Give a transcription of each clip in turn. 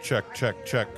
check.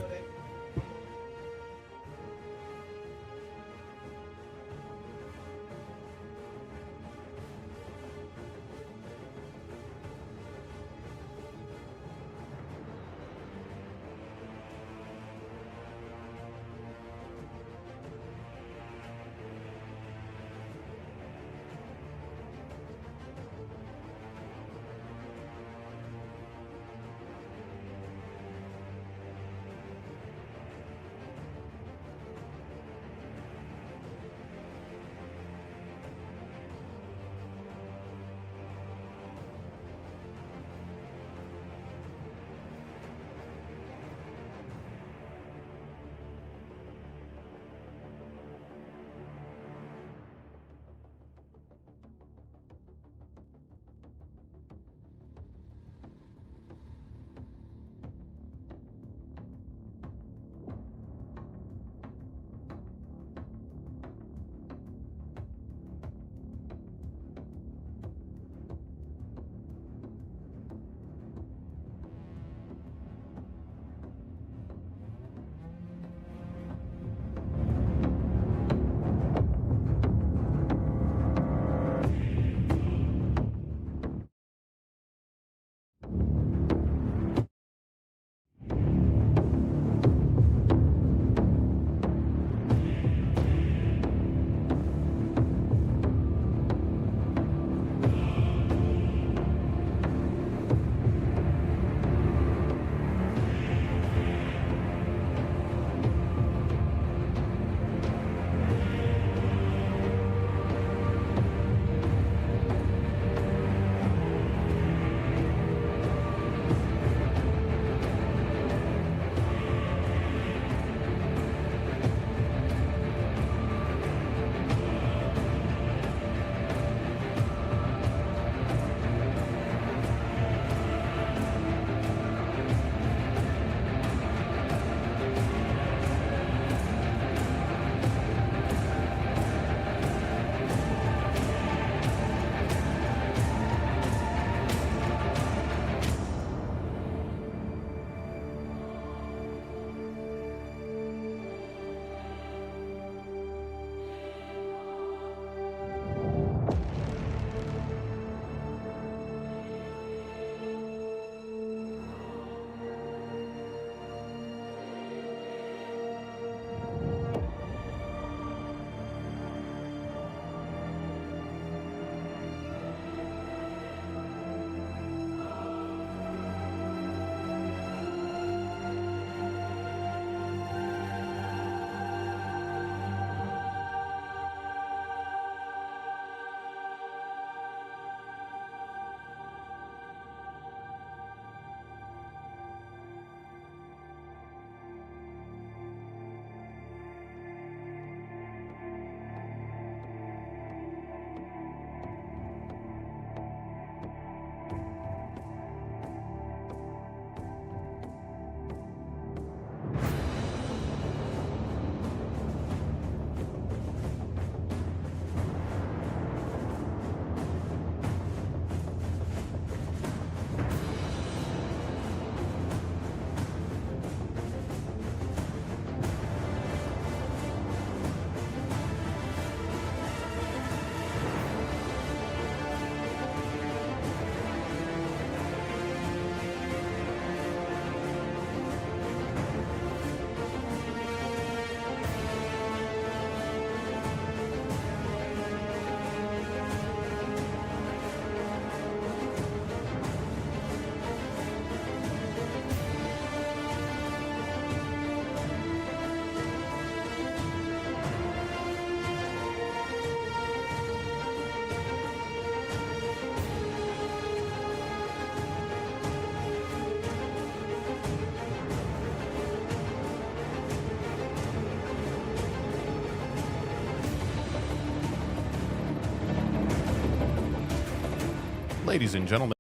Ladies and gentlemen,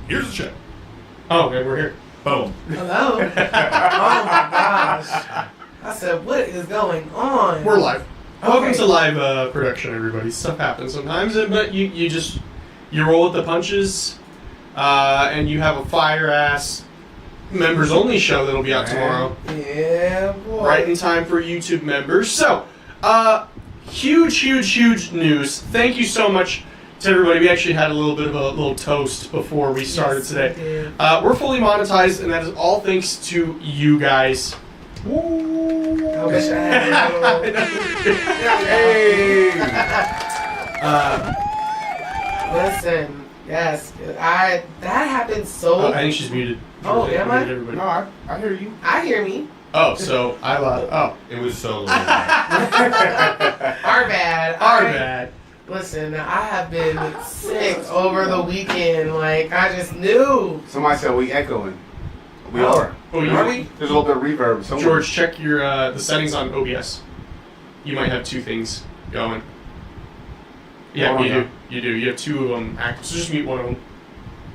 here's the check. Oh, okay, we're here. Boom. Hello? Oh my gosh. I said, what is going on? We're live. Okay. Welcome to live production, everybody. Stuff happens sometimes, but you roll with the punches, and you have a fire ass members only show that'll be out tomorrow. Yeah, boy. Right in time for YouTube members. So, huge news. Thank you so much to everybody. We actually had a little bit of a little toast before we started today. We're fully monetized, and that is all thanks to you guys. Woo! I wish I had a little... Listen, yes, that happened so... I think she's muted. Oh, am I? Everybody. No, I hear you. I hear me. Oh, so I lied. Oh, It was so low. Our bad. our bad. Listen, I have been sick over the weekend. Like, I just knew. Somebody said we echoing. We Oh. are. Oh, Are we? There's a little bit of reverb. Somewhere. George, check your the settings on OBS. You might have two things going. Yeah, Hold on, you now. do. You do. You have two of them active. So just mute one of them.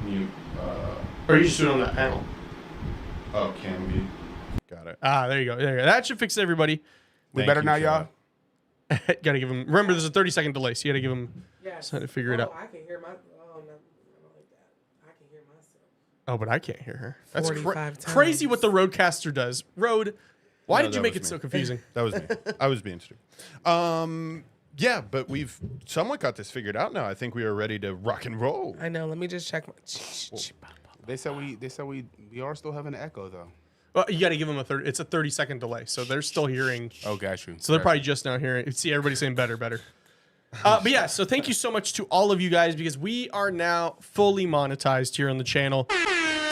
Mute. Or you just do it on that panel. Oh, can we? Got it. There you go. There you go. That should fix everybody. We Thank better you, now, Sean. y'all. Gotta give them. Remember, there's a 30-second delay, so you gotta give them. Yes. Trying to figure it out. I can hear my... Oh, no. I don't like that. I can hear myself. Oh, but I can't hear her. That's 45 crazy times. what the Roadcaster does. Road, why No, did you that make was it so me. confusing? That was me. I was being stupid. Yeah, but we've somewhat got this figured out now. I think we are ready to rock and roll. I know. Let me just check my... They said we are still having an echo though. Well, you got to give them a 30. It's a 30-second delay, so they're still hearing. Oh, got you. So they're probably just now hearing. See, everybody saying better. But yeah, so thank you so much to all of you guys because we are now fully monetized here on the channel.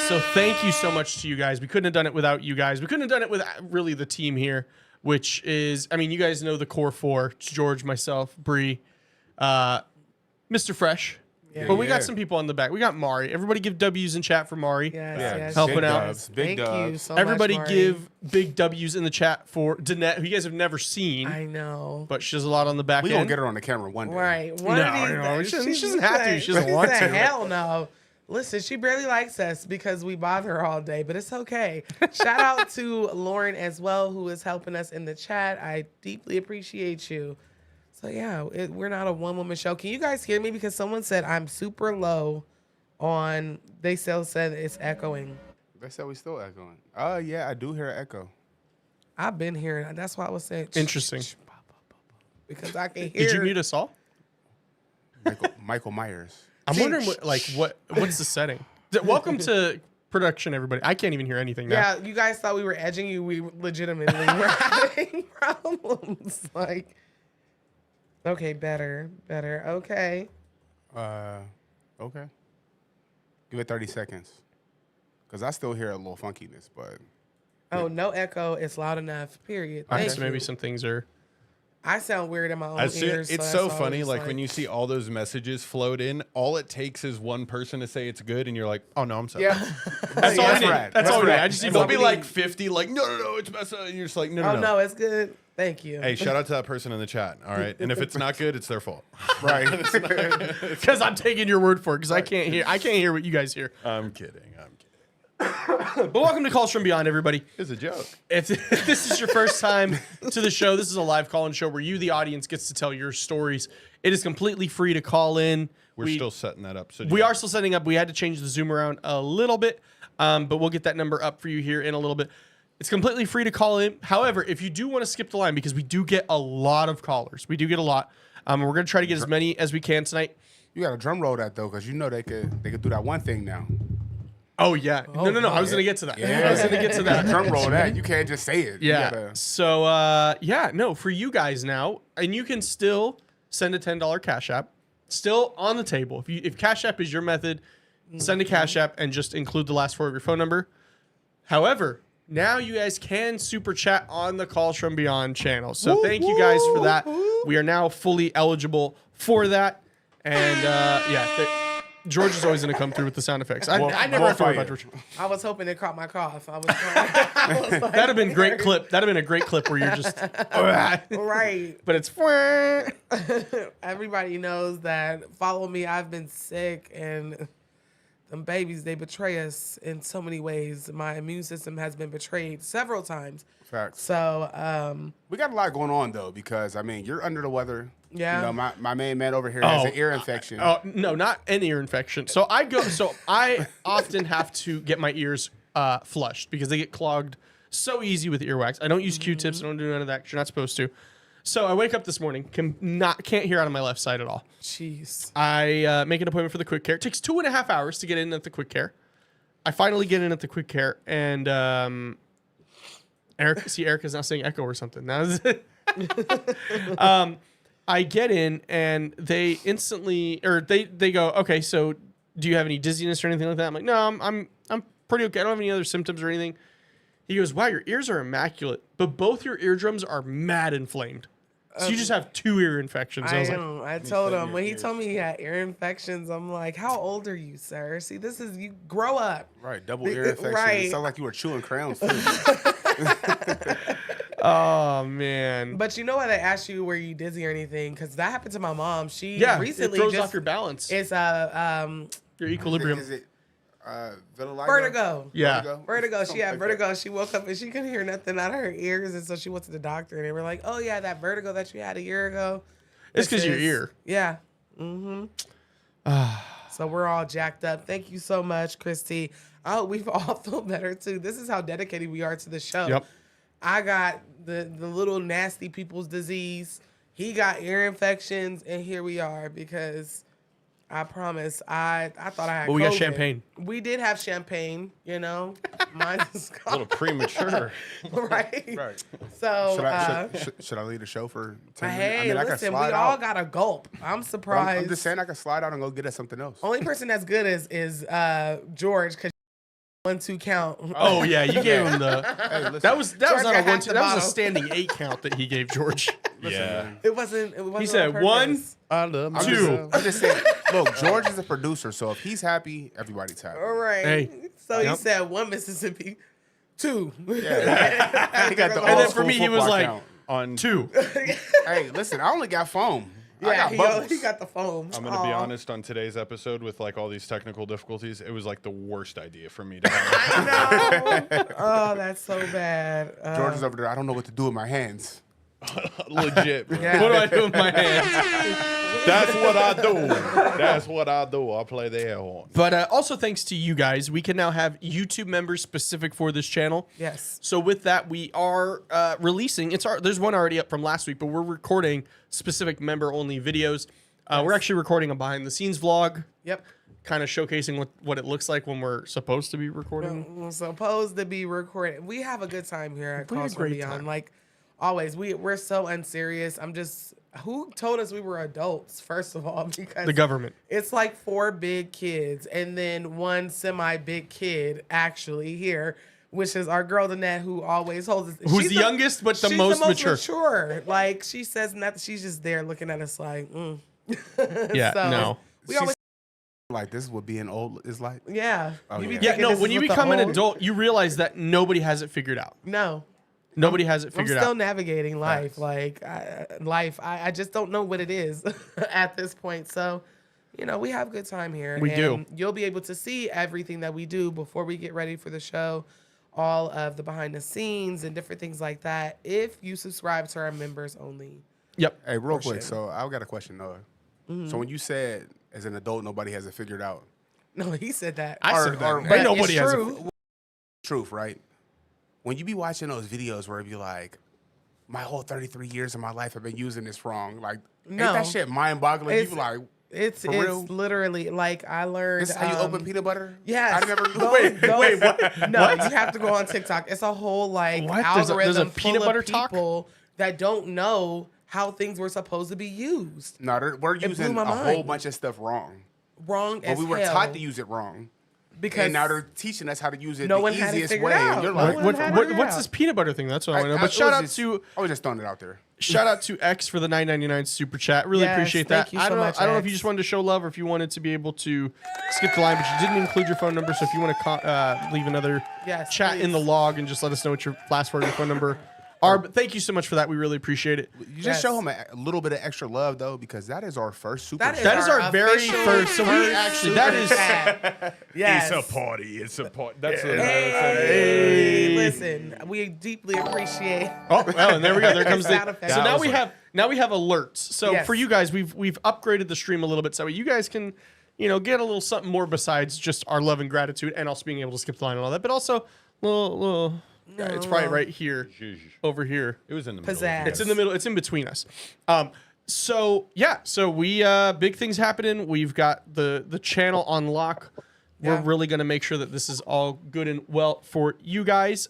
So thank you so much to you guys. We couldn't have done it without you guys. We couldn't have done it without really the team here, which is, I mean, you guys know the core four. It's George, myself, Bree, Mr. Fresh. Yeah. But we got Yeah. some people on the back. We got Mari. Everybody give W's in chat for Mari. Yes, Yeah, yes. helping big out. dubs, big Thank you dubs. so Everybody much, Mari. give big W's in the chat for Danette, who you guys have never seen, I know. but she does a lot on the back We end. gonna get her on the camera one day. Right. No, One of these no, days, she doesn't have to. She doesn't want said, to. Hell no. Listen, she barely likes us because we bother her all day, but it's okay. Shout out to Lauren as well, who is helping us in the chat. I deeply appreciate you. So yeah, we're not a one-woman show. Can you guys hear me? Because someone said I'm super low on, they still said it's echoing. They said we still echoing. Yeah, I do hear an echo. I've been hearing it. That's why I was saying. Interesting. Because I can hear. Did you mute us all? Michael Myers. I'm wondering what's the setting. Welcome to production, everybody. I can't even hear anything now. Yeah, you guys thought we were edging you. We legitimately were having problems. Like, okay, better. Okay. Okay. Give it 30 seconds. Because I still hear a little funkiness, but... Oh, no echo. It's loud enough. Period. Okay, Thank so maybe you. some things are. I sound weird in my own As soon, ears. it's that's so always funny, like when you see all those messages float in, all it takes is one person to say it's good, and you're like, "Oh no, I'm sorry." Yeah. That's all I need. right. That's all I need. right. I just need There'll one. be like 50, like, "No, it's messed up," and you're just like, "No, Oh, no, no, it's good. Thank you. Hey, shout out to that person in the chat. All right, and if it's not good, it's their fault. Right. Because I'm taking your word for it. Because I can't hear what you guys hear. I'm kidding. But welcome to Calls from Beyond, everybody. It's a joke. If this is your first time to the show, this is a live call-in show where you, the audience, gets to tell your stories. It is completely free to call in. We're still setting that up. So We are still setting up. We had to change the Zoom around a little bit, but we'll get that number up for you here in a little bit. It's completely free to call in. However, if you do want to skip the line, because we do get a lot of callers, we do get a lot. We're going to try to get as many as we can tonight. You got to drum roll that, though, because you know they could do that one thing now. Oh, yeah. No. I was going to get to that. Yeah. I was going to get to that. Drum roll that. You can't just say it. You Yeah. gotta- So, for you guys now, and you can still send a $10 Cash App, still on the table. If Cash App is your method, send a Cash App and just include the last four of your phone number. However, now you guys can super chat on the Calls from Beyond channel. So thank you guys for that. We are now fully eligible for that. And George is always going to come through with the sound effects. I never have to worry about George. I was hoping it caught my cough. I was like, That'd have been a great clip. That'd have been a great clip where you're just right. but it's Everybody knows that. Follow me. I've been sick, and them babies, they betray us in so many ways. My immune system has been betrayed several times. Facts. So, We got a lot going on, though, because, I mean, you're under the weather. Yeah. You know, my main man over here has an ear infection. Oh no, not an ear infection. So I often have to get my ears flushed because they get clogged so easy with earwax. I don't use Q-tips. I don't do none of that 'cause you're not supposed to. So I wake up this morning, can't hear out of my left side at all. Jeez. I make an appointment for the quick care. It takes 2.5 hours to get in at the quick care. I finally get in at the quick care, and Erica's now saying echo or something. Now, I get in, and they instantly, or they go, okay, so do you have any dizziness or anything like that? I'm like, no, I'm pretty okay. I don't have any other symptoms or anything. He goes, wow, your ears are immaculate, but both your eardrums are mad inflamed. So you just have 2 ear infections. I was like, I told him when he told me he had ear infections. I'm like, how old are you, sir? See, this is you grow up. Right, double ear infection. Right. It sounded like you were chewing crayons too. oh man. But you know why they asked you were you dizzy or anything? Because that happened to my mom. She recently it throws just off your balance. It's Your equilibrium. Is it vitiligo? vertigo. Yeah. Vertigo. She Something had like vertigo. She woke up and she couldn't hear nothing out of her ears, and so she went to the doctor, and they were like, "Oh yeah, that vertigo that you had a year ago." It's because your ear. Yeah. Mm-hmm. So we're all jacked up. Thank you so much, Christy. I hope we've all felt better too. This is how dedicated we are to the show. Yep. I got the little nasty people's disease. He got ear infections, and here we are because I promise I thought I had. But we got COVID. champagne. We did have champagne, you know. Mine is A little premature. right. Right. So Should I lead the show for 10 minutes? hey, I mean, I can listen, we slide all out. got a gulp. I'm But surprised. I'm just saying I can slide out and go get us something else. Only person that's good is George because 1-2 count. Oh yeah, you gave him the. Hey, listen, That was George not got a half 1-2. the That was a bottle. standing 8 count that he gave George. listen, Yeah. man. It wasn't. He on said purpose. 1. I love I'm Two. just- I'm just saying. Look, George is a producer, so if he's happy, everybody's happy. All right. Hey. So he Yep. said 1 Mississippi, 2. Yeah. He got the And then old for me, school he was football like, count. on 2. Hey, listen, I only got foam. I Yeah, got bubbles. he got the foam. I'm gonna be honest. On today's episode, with like all these technical difficulties, it was like the worst idea for me to have. I know. Oh, that's so bad. George is over there. I don't know what to do with my hands. Legit, bro. Yeah. What do I do with my hands? That's what I do. That's what I do. I play the air horn. But also thanks to you guys, we can now have YouTube members specific for this channel. Yes. So with that, we are releasing. There's one already up from last week, but we're recording specific member-only videos. We're actually recording a behind-the-scenes vlog, Yep. kind of showcasing what it looks like when we're supposed to be recording. We're supposed to be recording. We have a good time here at We had a Calls great Beyond. time. Like always, we're so unserious. Who told us we were adults? First of all, because The government. it's like 4 big kids and then 1 semi-big kid actually here, which is our girl Danette, who always holds us. Who's She's the youngest but the she's most mature. Like she says nothing. She's just there looking at us like, Yeah, no. We She's- always, Like, this is what being old is like. yeah. Oh, You be yeah. Yeah, thinking no, this when is you what the become an old- adult, you realize that nobody has it figured out. No. Nobody has it I'm figured still out. navigating life. Facts. Like I just don't know what it is at this point. So, you know, we have a good time here. We do. And you'll be able to see everything that we do before we get ready for the show, all of the behind the scenes and different things like that. If you subscribe to our members only. Yep. Hey, real quick. shit. So I've got a question, Noah. Mm-hmm. So when you said as an adult nobody has it figured out, No, he said that. I Or- said that. or- But But nobody it's has it. true. truth, right? When you be watching those videos where it be like, my whole 33 years of my life I've been using this wrong. Like, No. ain't that shit mind-boggling? You be like, It's For real? literally like I learned. this is how you open peanut butter? Yes. I never. Wait, what? No, you have to go on TikTok. It's a whole like What? There's a algorithm peanut full butter of talk? people that don't know how things were supposed to be used. No, we're blew using my a whole mind. bunch of stuff wrong. Wrong But as we were hell. taught to use it wrong. because And now they're teaching us how to use it No the one had it easiest figured way. out. And you're No like, one had it figured What's out. this peanut butter thing? That's what I want to know. But shout out to I was just throwing it out there. X for the $9.99 super chat. Really Yes, appreciate that. thank you I so don't know. much, I don't know if X. you just wanted to show love or if you wanted to be able to skip the line, but you didn't include your phone number. So if you want to leave another Yes, chat in the please. log and just let us know what your last word of your phone number are. But thank you so much for that. We really appreciate it. You just Yes. show him a little bit of extra love, though, because that is our first super That chat. That is our very official first. So we first actually that super is. chat. Yes. It's a party. It's a party. That's Hey, listen, we deeply appreciate. Oh, well, and there we go. There comes Sound the. effect. So That now was we like- have alerts. So Yes. for you guys, we've upgraded the stream a little bit so you guys can get a little something more besides just our love and gratitude, and also being able to skip the line and all that, but also little. It's probably right here, over here. It was in the middle. Pizzazz. It's in the middle. It's in between us. So we big things happening. We've got the channel on lock. We're really gonna make sure that this is all good and well for you guys.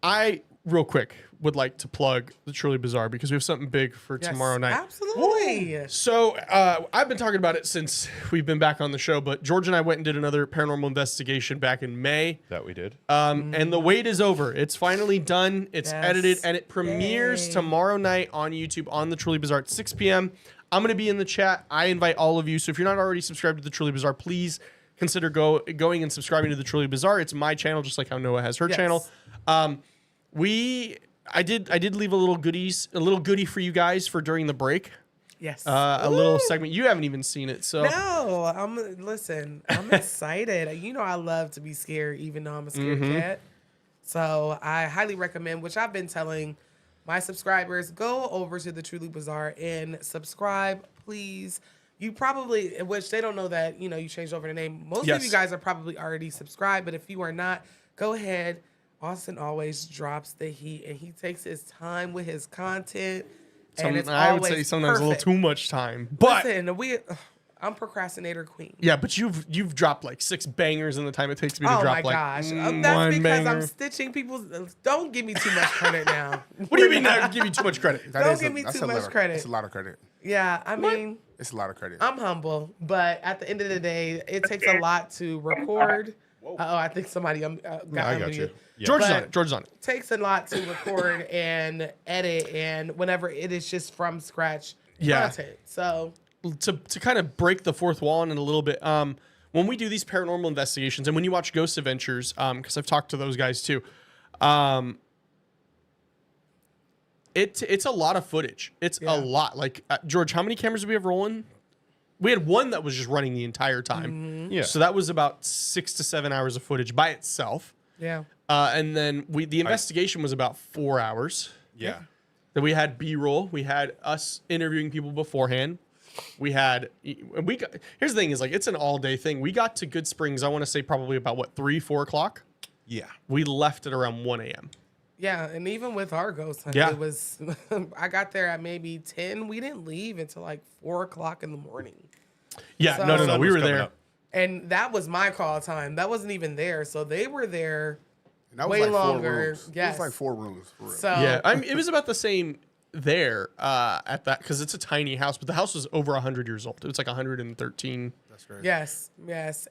I real quick would like to plug the Truly Bizarre because we have something big for tomorrow night. Absolutely. So I've been talking about it since we've been back on the show, but George and I went and did another paranormal investigation back in May. That we did. And the wait is over. It's finally done. It's edited, and it premieres Yay. tomorrow night on YouTube on the Truly Bizarre at 6 p.m. I'm going to be in the chat. I invite all of you. So if you're not already subscribed to the Truly Bizarre, please consider going and subscribing to the Truly Bizarre. It's my channel, just like how Noah has her channel. I did leave a little goodie for you guys for during the break. Yes. A little segment. You haven't even seen it, so No, I'm excited. You know I love to be scared, even though I'm a scared cat. So I highly recommend, which I've been telling my subscribers, go over to the Truly Bizarre and subscribe, please. You probably, which they don't know that, you changed over the name. Most of you guys are probably already subscribed, but if you are not, go ahead. Austin always drops the heat, and he takes his time with his content. And it's I would always say sometimes perfect. a little too much time. But Listen, I'm procrastinator queen. yeah, but you've dropped like 6 bangers in the time it takes me to Oh drop my like gosh. one That's because banger. I'm stitching people's. Don't give me too much credit now. What do you mean I give you too much credit? Don't give me too much credit. It's a lot of credit. Yeah, I mean, It's a lot of credit. I'm humble, but at the end of the day, it takes a lot to record. I think somebody got I got you. unmuted. Yeah. George is But- on it. George is on it. Takes a lot to record and edit, and whenever it is just from scratch content. So To kind of break the fourth wall in it a little bit, when we do these paranormal investigations and when you watch Ghost Adventures, because I've talked to those guys too, it's a lot of footage. It's a lot. Like George, how many cameras do we have rolling? We had one that was just running the entire time. Yeah. So that was about 6 to 7 hours of footage by itself. yeah, And then the investigation was about 4 hours. Yeah. Then we had B-roll. We had us interviewing people beforehand. Here's the thing is, like, it's an all-day thing. We got to Good Springs, I want to say probably about 3-4 o'clock. Yeah. We left at around 1 a.m. yeah, and even with our ghost hunt, it was. I got there at maybe 10. We didn't leave until like 4 o'clock in the morning. Yeah, So- no. Sun We was were coming there. up. And that was my call time. That wasn't even there. So they were there And that was way like 4 longer. rooms. It Yes. was like 4 rooms for real. So Yeah, it was about the same there at that because it's a tiny house, but the house was over 100 years old. It was like 113. That's great. yes.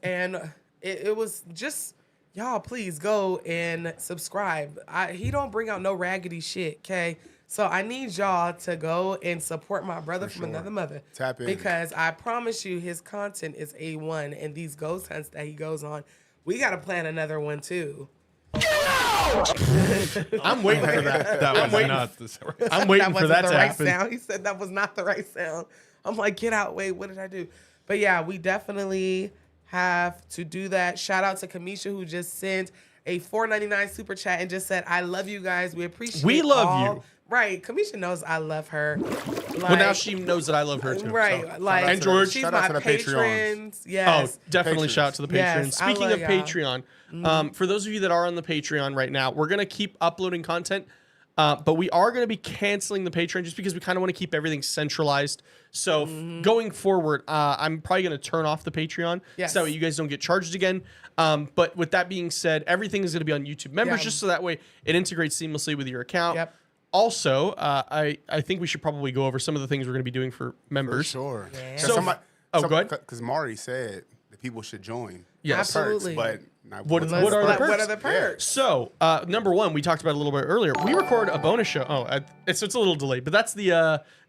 And it was just, y'all, please go and subscribe. He don't bring out no raggedy shit, okay? So I need y'all to go and support my brother from another mother. Tap in. Because I promise you his content is A1, and these ghost hunts that he goes on, we got to plan another one too. I'm waiting for that. That was waiting- not the I'm waiting That for wasn't that the to right happen. sound. He said that was not the right sound. I'm like, get out. Wait, what did I do? But yeah, we definitely have to do that. Shout out to Kamisha who just sent a $4.99 super chat and just said, I love you guys. We appreciate We love all. you. Right. Kamisha knows I love her. Well, now she knows that I love her too. Right. so. Like, And George, she's shout out my to the patrons. Oh, Yes. definitely Patrons. shout out to the Yes, patrons. I Speaking love of y'all. Patreon, for those of you that are on the Patreon right now, we're going to keep uploading content, but we are going to be canceling the Patreon just because we kind of want to keep everything centralized. So going forward, I'm probably going to turn off the Patreon Yes. so that way you guys don't get charged again. But with that being said, everything is going to be on YouTube members Yeah. just so that way it integrates seamlessly with your account. Yep. Also, I think we should probably go over some of the things we're going to be doing for For members. sure. Yeah. So- go ahead. Because Mari said that people should join. Yes. Absolutely. Perks, but not What- what's what the are the perks? perks? What are the perks? So, number one, we talked about it a little bit earlier. We record a bonus show. It's a little delayed, but that's the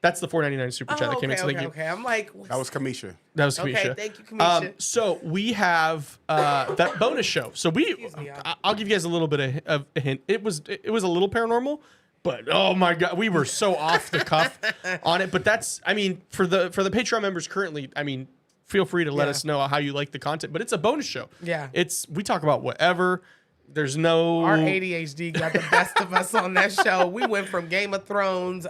$4.99 super chat that came in. So thank you. Okay. I'm like, That was Kamisha. That was Okay, Kamisha. thank you, Kamisha. So we have that bonus show. So Excuse me, y'all. I'll give you guys a little bit of a hint. It was a little paranormal, but oh my god, we were so off the cuff on it. But that's, I mean, for the Patreon members currently, I mean, feel free to let Yeah. us know how you like the content. But it's a bonus show. Yeah. we talk about whatever. There's no Our ADHD got the best of us on that show. We went from Game of Thrones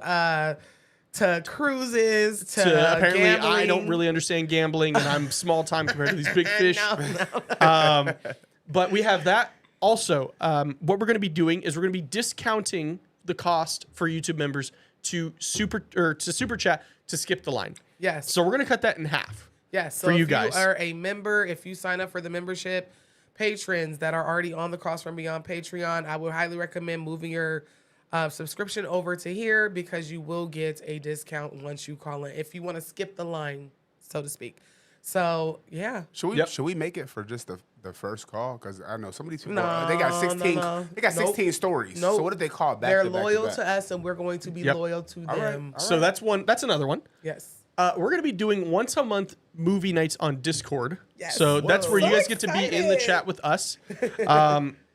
to cruises to apparently gambling. I don't really understand gambling, and I'm small time compared to these big fish. No. But we have that. Also, what we're going to be doing is we're going to be discounting the cost for YouTube members to super chat to skip the line. Yes. So we're going to cut that in half. Yes. So for you if guys. you are a member, if you sign up for the membership, patrons that are already on the Calls from Beyond Patreon, I would highly recommend moving your subscription over to here because you will get a discount once you call in if you want to skip the line, so to speak. So yeah. Should we make it for just the first call? Because I know some of these people No, they got 16 no. they got 16 stories. Nope. So what did they call back? They're to back loyal back? to us, and we're going to be Yep. loyal to All right, them. all So that's one. That's another one. Yes. We're going to be doing once a month movie nights on Discord. Yes. So that's where So you guys get to be in the excited. chat with us.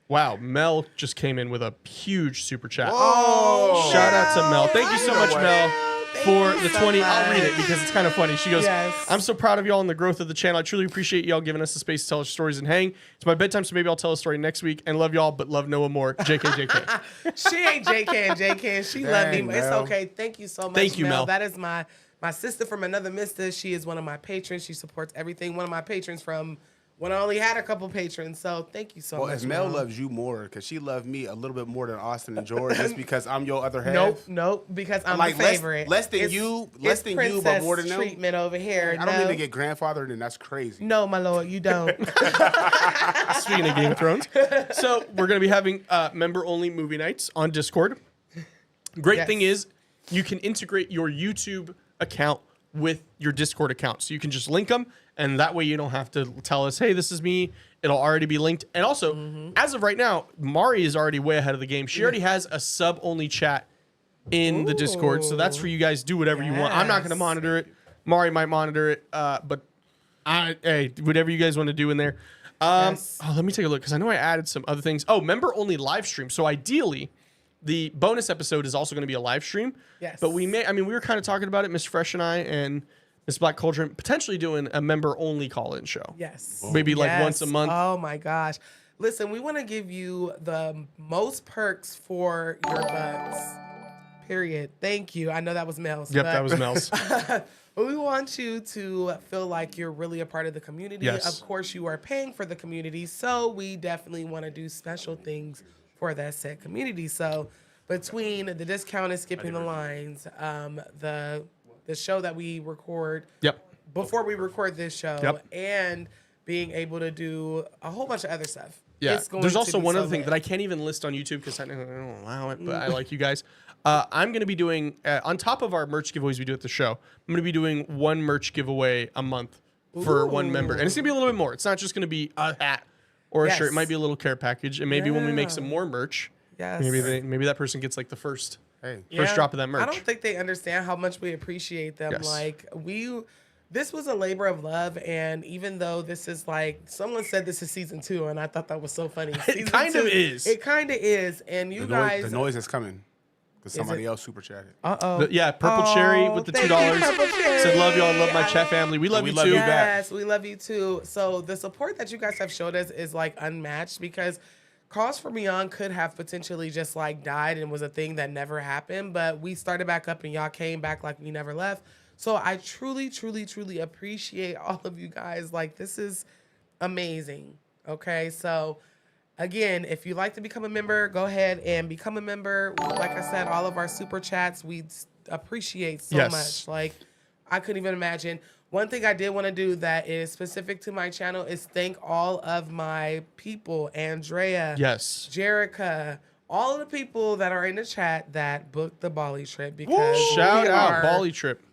Wow, Mel just came in with a huge super chat. Oh, Shout out to Mel. Thank you so much, way. Mel, Thank for you the so 20. I'll read much. it because it's kind of funny. She goes, Yes. I'm so proud of y'all and the growth of the channel. I truly appreciate y'all giving us the space to tell our stories and hang. It's my bedtime, so maybe I'll tell a story next week. And love y'all, but love Noah more. JK, JK. She ain't JK. She loved me. Dang, It's Mel. okay. Thank you so much. Thank you, Mel. That is my sister from another mister. She is one of my patrons. She supports everything. One of my patrons from when I only had a couple patrons. So thank you so Well, much. if Mel loves you more, because she loved me a little bit more than Austin and George, just because I'm your other half. Nope, because I'm Like, the less- favorite. less than It's- you, it's but more than them? treatment over here. I don't no. need to get grandfathered, and that's crazy. No, my lord, you don't. Speaking of Game of Thrones. So we're going to be having member-only movie nights on Discord. Great Yes. thing is you can integrate your YouTube account with your Discord account. So you can just link them, and that way you don't have to tell us, hey, this is me. It'll already be linked. And also, as of right now, Mari is already way ahead of the game. She already has a sub-only chat in the Discord. So that's for you guys. Do whatever you want. I'm not going to Yes. monitor it. Mari might monitor it, but hey, whatever you guys want to do in there. Yes. Oh, let me take a look because I know I added some other things. Oh, member only live stream. So ideally, the bonus episode is also going to be a live stream. Yes. But we were kind of talking about it, Miss Fresh and I and Miss Black Cauldron, potentially doing a member only call-in show. Yes. Maybe like Yes. once a month. Oh my gosh. Listen, we want to give you the most perks for your bucks. Period. Thank you. I know that was Mel's. Yep, but- that was Mel's. But we want you to feel like you're really a part of the community. Yes. Of course, you are paying for the community, so we definitely want to do special things for that said community. So between the discount and skipping the lines, the show that we record Yep. before we record this show, Yep. and being able to do a whole bunch of other stuff. Yeah. It's going There's to also be one so other thing lit. that I can't even list on YouTube because I don't allow it, but I like you guys. I'm going to be doing, on top of our merch giveaways we do at the show, I'm going to be doing one merch giveaway a month for one member. And it's going to be a little bit more. It's not just going to be a hat or a Yes. shirt. It might be a little care package. And maybe when we make Yeah. some more merch, Yes. maybe that person gets like the first Hey, drop of that merch. I don't think they understand how much we appreciate them. Yes. Like this was a labor of love, and even though this is like someone said this is season 2, and I thought that was so funny. Season kind of 2, is. It kind of is, and you guys. the noise is coming because somebody it? else super chatted. Uh-oh. Yeah, Purple Cherry with the thank $2 you, Purple Cherry. said, love y'all, love my chat family. We love We you love too. you back. Yes, we love you too. So the support that you guys have showed us is like unmatched because Calls from Beyond could have potentially just like died and was a thing that never happened, but we started back up and y'all came back like we never left. So I truly, truly, truly appreciate all of you guys. Like this is amazing. Okay, so again, if you'd like to become a member, go ahead and become a member. Like I said, all of our super chats we appreciate so Yes. much. Like I couldn't even imagine. One thing I did want to do that is specific to my channel is thank all of my people, Andrea, Yes. Jerica, all of the people that are in the chat that booked the Bali trip because Shout we out are- Bali trip.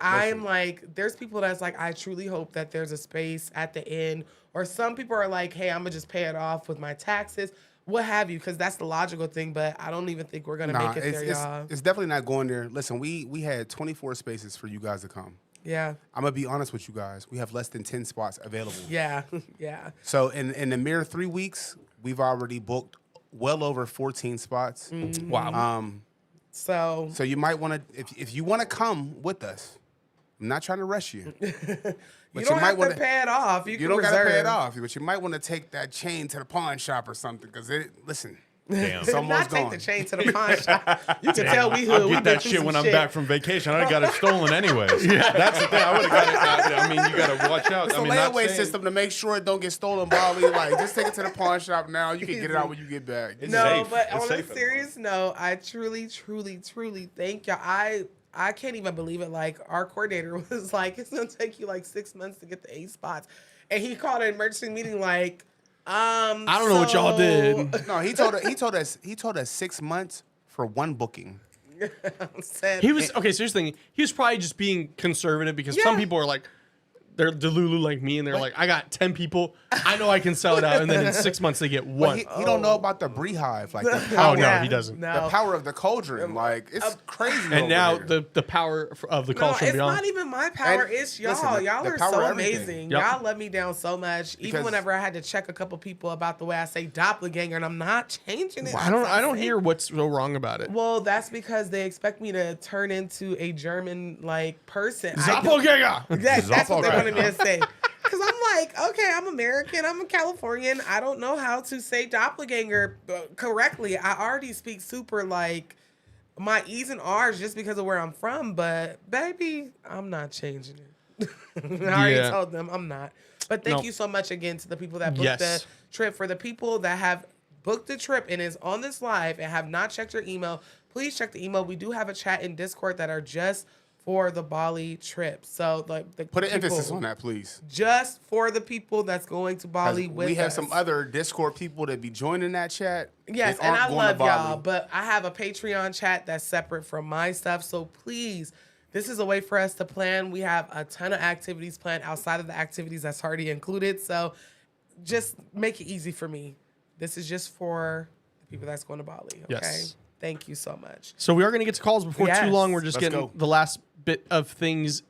I'm like, there's people that's like, I truly hope that there's a space at the end, or some people are like, hey, I'm gonna just pay it off with my taxes, what have you, because that's the logical thing. But I don't even think we're gonna make it there, y'all. It's definitely not going there. Listen, we had 24 spaces for you guys to come. Yeah, I'm gonna be honest with you guys. We have less than 10 spots available. yeah, yeah. So in the mere 3 weeks, we've already booked well over 14 spots. Wow. So So you might want to, if you want to come with us, I'm not trying to rush you. you But don't have wanna- to pay it off. You You can don't gotta pay reserve. it off, but you might want to take that chain to the pawn shop or something. Because listen, Damn. Not Someone's take gone. the chain to the pawn shop. You can tell we hood. I'll We get been that through shit some when I'm shit. back from vacation. I got it stolen anyways. That's the thing. I would have got it. I mean, you got to watch out. It's I a mean, not layaway saying- system to make sure it don't get stolen, Bali. Like, just take it to the pawn shop now. You can get it out when you get back. It's No, safe. but It's on a safe. serious note, I truly thank y'all. I can't even believe it. Like, our coordinator was like, it's gonna take you like 6 months to get the 8 spots, and he called an emergency meeting like, I don't know what y'all did. No, he told us 6 months for one booking. Said, He was okay. So here's the thing. He was probably just being conservative because some Yeah. people are like, they're Delulu like me, and they're like, I got 10 people. I know I can sell it out, and then in 6 months they get But one. he don't know about the beehive, like the Oh power, no, he doesn't. No. the power of the cauldron. Like, it's crazy. And over now here. the power of the No, calls from it's beyond. not even my power. And It's y'all. listen, y'all the are power so of everything. amazing. Yep. Y'all let me down so much. Even Because- whenever I had to check a couple people about the way I say doppelganger, and I'm not changing it. I don't say- hear what's so wrong about it. Well, that's because they expect me to turn into a German like person. I don't- Doppelganger. That's what they wanted me to Doppelganger. say. Because I'm like, okay, I'm American. I'm a Californian. I don't know how to say doppelganger correctly. I already speak super like my E's and R's just because of where I'm from. But baby, I'm not changing it. I already Yeah. told them I'm not. But thank Nope. you so much again to the people that booked Yes. the trip. For the people that have booked the trip and is on this live and have not checked your email, please check the email. We do have a chat in Discord that are just for the Bali trip. So like the put an people- emphasis on that, please. just for the people that's going to 'Cause Bali with we have us. some other Discord people that be joining that chat. Yes, They and aren't I going to love Bali. y'all, but I have a Patreon chat that's separate from my stuff. So please, this is a way for us to plan. We have a ton of activities planned outside of the activities that's already included. So just make it easy for me. This is just for the people that's going to Bali. Okay. Yes. Thank you so much. So we are going to get to calls before too Yes. long. We're just Let's getting go. the last bit of things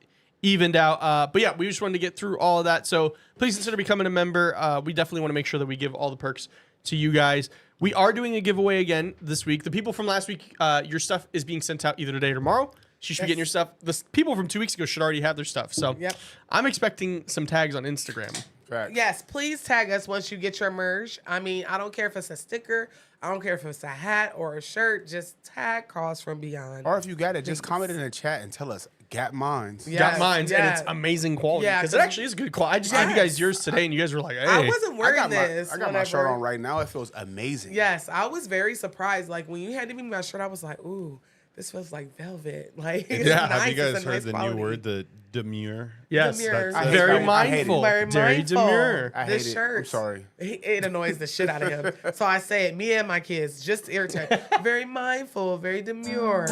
evened out. But yeah, we just wanted to get through all of that. So please consider becoming a member. We definitely want to make sure that we give all the perks to you guys. We are doing a giveaway again this week. The people from last week, your stuff is being sent out either today or tomorrow. So you should be getting your stuff. The people from 2 weeks ago should already have their stuff. So Yep. I'm expecting some tags on Instagram. Facts. Yes, please tag us once you get your merch. I mean, I don't care if it's a sticker. I don't care if it's a hat or a shirt. Just tag Calls From Beyond. Or if you got it, just comment in the chat and tell us, got mines. Yeah. Got Yes, mines, and it's yeah. amazing quality. Yeah, Because it 'cause- actually is good quality. I just gave you guys yours today, and you guys were like, hey. I wasn't I wearing got this. my shirt whenever- on right now. It feels amazing. Yes, I was very surprised. Like when you handed me my shirt, I was like, "Ooh, this feels like velvet." Like, it's Yeah. nice. Have you guys it's a heard nice the quality. new word, the demure? Yes, Demure. I hate very that one. I hate it. mindful, Very very mindful. demure. I hate This it. shirt. I'm sorry. It annoys the shit out of him. So I say it, me and my kids, just to irritate. Very mindful, very demure.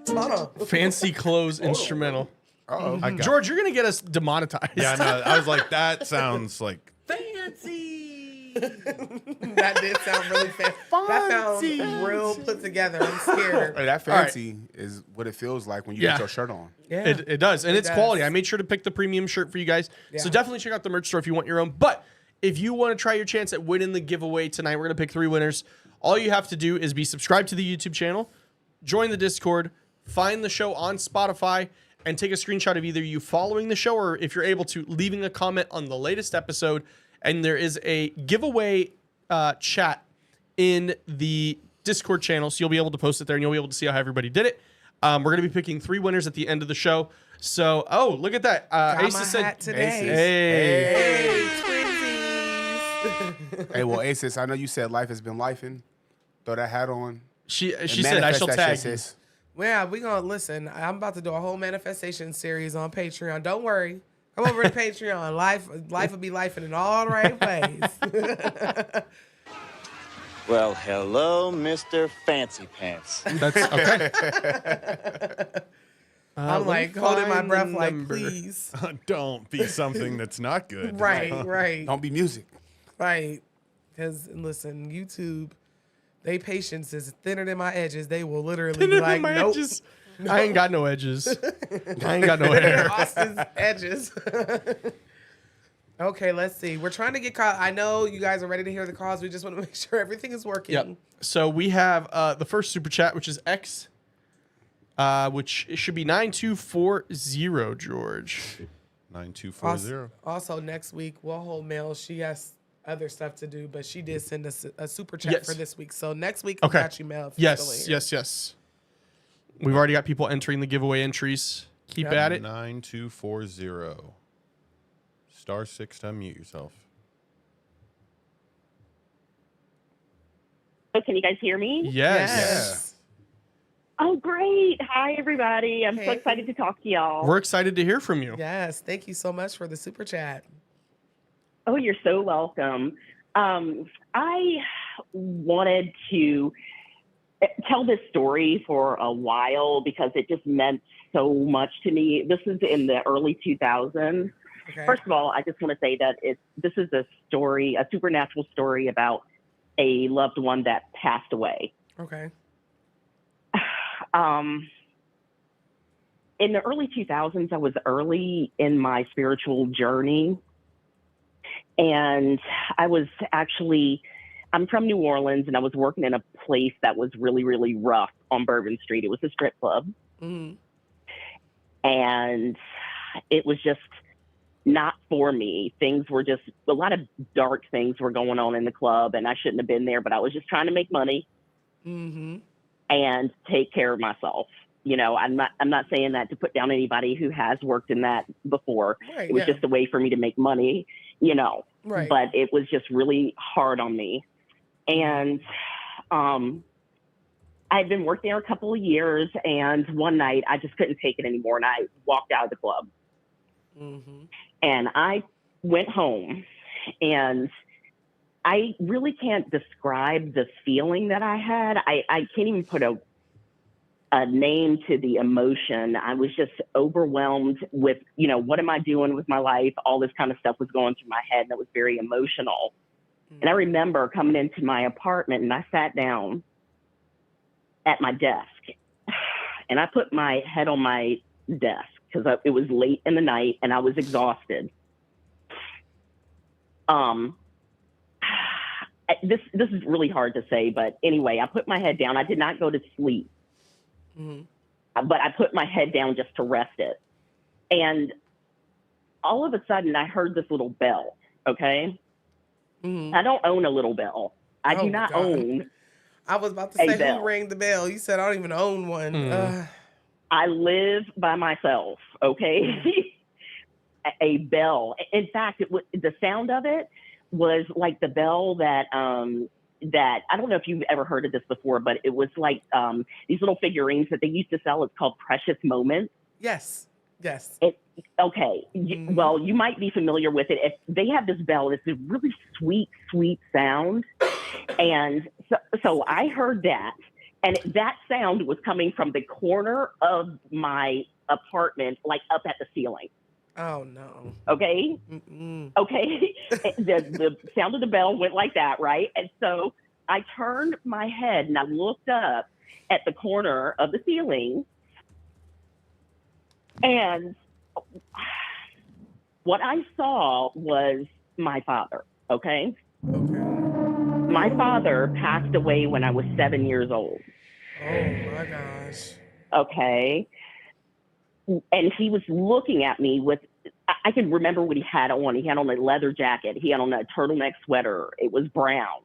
Hold on. Fancy clothes instrumental. Uh-oh. I got George, you're gonna get us demonetized. Yeah, no, I was like, that sounds like Fancy. That did sound really fancy. That sounds real put together. I'm scared. Hey, that fancy is what it feels like when you Yeah. get your shirt on. Yeah. It does, and It it's quality. does. I made sure to pick the premium shirt for you guys. So Yeah. definitely check out the merch store if you want your own. But if you want to try your chance at winning the giveaway tonight, we're gonna pick 3 winners. All you have to do is be subscribed to the YouTube channel, join the Discord, find the show on Spotify, and take a screenshot of either you following the show or, if you're able to, leaving a comment on the latest episode. And there is a giveaway chat in the Discord channel, so you'll be able to post it there and you'll be able to see how everybody did it. We're going to be picking 3 winners at the end of the show. So, oh, look at that. Got Aces my said, hat today. hey. Hey, twinsies. Hey, well, Aces, I know you said life has been lifing. Throw that hat on. She and said, I shall manifest that tag shit, you. sis. Yeah, we're going to listen. I'm about to do a whole manifestation series on Patreon. Don't worry. Come over to Patreon. Life will be life in all the right ways. Well, hello, Mr. Fancy Pants. That's okay. I'm like holding my breath like, please. don't be something that's not good. Right. Don't be music. Right. Because, listen, YouTube, they patience is thinner than my edges. They will literally be like, My nope. edges. I ain't got no edges. I ain't got no hair. Austin's edges. Okay, let's see. We're trying to get caught. I know you guys are ready to hear the calls. We just want to make sure everything is working. Yep. So we have the first super chat, which is X, which it should be 9240, George. 9240. Also, next week, we'll hold Mel. She has other stuff to do, but she did send us a super chat Yes. for this week. So next week, Okay. we got you, Mel. if you're still Yes, here. yes. We've already got people entering the giveaway entries. Keep Yep. at it. 9240. *6 to unmute yourself. Oh, can you guys hear me? Yes. Oh, great. Hi, everybody. I'm Hey. so excited to talk to y'all. We're excited to hear from you. Yes. Thank you so much for the super chat. Oh, you're so welcome. I wanted to tell this story for a while because it just meant so much to me. This is in the early 2000s. Okay. First of all, I just want to say that this is a story, a supernatural story about a loved one that passed away. Okay. In the early 2000s, I was early in my spiritual journey. And I'm from New Orleans, and I was working in a place that was really, really rough on Bourbon Street. It was a strip club. Mm-hmm. And it was just not for me. Things were just, a lot of dark things were going on in the club, and I shouldn't have been there, but I was just trying to make money Mm-hmm. and take care of myself. You know, I'm not saying that to put down anybody who has worked in that before. Right. It was Yeah. just a way for me to make money, you know. Right. But it was just really hard on me. And I'd been working there a couple of years, and one night I just couldn't take it anymore, and I walked out of the club. Mm-hmm. And I went home, and I really can't describe the feeling that I had. I can't even put a name to the emotion. I was just overwhelmed with, you know, what am I doing with my life? All this kind of stuff was going through my head, and it was very emotional. And I remember coming into my apartment, and I sat down at my desk, and I put my head on my desk because it was late in the night and I was exhausted. This is really hard to say, but anyway, I put my head down. I did not go to sleep. Mm-hmm. But I put my head down just to rest it. And all of a sudden, I heard this little bell, okay? Mm-hmm. I don't own a little bell. I Oh, do not God. own. I was about to say, bell. who rang the bell? You said I don't even own one. Mm. I live by myself, okay? A bell. In fact, the sound of it was like the bell that I don't know if you've ever heard of this before, but it was like these little figurines that they used to sell. It's called Precious Moments. Yes. Yes. Okay. Well, you might be familiar with it. If they have this bell, it's a really sweet, sweet sound. And so I heard that, and that sound was coming from the corner of my apartment, like up at the ceiling. Oh, no. Okay. Mm-mm. Okay. The sound of the bell went like that, right? And so I turned my head and I looked up at the corner of the ceiling, and what I saw was my father. Okay. Okay. My father passed away when I was 7 years old. Oh, my gosh. Okay. And he was looking at me with, I can remember what he had on. He had on a leather jacket. He had on a turtleneck sweater. It was brown.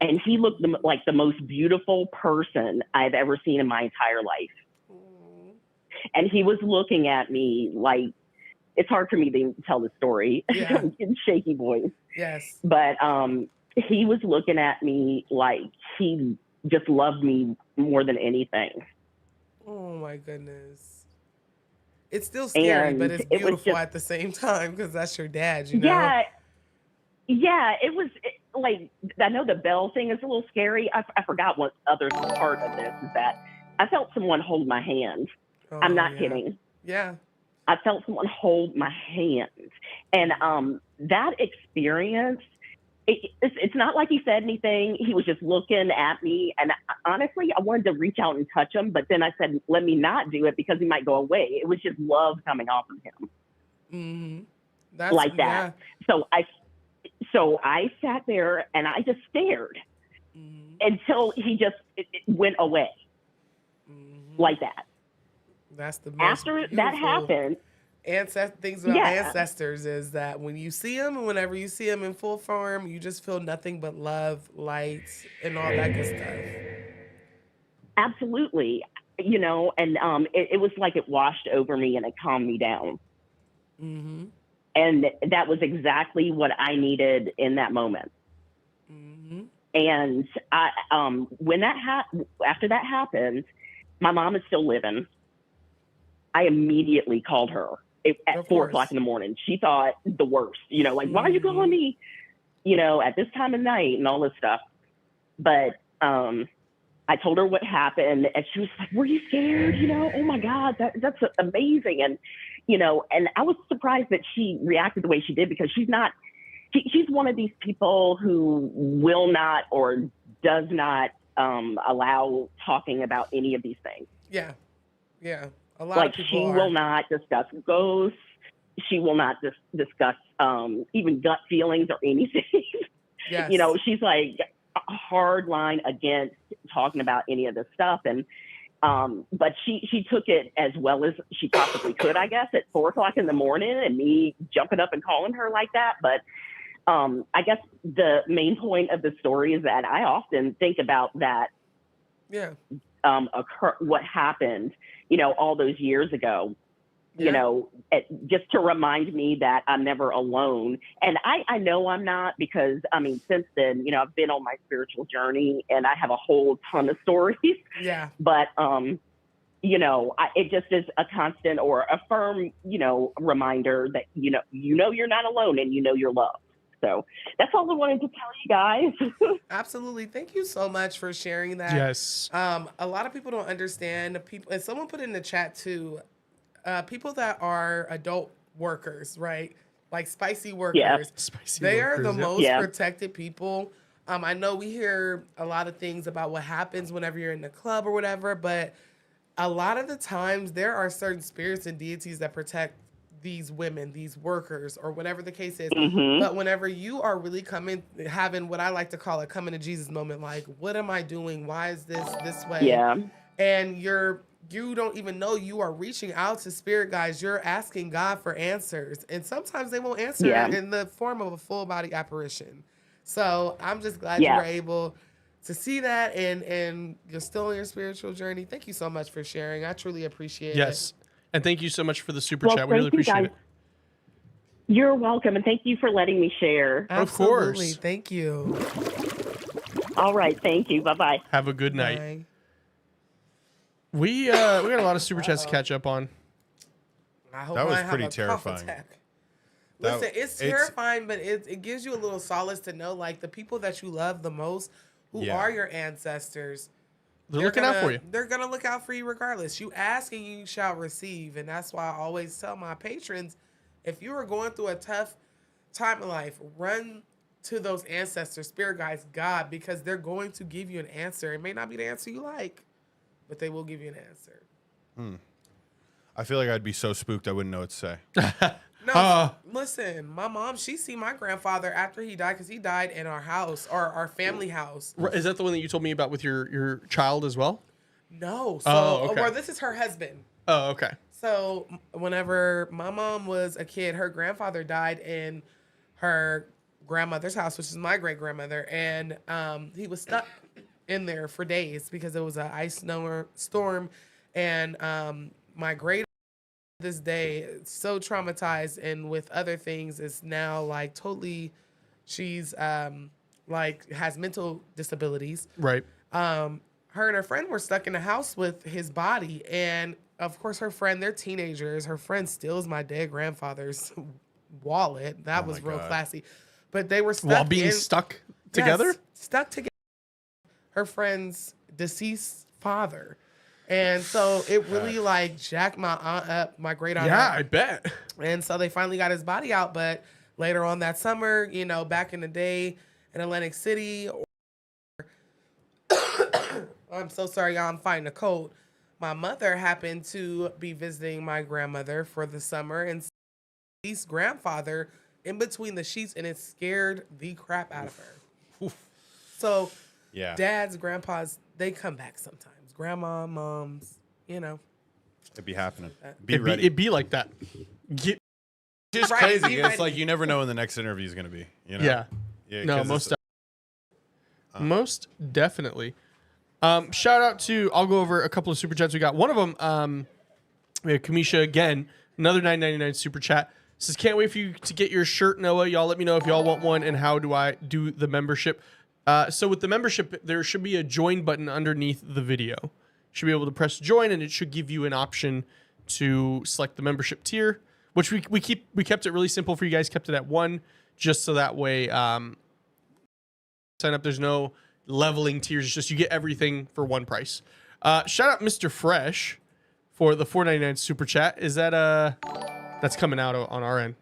And he looked like the most beautiful person I've ever seen in my entire life. And he was looking at me like, it's hard for me to tell the story Yeah. in shaky voice. Yes. But he was looking at me like he just loved me more than anything. Oh, my goodness. It's still scary, And but it's it was beautiful just- at the same time because that's your dad, you know? Yeah, it was like, I know the bell thing is a little scary. I forgot what other part of this is that I felt someone hold my hand. Oh, I'm not yeah. kidding. Yeah. I felt someone hold my hand. And that experience, it's not like he said anything. He was just looking at me. And honestly, I wanted to reach out and touch him. But then I said, let me not do it because he might go away. It was just love coming off of him. Mm-hmm. That's Like that. So I sat there and I just stared until he just it went away like that. That's the most After that beautiful- happened, things about Yeah. ancestors is that when you see them and whenever you see them in full form, you just feel nothing but love, light, and all that good stuff. Absolutely. You know, and it was like it washed over me and it calmed me down. Mm-hmm. And that was exactly what I needed in that moment. Mm-hmm. And when after that happened, my mom is still living. I immediately called her at 4 o'clock in the morning. She thought the worst, you know, like, why are you calling me, you know, at this time of night and all this stuff. But I told her what happened, and she was like, were you scared? You know, oh my God, that's amazing. And, you know, and I was surprised that she reacted the way she did, because she's one of these people who will not or does not allow talking about any of these things. Yeah. Yeah. A lot of people she will not discuss ghosts. She will not discuss even gut feelings or anything. Yes. You know, she's like a hard line against talking about any of this stuff. And but she took it as well as she possibly could, I guess, at 4 o'clock in the morning, and me jumping up and calling her like that. But I guess the main point of the story is that I often think about that. Yeah. What happened, you know, all those years ago, you know, just to remind me that I'm never alone. And I know I'm not, because, I mean, since then, you know, I've been on my spiritual journey and I have a whole ton of stories. Yeah. But, you know, it just is a constant or a firm, you know, reminder that, you know, you're not alone and you know you're loved. So that's all I wanted to tell you guys. Absolutely. Thank you so much for sharing that. Yes. A lot of people don't understand people, and someone put in the chat too, people that are adult workers, right? Like spicy workers. Yeah. They are the most Yeah. protected people. I know we hear a lot of things about what happens whenever you're in the club or whatever, but a lot of the times there are certain spirits and deities that protect these women, these workers, or whatever the case is. Mm-hmm. But whenever you are really having what I like to call a coming to Jesus moment, like, what am I doing? Why is this way? Yeah. And you don't even know you are reaching out to spirit guides. You're asking God for answers. And sometimes they won't answer in the form of a full body apparition. So I'm just glad you were able to see that, and you're still on your spiritual journey. Thank you so much for sharing. I truly appreciate it. Yes. And thank you so much for the super chat. We really thank you, appreciate guys. it. You're welcome, and thank you for letting me share. Absolutely. Of course. Thank you. All right, thank you. Bye-bye. Have a good night. Bye. We got a lot of super chats to catch up on. I hope That was I have pretty a cough terrifying. attack. That- Listen, it's terrifying, but it gives you a little solace to know, like, the people that you love the most, who are your ancestors, They're looking out for you. They're going to look out for you regardless. You ask and you shall receive. And that's why I always tell my patrons, if you are going through a tough time in life, run to those ancestors, spirit guides, God, because they're going to give you an answer. It may not be the answer you like, but they will give you an answer. I feel like I'd be so spooked I wouldn't know what to say. No, listen, my mom, she seen my grandfather after he died, because he died in our house, or our family house. Is that the one that you told me about with your child as well? No. So, okay. well, this is her husband. Oh, okay. So whenever my mom was a kid, her grandfather died in her grandmother's house, which is my great grandmother, and he was stuck in there for days because it was an ice storm, and my great this day so traumatized, and with other things is now like totally, she's like has mental disabilities. Right. Her and her friend were stuck in the house with his body, and of course her friend, they're teenagers, her friend steals my dead grandfather's wallet. That was real classy, but they were stuck while being stuck together. Yes, stuck together. Her friend's deceased father. And so it really like jacked my aunt up, my great aunt. Yeah, up. I bet. And so they finally got his body out. But later on that summer, you know, back in the day in Atlantic City, I'm so sorry, y'all, I'm fighting a cold. My mother happened to be visiting my grandmother for the summer, and his grandfather in between the sheets, and it scared the crap out of her. So dads, grandpas, they come back sometimes. Grandma, moms, you know. It'd be happening. Be It'd ready. it'd be like that. Get, Just Right, crazy. be It's ready. like you never know when the next interview is going to be. You know? Yeah. No, 'cause most it's- most definitely. Shout out to, I'll go over a couple of super chats we got. One of them, we have Kamisha again, another $9.99 super chat. Says, can't wait for you to get your shirt, Noah. Y'all let me know if y'all want one and how do I do the membership. So with the membership, there should be a join button underneath the video. You should be able to press join and it should give you an option to select the membership tier, which we kept it really simple for you guys, kept it at 1, just so that way sign up. There's no leveling tiers. It's just you get everything for one price. Shout out Mr. Fresh for the $4.99 super chat. Is that that's coming out on our end?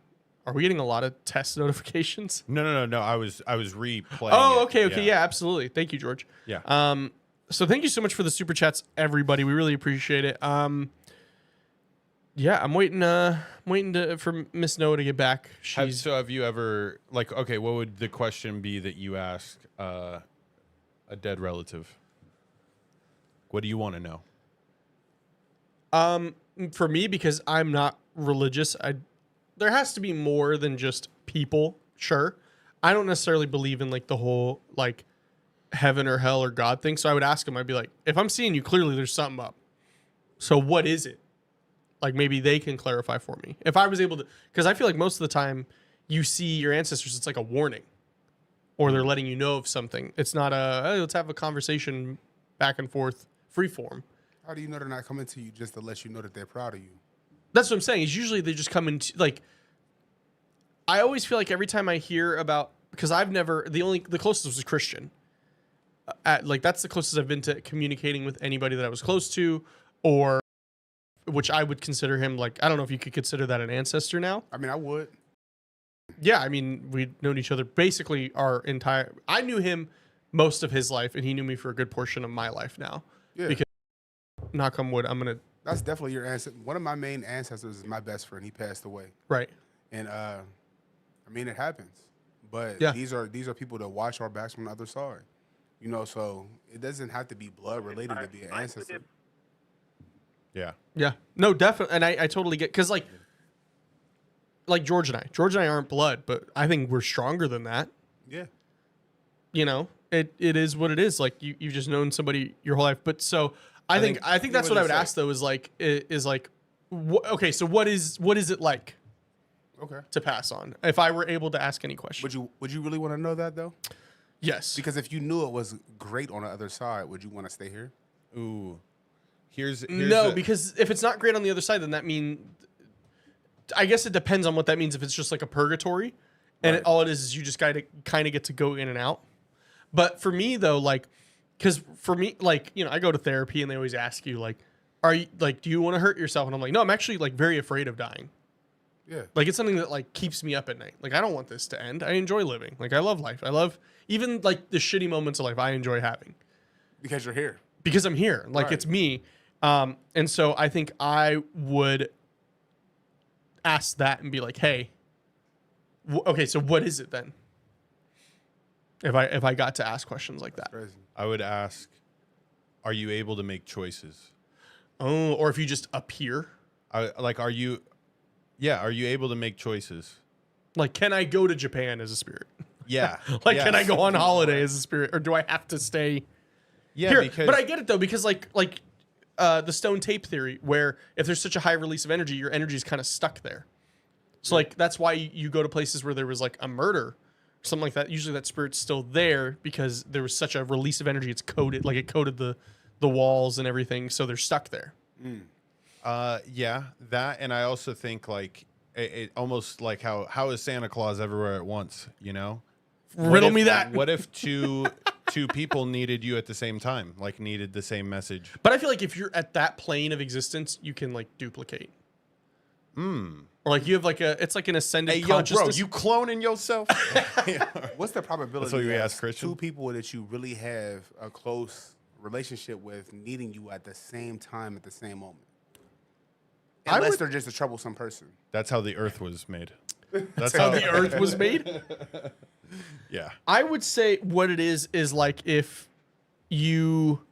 Are we getting a lot of test notifications? No. I was replaying. Oh, it. okay. Yeah, absolutely. Thank you, George. Yeah. So thank you so much for the super chats, everybody. We really appreciate it. Yeah, I'm waiting for Miss Noah to get back. So have you ever, like, okay, what would the question be that you ask a dead relative? What do you want to know? For me, because I'm not religious, there has to be more than just people. Sure, I don't necessarily believe in like the whole like heaven or hell or God thing. So I would ask him. I'd be like, if I'm seeing you clearly, there's something up. So what is it? Like maybe they can clarify for me. If I was able to, because I feel like most of the time you see your ancestors, it's like a warning, or they're letting you know of something. It's not hey, let's have a conversation back and forth, free form. How do you know they're not coming to you just to let you know that they're proud of you? That's what I'm saying. Is usually they just come into like. I always feel like every time I hear about, because I've never, the closest was a Christian. Like that's the closest I've been to communicating with anybody that I was close to, or which I would consider him like, I don't know if you could consider that an ancestor now. I mean, I would. Yeah, I mean, we'd known each other basically I knew him most of his life, and he knew me for a good portion of my life now. Yeah. Because, knock on wood, That's definitely your ancestor. One of my main ancestors is my best friend. He passed away. Right. And I mean, it happens. But Yeah. these are people that watch our backs from the other side. You know, so it doesn't have to be blood related to be an ancestor. Yeah. Yeah. No, definitely. And I totally get, because like George and I aren't blood, but I think we're stronger than that. Yeah. You know, it is what it is. Like you've just known somebody your whole life. But so I think that's what I would ask though, is like, okay, so what is it like Okay. to pass on? If I were able to ask any question. Would you really want to know that though? Yes. Because if you knew it was great on the other side, would you want to stay here? Ooh. Here's No, because if it's not great on the other side, then that I guess it depends on what that means. If it's just like a purgatory, and all it is you just kind of get to go in and out. But for me though, like, because for me, like, you know, I go to therapy and they always ask you like, are you like, do you want to hurt yourself? And I'm like, no, I'm actually like very afraid of dying. Yeah. Like it's something that like keeps me up at night. Like I don't want this to end. I enjoy living. Like I love life. I love even like the shitty moments of life I enjoy having. Because you're here. Because I'm here. Like Right. it's me. And so I think I would ask that and be like, hey, okay, so what is it then? If I got to ask questions like that. Crazy. I would ask, are you able to make choices? Oh, or if you just appear. Are you able to make choices? Like, can I go to Japan as a spirit? Yeah. Like, Yes. can I go on holiday as a spirit? Or do I have to stay Yeah, here? because But I get it though, because like the stone tape theory, where if there's such a high release of energy, your energy is kind of stuck there. So like that's why you go to places where there was like a murder, or something like that. Usually that spirit's still there because there was such a release of energy. It's coated, like it coated the walls and everything, so they're stuck there. yeah, that, and I also think like it almost like how is Santa Claus everywhere at once? You know, Riddle me that. What if two people needed you at the same time, like needed the same message? But I feel like if you're at that plane of existence, you can like duplicate. Or like you have like it's like an ascended Hey, yo, bro, consciousness. you cloning yourself? What's the probability That's what we that ask Christian. two people that you really have a close relationship with needing you at the same time at the same moment? Unless they're just a troublesome person. That's how the Earth was made. That's how the earth was made. Yeah. I would say what it is like if you,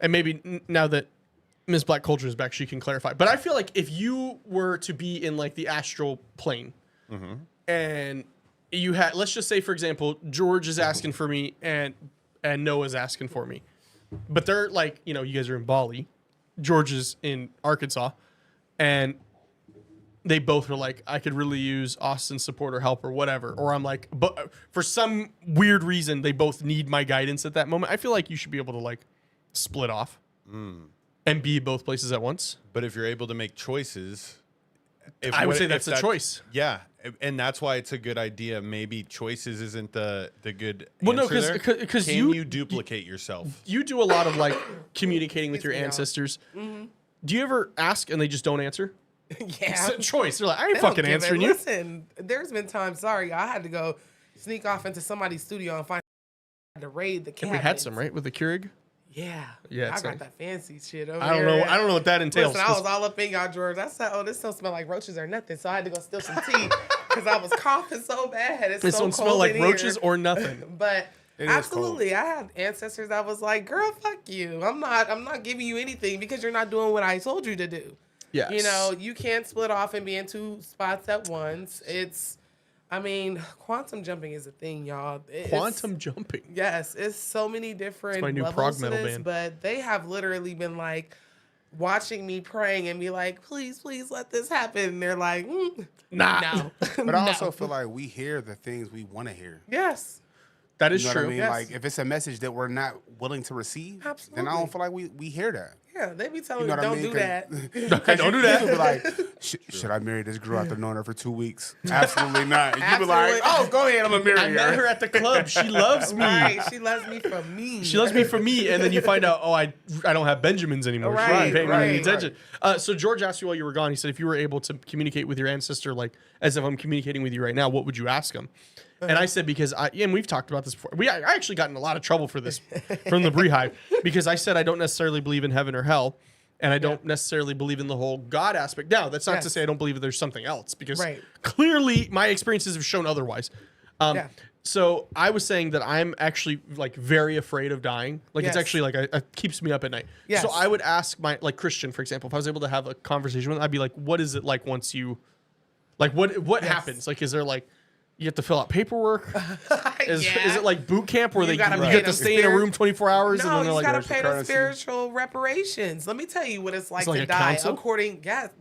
and maybe now that Ms. Black Culture is back. She can clarify. But I feel like if you were to be in like the astral plane and you had, let's just say, for example, George is asking for me and Noah's asking for me, but they're like, you guys are in Bali, George is in Arkansas, and they both are like, I could really use Austin's support or help or whatever. Or I'm like, but for some weird reason, they both need my guidance at that moment. I feel like you should be able to like split off and be both places at once. But if you're able to make choices, I would say that's a choice. Yeah. And that's why it's a good idea. Maybe choices isn't the good Well, no, answer there. because Can you duplicate yourself? You do a lot of like communicating with your ancestors. Do you ever ask and they just don't answer? Yeah. It's a choice. They're like, I ain't They don't fucking give it. answering you. Listen, there's been times, sorry, I had to go sneak off into somebody's studio and find to raid the And cabinets. we had some, right, with the Keurig? Yeah. Yeah, I it's got like- that fancy shit over I don't there. know. I don't know what that entails. Listen, I was all up in y'all drawers. I said, oh, this don't smell like roaches or nothing. So I had to go steal some tea because I was coughing so bad. It's This so don't cold smell like in roaches here. or nothing. But It is absolutely, I had ancestors that was like, girl, fuck you. I'm not giving you anything because you're not doing what I told you to do. Yes. You know, you can't split off and be in two spots at once. Quantum jumping is a thing, y'all. Quantum jumping. Yes, it's so many different my new levels prog to metal this, band. but they have literally been like watching me praying and be like, please, please let this happen. And they're like, Nah. no. But I also feel like we hear the things we want to hear. Yes. That is You know true. what I mean? Yes. Like if it's a message that we're not willing to receive, then I Absolutely. don't feel like we hear that. Yeah, they be telling You know me, what I don't mean? do that. Don't do that. You be like, should I marry this girl after knowing her for 2 weeks? Absolutely not. You be like, Absolutely. oh, go ahead, I'm gonna marry I met her at the club. She loves me. Right, she loves me for me. She loves me for me, and then you find out, I don't have Benjamins anymore. She Right, ain't paying me any right. attention. So George asked you while you were gone. He said, if you were able to communicate with your ancestor, like as if I'm communicating with you right now, what would you ask him? And I said, because and we've talked about this before. I actually got in a lot of trouble for this from the Beehive because I said I don't necessarily believe in heaven or hell, and I don't necessarily believe in the whole God aspect. Now, that's not to Yes. say I don't believe that there's something else, because Right. clearly my experiences have shown otherwise. Yeah. So I was saying that I'm actually like very afraid of dying. Like it's Yes. actually like it keeps me up at night. Yes. So I would ask my like Christian, for example, if I was able to have a conversation with him, I'd be like, what is it like once you, like what Yes. happens? Like, is there like, you have to fill out paperwork? Is Yeah. it like boot camp where You you gotta get pay to the stay in a room 24 hours and No, then they're you like, gotta "There's the pay the currency." spiritual reparations. Let me tell you what it's like like to a die. council?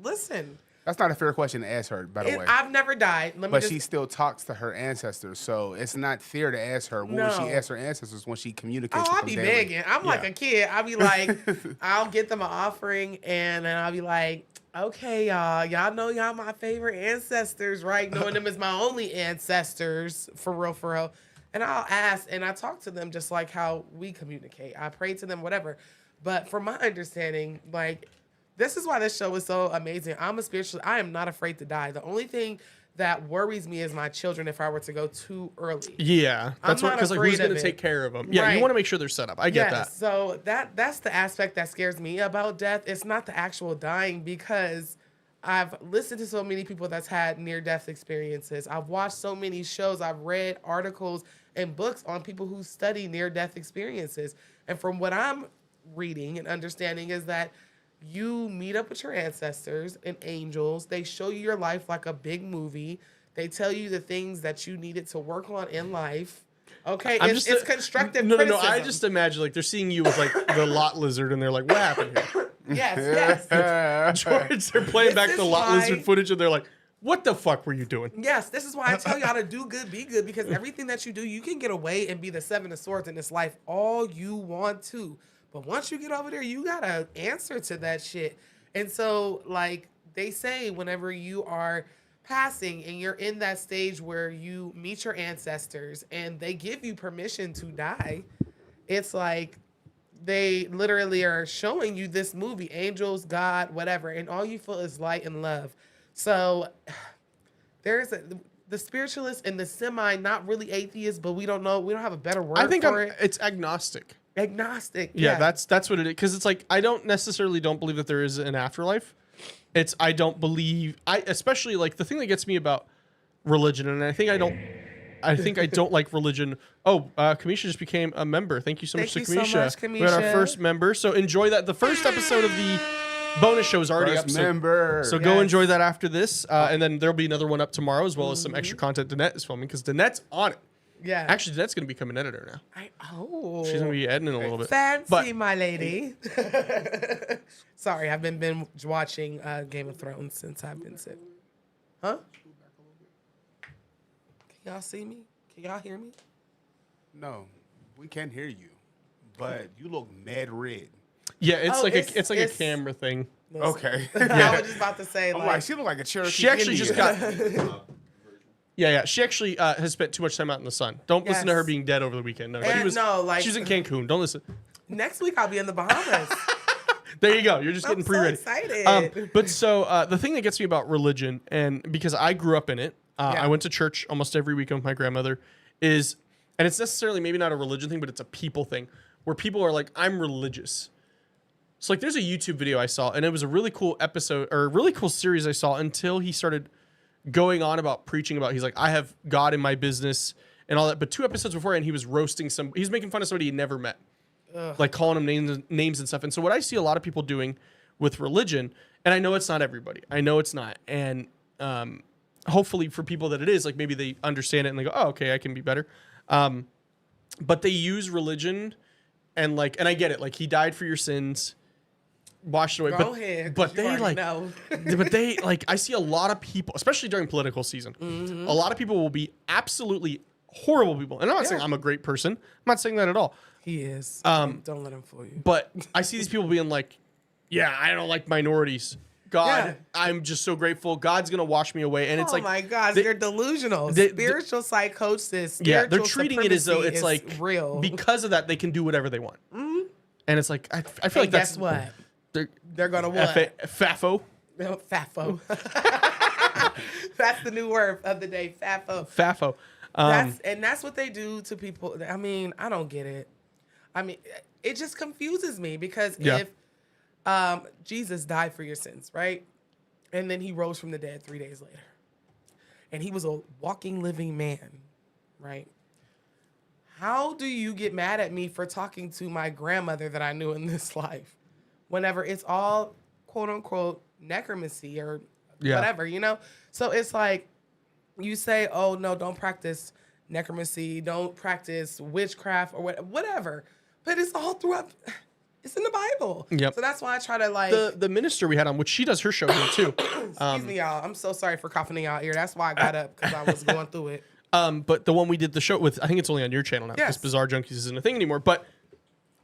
Listen, That's not a fair question to ask her, by the way. I've never died. Let me But just she still talks to her ancestors, so it's not fair to ask her. What would she No. ask her ancestors when she communicates Oh, with I'll them be daily? begging. I'm like Yeah. a kid. I'll be like, I'll get them an offering, and then I'll be like, okay, y'all know y'all my favorite ancestors, right? Knowing them as my only ancestors, for real. And I'll ask, and I talk to them just like how we communicate. I pray to them, whatever. But from my understanding, like, this is why this show is so amazing. I am not afraid to die. The only thing that worries me is my children if I were to go too early. Yeah, that's I'm what, not because like who's afraid of gonna it. take care of them? Yeah, you Right. want to make sure they're set up. I get that. So that's the aspect that scares me about death. It's not the actual dying, because I've listened to so many people that's had near-death experiences. I've watched so many shows. I've read articles and books on people who study near-death experiences. And from what I'm reading and understanding is that you meet up with your ancestors and angels. They show you your life like a big movie. They tell you the things that you needed to work on in life. Okay, it's constructive No. criticism. I just imagine like they're seeing you with like the lot lizard, and they're like, "What happened here?" Yes. George, they're playing back This the is lot why- lizard footage, and they're like, "What the fuck were you doing?" Yes, this is why I tell y'all to do good, be good, because everything that you do, you can get away and be the Seven of Swords in this life all you want to. But once you get over there, you gotta answer to that shit. And so, like they say, whenever you are passing and you're in that stage where you meet your ancestors and they give you permission to die, it's like they literally are showing you this movie, angels, God, whatever, and all you feel is light and love. So the spiritualist and the semi, not really atheist, but we don't have a better word I think for it. it's agnostic. Agnostic. Yeah, that's what it is. Because it's like I don't believe that there is an afterlife. It's I don't believe especially like the thing that gets me about religion, and I think I I think I don't like religion. Oh, Kamisha just became a member. Thank you so much to Thank you Kamisha. so much, We had our Kamisha. first member. So enjoy that. The first episode of the bonus show is already First up. member. So go Yes. enjoy that after this. And then there'll be another one up tomorrow, as well as some extra content Danette is filming, because Danette's on it. Yeah. Actually, Danette's going to become an editor now. Oh. She's going to be editing a little bit. Fancy, But my lady. Sorry, I've been binge watching Game of Thrones since I've been sick. Huh? Can y'all see me? Can y'all hear me? No, we can't hear you, but you look mad red. yeah, it's Oh, like it's- a it's- camera thing. Okay. I was just about to say, I'm like, like, she look like a Cherokee She actually just Indian. got. Yeah. She actually has spent too much time out in the sun. Don't listen to her Yes. being dead over the weekend. No, And she was in Cancun. Don't listen. next week I'll be in the Bahamas. There you go. You're just I'm getting so pre-ready. excited. But so the thing that gets me about religion, and because I grew up in it, Yeah. I went to church almost every weekend with my grandmother, and it's necessarily maybe not a religion thing, but it's a people thing, where people are like, I'm religious. So like there's a YouTube video I saw, and it was a really cool episode, or a really cool series I saw, until he started going on about preaching about, he's like, I have God in my business and all that. But 2 episodes before, and he was roasting he was making fun of somebody he never met. Like calling him names and stuff. And so what I see a lot of people doing with religion, and I know it's not everybody. I know it's not. And hopefully for people that it is, like maybe they understand it and they go, oh, okay, I can be better. But they use religion and I get it. Like he died for your sins, washed away. Go ahead. But you they already like, know. but they like, I see a lot of people, especially during political season, a lot of people will be absolutely horrible people. And I'm not saying I'm a great person. I'm not saying that at all. He is. Don't let him fool you. But I see these people being like, yeah, I don't like minorities. God, Yeah. I'm just so grateful. God's going to wash me away. And it's Oh like, my God, you're delusional. Spiritual psychosis. yeah, they're spiritual treating it as though supremacy it's is like, real. because of that, they can do whatever they want. And it's like, I feel like And that's guess what? They're, They're gonna what? FAFO. No, FAFO. That's the new word of the day. FAFO. FAFO. That's what they do to people. I mean, I don't get it. I mean, it just confuses me because Yeah. if Jesus died for your sins, right? And then he rose from the dead 3 days later. And he was a walking, living man, right? How do you get mad at me for talking to my grandmother that I knew in this life? Whenever it's all quote unquote necromancy or whatever, you know? So it's like you say, oh no, don't practice necromancy, don't practice witchcraft or whatever. But it's all throughout, it's in the Bible. Yep. So that's why I try to like, the minister we had on, which she does her show here too. excuse me, y'all. I'm so sorry for coughing in y'all ear. That's why I got up, because I was going through it. But the one we did the show with, I think it's only on your channel now, because Yes. Bizarre Junkies isn't a thing anymore. But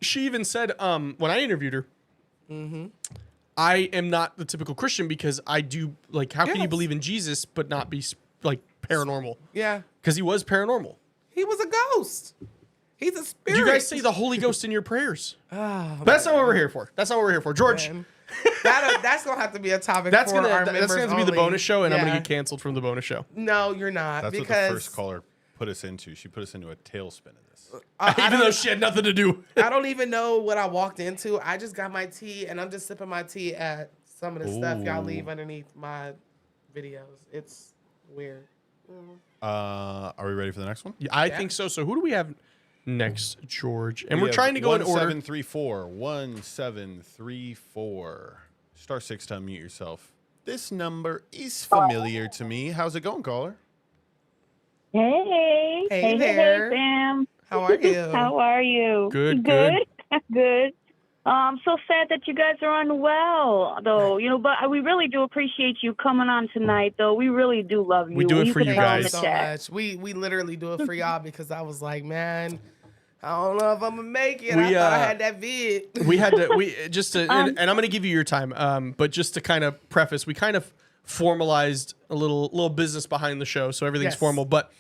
she even said, when I interviewed her, I am not the typical Christian because I do, like, how can you Yes. believe in Jesus but not be, like, paranormal? Yeah. Because he was paranormal. He was a ghost. He's a Do spirit. you guys say the Holy Ghost in your prayers? Oh, But that's not what we're here for. That's not what we're here for. George, man. That's going to have to be a topic that's for gonna our that's members gonna have to be the only. bonus show, and I'm gonna Yeah. get canceled from the bonus show. No, you're not. That's because what the first caller put us into. She put us into a tailspin of this. I Even don't- though she had nothing to do. I don't even know what I walked into. I just got my tea, and I'm just sipping my tea at some of the stuff y'all Ooh. leave underneath my videos. It's weird. Are we ready for the next one? Yeah, I think so. So who do we have next, George? And we're have trying to go in order. 1734. 1734. Star 6 to unmute yourself. This number is familiar to me. How's it going, caller? Hey. Hey there. Sam. How are you? How are you? Good, Good. Good. I'm so sad that you guys are unwell, though. You know, but we really do appreciate you coming on tonight, though. We really do love you. We do it for could you tell in guys. the so chat. much. We literally do it for y'all because I was like, man, I don't know if I'm gonna make it. We, I thought I had that vid. We had to and I'm going to give you your time. But just to kind of preface, we kind of formalized a little business behind the show, so everything's Yes. formal. But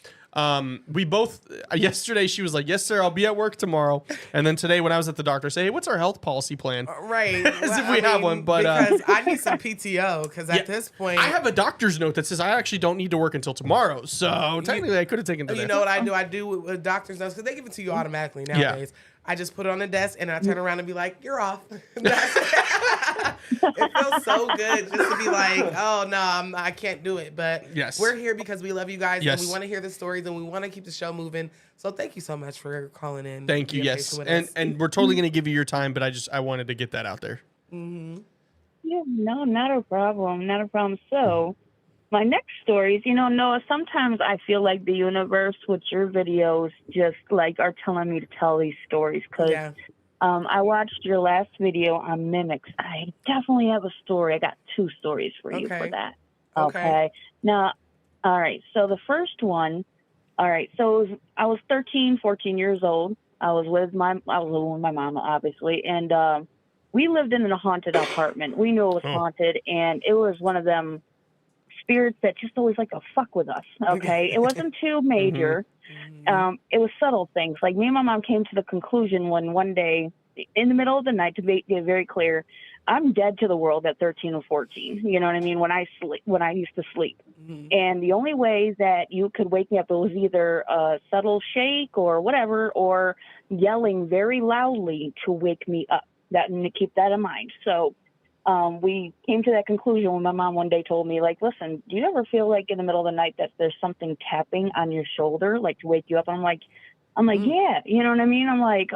we both yesterday she was like, "Yes, sir, I'll be at work tomorrow." And then today, when I was at the doctor, I say, "Hey, what's our health policy plan?" Right. As if we have one, but, because I need some PTO because Yeah, at this point I have a doctor's note that says I actually don't need to work until tomorrow. So technically, I could have taken today. You know what I do? I do with doctor's notes because they give it to you automatically nowadays. I just put it on the desk and I turn around and be like, "You're off." It feels so good just to be like, oh no, I can't do it. But Yes. we're here because we love you guys Yes. and we want to hear the stories and we want to keep the show moving. So thank you so much for calling in. Thank you. being Yes, patient with us. and we're totally gonna give you your time, but I wanted to get that out there. Yeah, no, not a problem. Not a problem. So, my next stories, Noah, sometimes I feel like the universe with your videos just like are telling me to tell these stories because Yeah. I watched your last video on mimics. I definitely have a story. I got 2 stories for you for that. Okay. Now, all right. So the first one, all right. So I was 13, 14 years old. I was living with my mama, obviously, and we lived in a haunted apartment. We knew it was haunted, and it was one of them spirits that just always like to fuck with us. Okay, it wasn't too major. It was subtle things. Like me and my mom came to the conclusion one day in the middle of the night, to be very clear, I'm dead to the world at 13 or 14. You know what I mean? When I used to sleep, and the only way that you could wake me up, it was either a subtle shake or whatever, or yelling very loudly to wake me up. Keep that in mind. So we came to that conclusion when my mom one day told me, like, listen, do you ever feel like in the middle of the night that there's something tapping on your shoulder, like to wake you up? I'm like, yeah, you know what I mean? I'm like,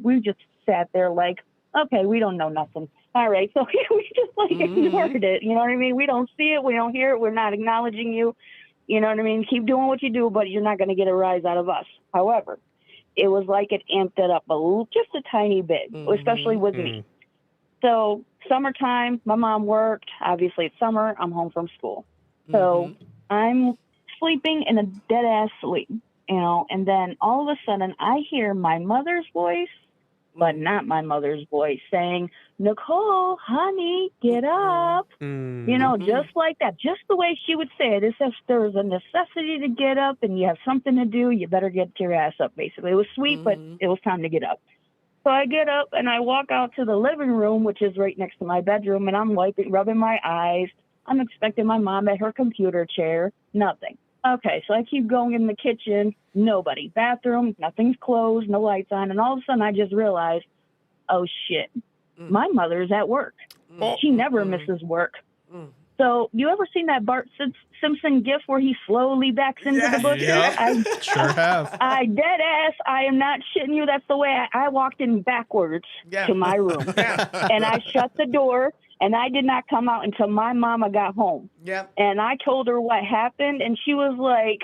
we just sat there like, okay, we don't know nothing. All right. So we just like ignored it. You know what I mean? We don't see it. We don't hear it. We're not acknowledging you. You know what I mean? Keep doing what you do, but you're not going to get a rise out of us. However, it was like it amped it up just a tiny bit, especially with me. So summertime, my mom worked. Obviously, it's summer. I'm home from school. So I'm sleeping in a dead-ass sleep, and then all of a sudden I hear my mother's voice, but not my mother's voice, saying, Nicole, honey, get up. Just like that. Just the way she would say it. It's if there's a necessity to get up and you have something to do, you better get your ass up, basically. It was sweet, but it was time to get up. So I get up and I walk out to the living room, which is right next to my bedroom, and I'm rubbing my eyes. I'm expecting my mom at her computer chair. Nothing. Okay, so I keep going in the kitchen. Nobody. Bathroom, nothing's closed, no lights on. And all of a sudden I just realized, oh, shit, my mother's at work. She never misses work. So you ever seen that Bart Simpson gif where he slowly backs into the bushes? Yeah, sure have. I dead ass. I am not shitting you. That's the way I walked in backwards to my room. And I shut the door, and I did not come out until my mama got home. And I told her what happened, and she was like,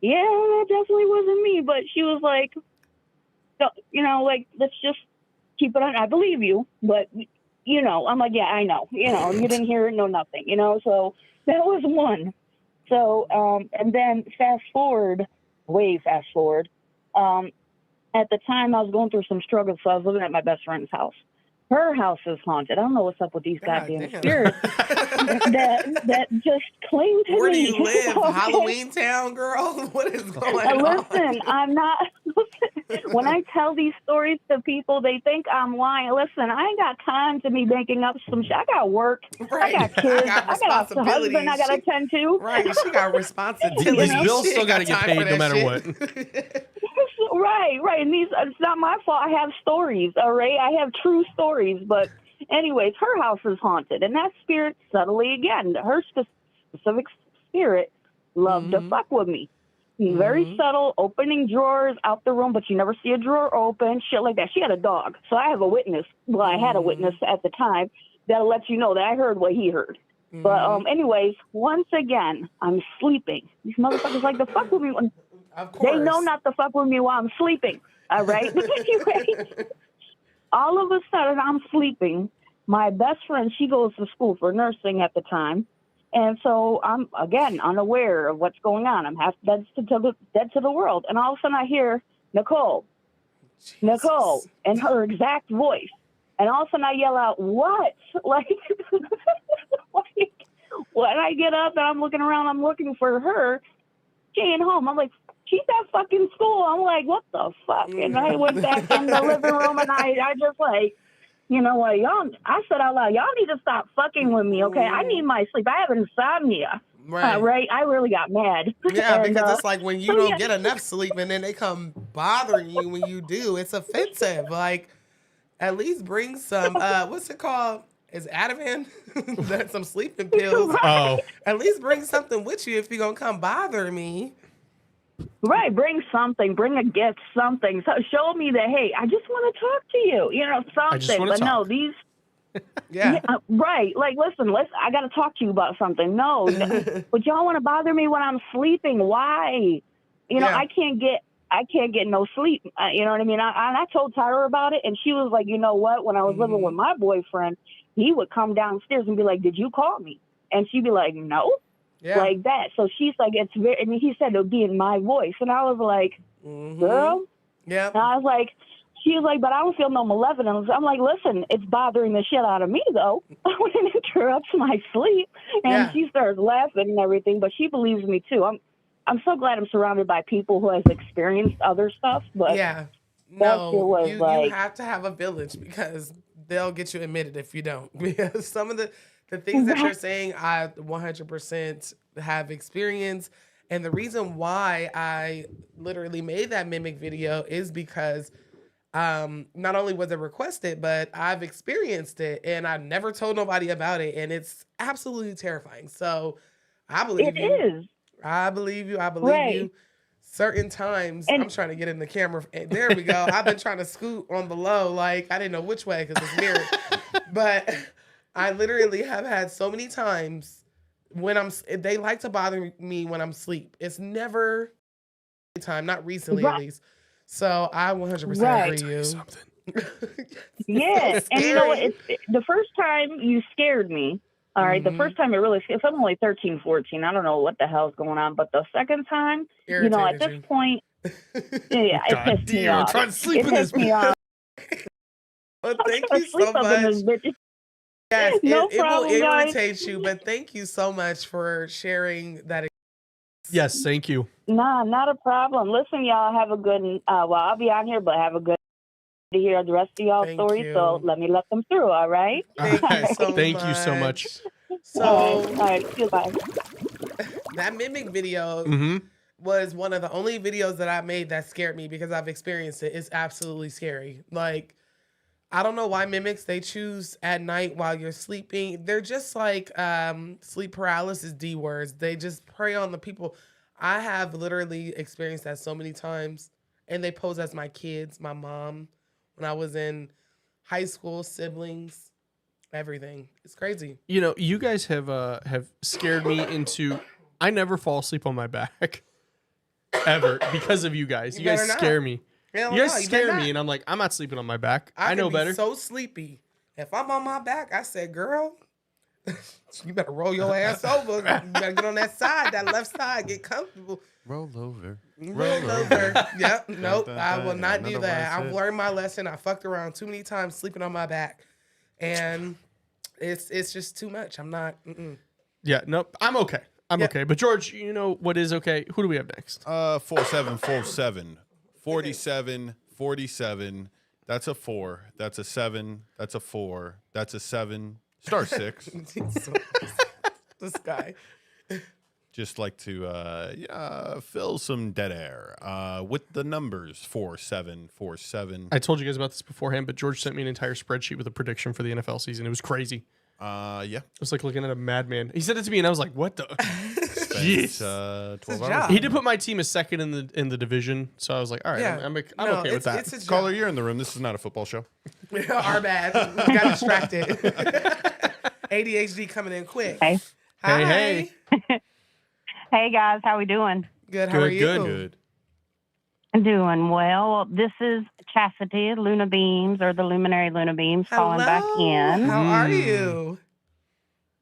yeah, that definitely wasn't me. But she was like, let's just keep it on. I believe you, but... I'm like, yeah, I know, you didn't hear it, no nothing, so that was one. So, and then way fast forward, at the time I was going through some struggles, so I was living at my best friend's house. Her house is haunted. I don't know what's up with these goddamn spirits that just cling to me. Where do you live? Okay. Halloween Town, girl? What is going on? Listen, I'm not... When I tell these stories to people, they think I'm lying. Listen, I ain't got time to be making up some shit. I got work. Right. I got kids. I got a husband I got to attend to. Right. She got responsibilities. These bills still got to get paid no matter what. Right. And it's not my fault. I have stories, all right? I have true stories. But anyways, her house is haunted. And that spirit, subtly again, her specific spirit loved to fuck with me. Very subtle, opening drawers out the room, but you never see a drawer open, shit like that. She had a dog. So I have a witness. Well, I had a witness at the time that'll let you know that I heard what he heard. But anyways, once again, I'm sleeping. These motherfuckers like to fuck with me. Of course. They know not to fuck with me while I'm sleeping. All right? But anyway, all of a sudden, I'm sleeping. My best friend, she goes to school for nursing at the time. And so I'm, again, unaware of what's going on. I'm half dead to the world. And all of a sudden I hear, Nicole, in her exact voice. And all of a sudden I yell out, what? Like, when I get up and I'm looking around, I'm looking for her. She ain't home. I'm like, she's at fucking school. I'm like, what the fuck? And I went back in the living room and I just like, you know what, y'all, I said out loud, y'all need to stop fucking with me, okay? I need my sleep. I have insomnia. Right? I really got mad. Yeah, because it's like when you don't get enough sleep and then they come bothering you when you do, it's offensive. Like, at least bring some, what's it called? is Ativan, that's some sleeping pills. Oh, At least bring something with you if you're gonna come bother me. Right, bring something, bring a gift, something. So show me that, hey, I just want to talk to you, I just something. wanna But no, talk. these, Yeah. right, like, listen, I got to talk to you about something. No, but y'all want to bother me when I'm sleeping. Why? Yeah. I can't get no sleep. You know what I mean? I told Tyra about it, and she was like, you know what? When I was living with my boyfriend, he would come downstairs and be like, did you call me? And she'd be like, no. Yeah. Like that. So she's like, it's very, and he said it'll be in my voice. And I was like, girl. Yeah. And I was like, she was like, but I don't feel no malevolence. I'm like, listen, it's bothering the shit out of me, though. When it interrupts my sleep. And Yeah. she starts laughing and everything, but she believes me, too. I'm so glad I'm surrounded by people who has experienced other stuff. But Yeah. that shit No, was you like, have to have a village because they'll get you admitted if you don't. Because some of the things that you're saying, I 100% have experience. And the reason why I literally made that mimic video is because not only was it requested, but I've experienced it and I never told nobody about it. And it's absolutely terrifying. So I believe it you. is. I believe you. I believe Right. you. Certain times, And- I'm trying to get in the camera. There we go. I've been trying to scoot on the low. Like, I didn't know which way because it's mirrored. But I literally have had so many times when they like to bother me when I'm asleep. It's never time, not recently at Right. least. So I 100% Right. agree you. Yeah. So And you know what? scary. The first time you scared me. All right. The first time it really, if I'm only 13, 14, I don't know what the hell's going on. But the second time, at Irritated this you. point, yeah, it God pissed me damn, I'm off. trying to sleep It in this. pissed me off. Well, thank I'm you sleep so up in this much. bitch. Yes, No it will problem, guys. irritate you, but thank you so much for sharing that. Yes, thank you. Nah, not a problem. Listen, y'all, have a good, I'll be on here, but have a good to hear the rest of y'all's Thank stories. you. So let me let them through, all right? Thank you so much. Thank you so much. So All right, goodbye. that mimic video Mm-hmm. was one of the only videos that I made that scared me because I've experienced it. It's absolutely scary. Like, I don't know why mimics they choose at night while you're sleeping. They're just like sleep paralysis D words. They just prey on the people. I have literally experienced that so many times, and they pose as my kids, my mom, when I was in high school, siblings, everything. It's crazy. You guys have scared me into. I never fall asleep on my back, ever, because of you guys. You guys better not. scare me. Hell You guys no, you scare better me, not. and I'm like, I'm not sleeping on my back. I can know be better. So sleepy. If I'm on my back, I said, girl, you better roll your ass over. You better get on that side, that left side, get comfortable. Roll over. Roll over. Yep. Nope. dun, I will dun. not do Another that. one I I've said. learned my lesson. I fucked around too many times sleeping on my back, and it's just too much. I'm not. Yeah, nope. I'm okay. I'm Yeah. okay. But George, you know what is okay? Who do we have next? 4747. 47, 47. That's a 4. That's a 7. That's a 4. That's a 7. Star 6. This guy. Just like to fill some dead air with the numbers 4747. I told you guys about this beforehand, but George sent me an entire spreadsheet with a prediction for the NFL season. It was crazy. Yeah. It was like looking at a madman. He said it to me, and I was like, "What the?" Spent, 12 his hours. job. He did put my team as second in the division, so I was like, "All right, Yeah. I'm No, okay with that." It's his Caller, job. you're in the room. This is not a football show. Our bad. We got distracted. ADHD coming in quick. Hey. Hi. Hey. Hey, guys, how we doing? Good. How are you? Good. Doing well. This is Chastity, Luna Beams, or the Luminary Luna Beams, calling back in. How are you?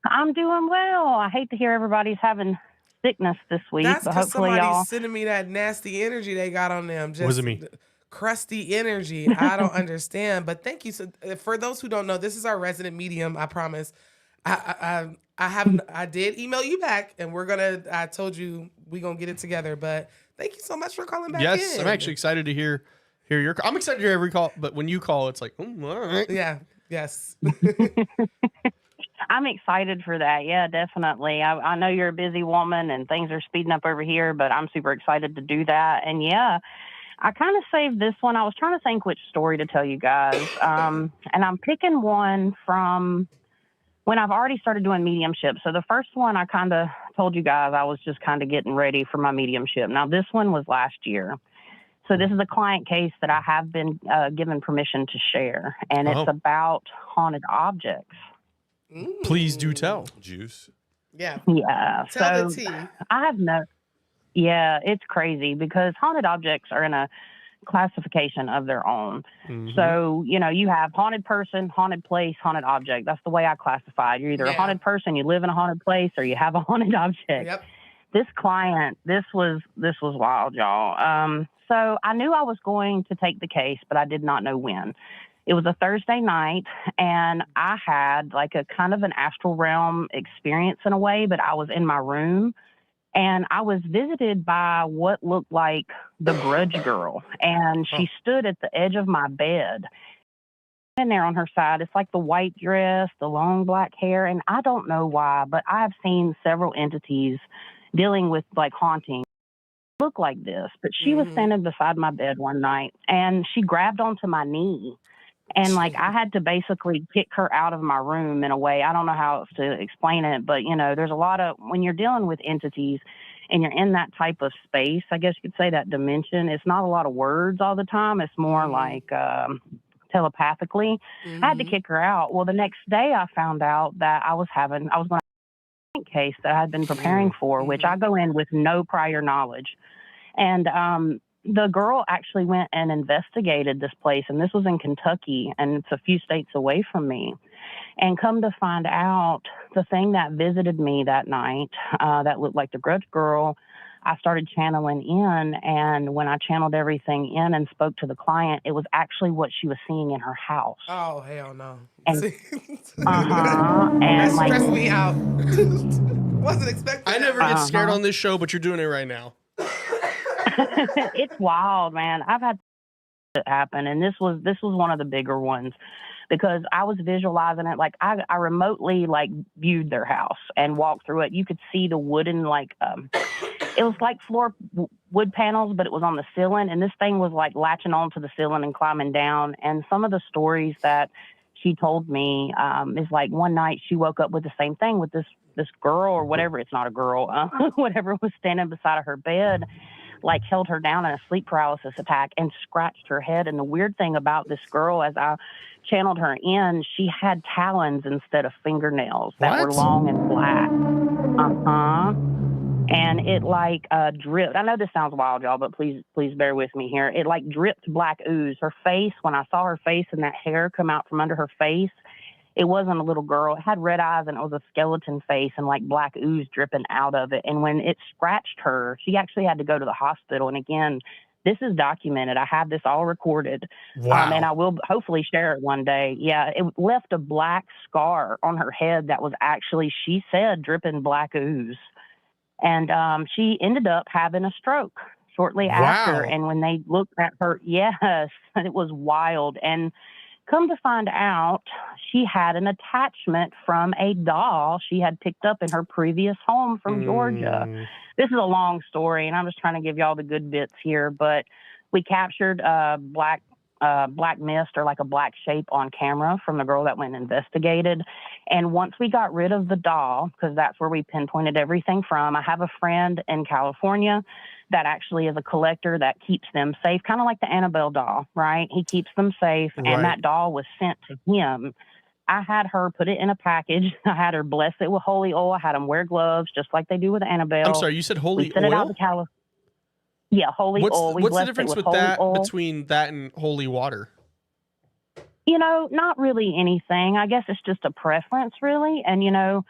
I'm doing well. I hate to hear everybody's having sickness this week, That's but because hopefully somebody's y'all. sending me that nasty energy they got on them. Just Wasn't me. Crusty energy. I don't understand. But thank you. So, for those who don't know, this is our resident medium. I promise. I did email you back, and I told you we're gonna get it together. But thank you so much for calling back Yes, in. I'm actually excited to hear your. I'm excited to hear every call, but when you call, it's like, all right. Yeah. Yes. I'm excited for that. Yeah, definitely. I know you're a busy woman and things are speeding up over here, but I'm super excited to do that. And yeah, I kind of saved this one. I was trying to think which story to tell you guys. And I'm picking one from when I've already started doing mediumship. So the first one, I kind of told you guys I was just kind of getting ready for my mediumship. Now, this one was last year. So this is a client case that I have been given permission to share, and it's about haunted objects. Please do tell. Juice. Yeah. Yeah. Tell so the tea. I have no. Yeah, it's crazy because haunted objects are in a classification of their own. So, you know, you have haunted person, haunted place, haunted object. That's the way I classify it. You're either a haunted person, you live in a haunted place, or you have a haunted object. Yep. This client, this was wild, y'all. So I knew I was going to take the case, but I did not know when. It was a Thursday night, and I had like a kind of an astral realm experience in a way, but I was in my room. And I was visited by what looked like the Grudge Girl. And she stood at the edge of my bed. In there on her side, it's like the white dress, the long black hair. And I don't know why, but I've seen several entities dealing with like haunting look like this. But she was standing beside my bed one night, and she grabbed onto my knee. And like I had to basically kick her out of my room in a way. I don't know how else to explain it, but you know, there's a lot of, when you're dealing with entities and you're in that type of space, I guess you could say that dimension, it's not a lot of words all the time. It's more like telepathically. I had to kick her out. Well, the next day I found out that I was going to have a case that I had been preparing for, which I go in with no prior knowledge. And the girl actually went and investigated this place, and this was in Kentucky, and it's a few states away from me. And come to find out, the thing that visited me that night that looked like the Grudge Girl, I started channeling in, and when I channeled everything in and spoke to the client, it was actually what she was seeing in her house. Oh, hell no. And, That and like, stressed me out. Wasn't expecting I never get scared on this show, but you're doing it right now. It's wild, man. I've had it happen, and this was one of the bigger ones because I was visualizing it. Like I remotely like viewed their house and walked through it. You could see the wooden it was like floor wood panels, but it was on the ceiling, and this thing was like latching onto the ceiling and climbing down. And some of the stories that she told me is like one night she woke up with the same thing with this girl or whatever. It's not a girl, whatever was standing beside of her bed, like held her down in a sleep paralysis attack and scratched her head. And the weird thing about this girl, as I channeled her in, she had talons instead of fingernails that were long and black. And it like dripped. I know this sounds wild, y'all, but please bear with me here. It like dripped black ooze. Her face, when I saw her face and that hair come out from under her face, it wasn't a little girl. It had red eyes, and it was a skeleton face and like black ooze dripping out of it. And when it scratched her, she actually had to go to the hospital. And again, this is documented. I have this all recorded. Wow. And I will hopefully share it one day. Yeah, it left a black scar on her head that was actually, she said, dripping black ooze. And she ended up having a stroke shortly after. And when they looked at her, yes, it was wild. And come to find out, she had an attachment from a doll she had picked up in her previous home from Georgia. This is a long story, and I'm just trying to give y'all the good bits here. But we captured black mist, or like a black shape, on camera from the girl that went and investigated. And once we got rid of the doll, because that's where we pinpointed everything from, I have a friend in California that actually is a collector that keeps them safe, kind of like the Annabelle doll, right? He keeps them safe, and that doll was sent to him. I had her put it in a package. I had her bless it with holy oil. I had them wear gloves, just like they do with Annabelle. I'm sorry, you said holy we sent oil? It out to California. Yeah, holy oil. What's the difference with that between that and holy water? You know, not really anything. I guess it's just a preference, really. And, you know,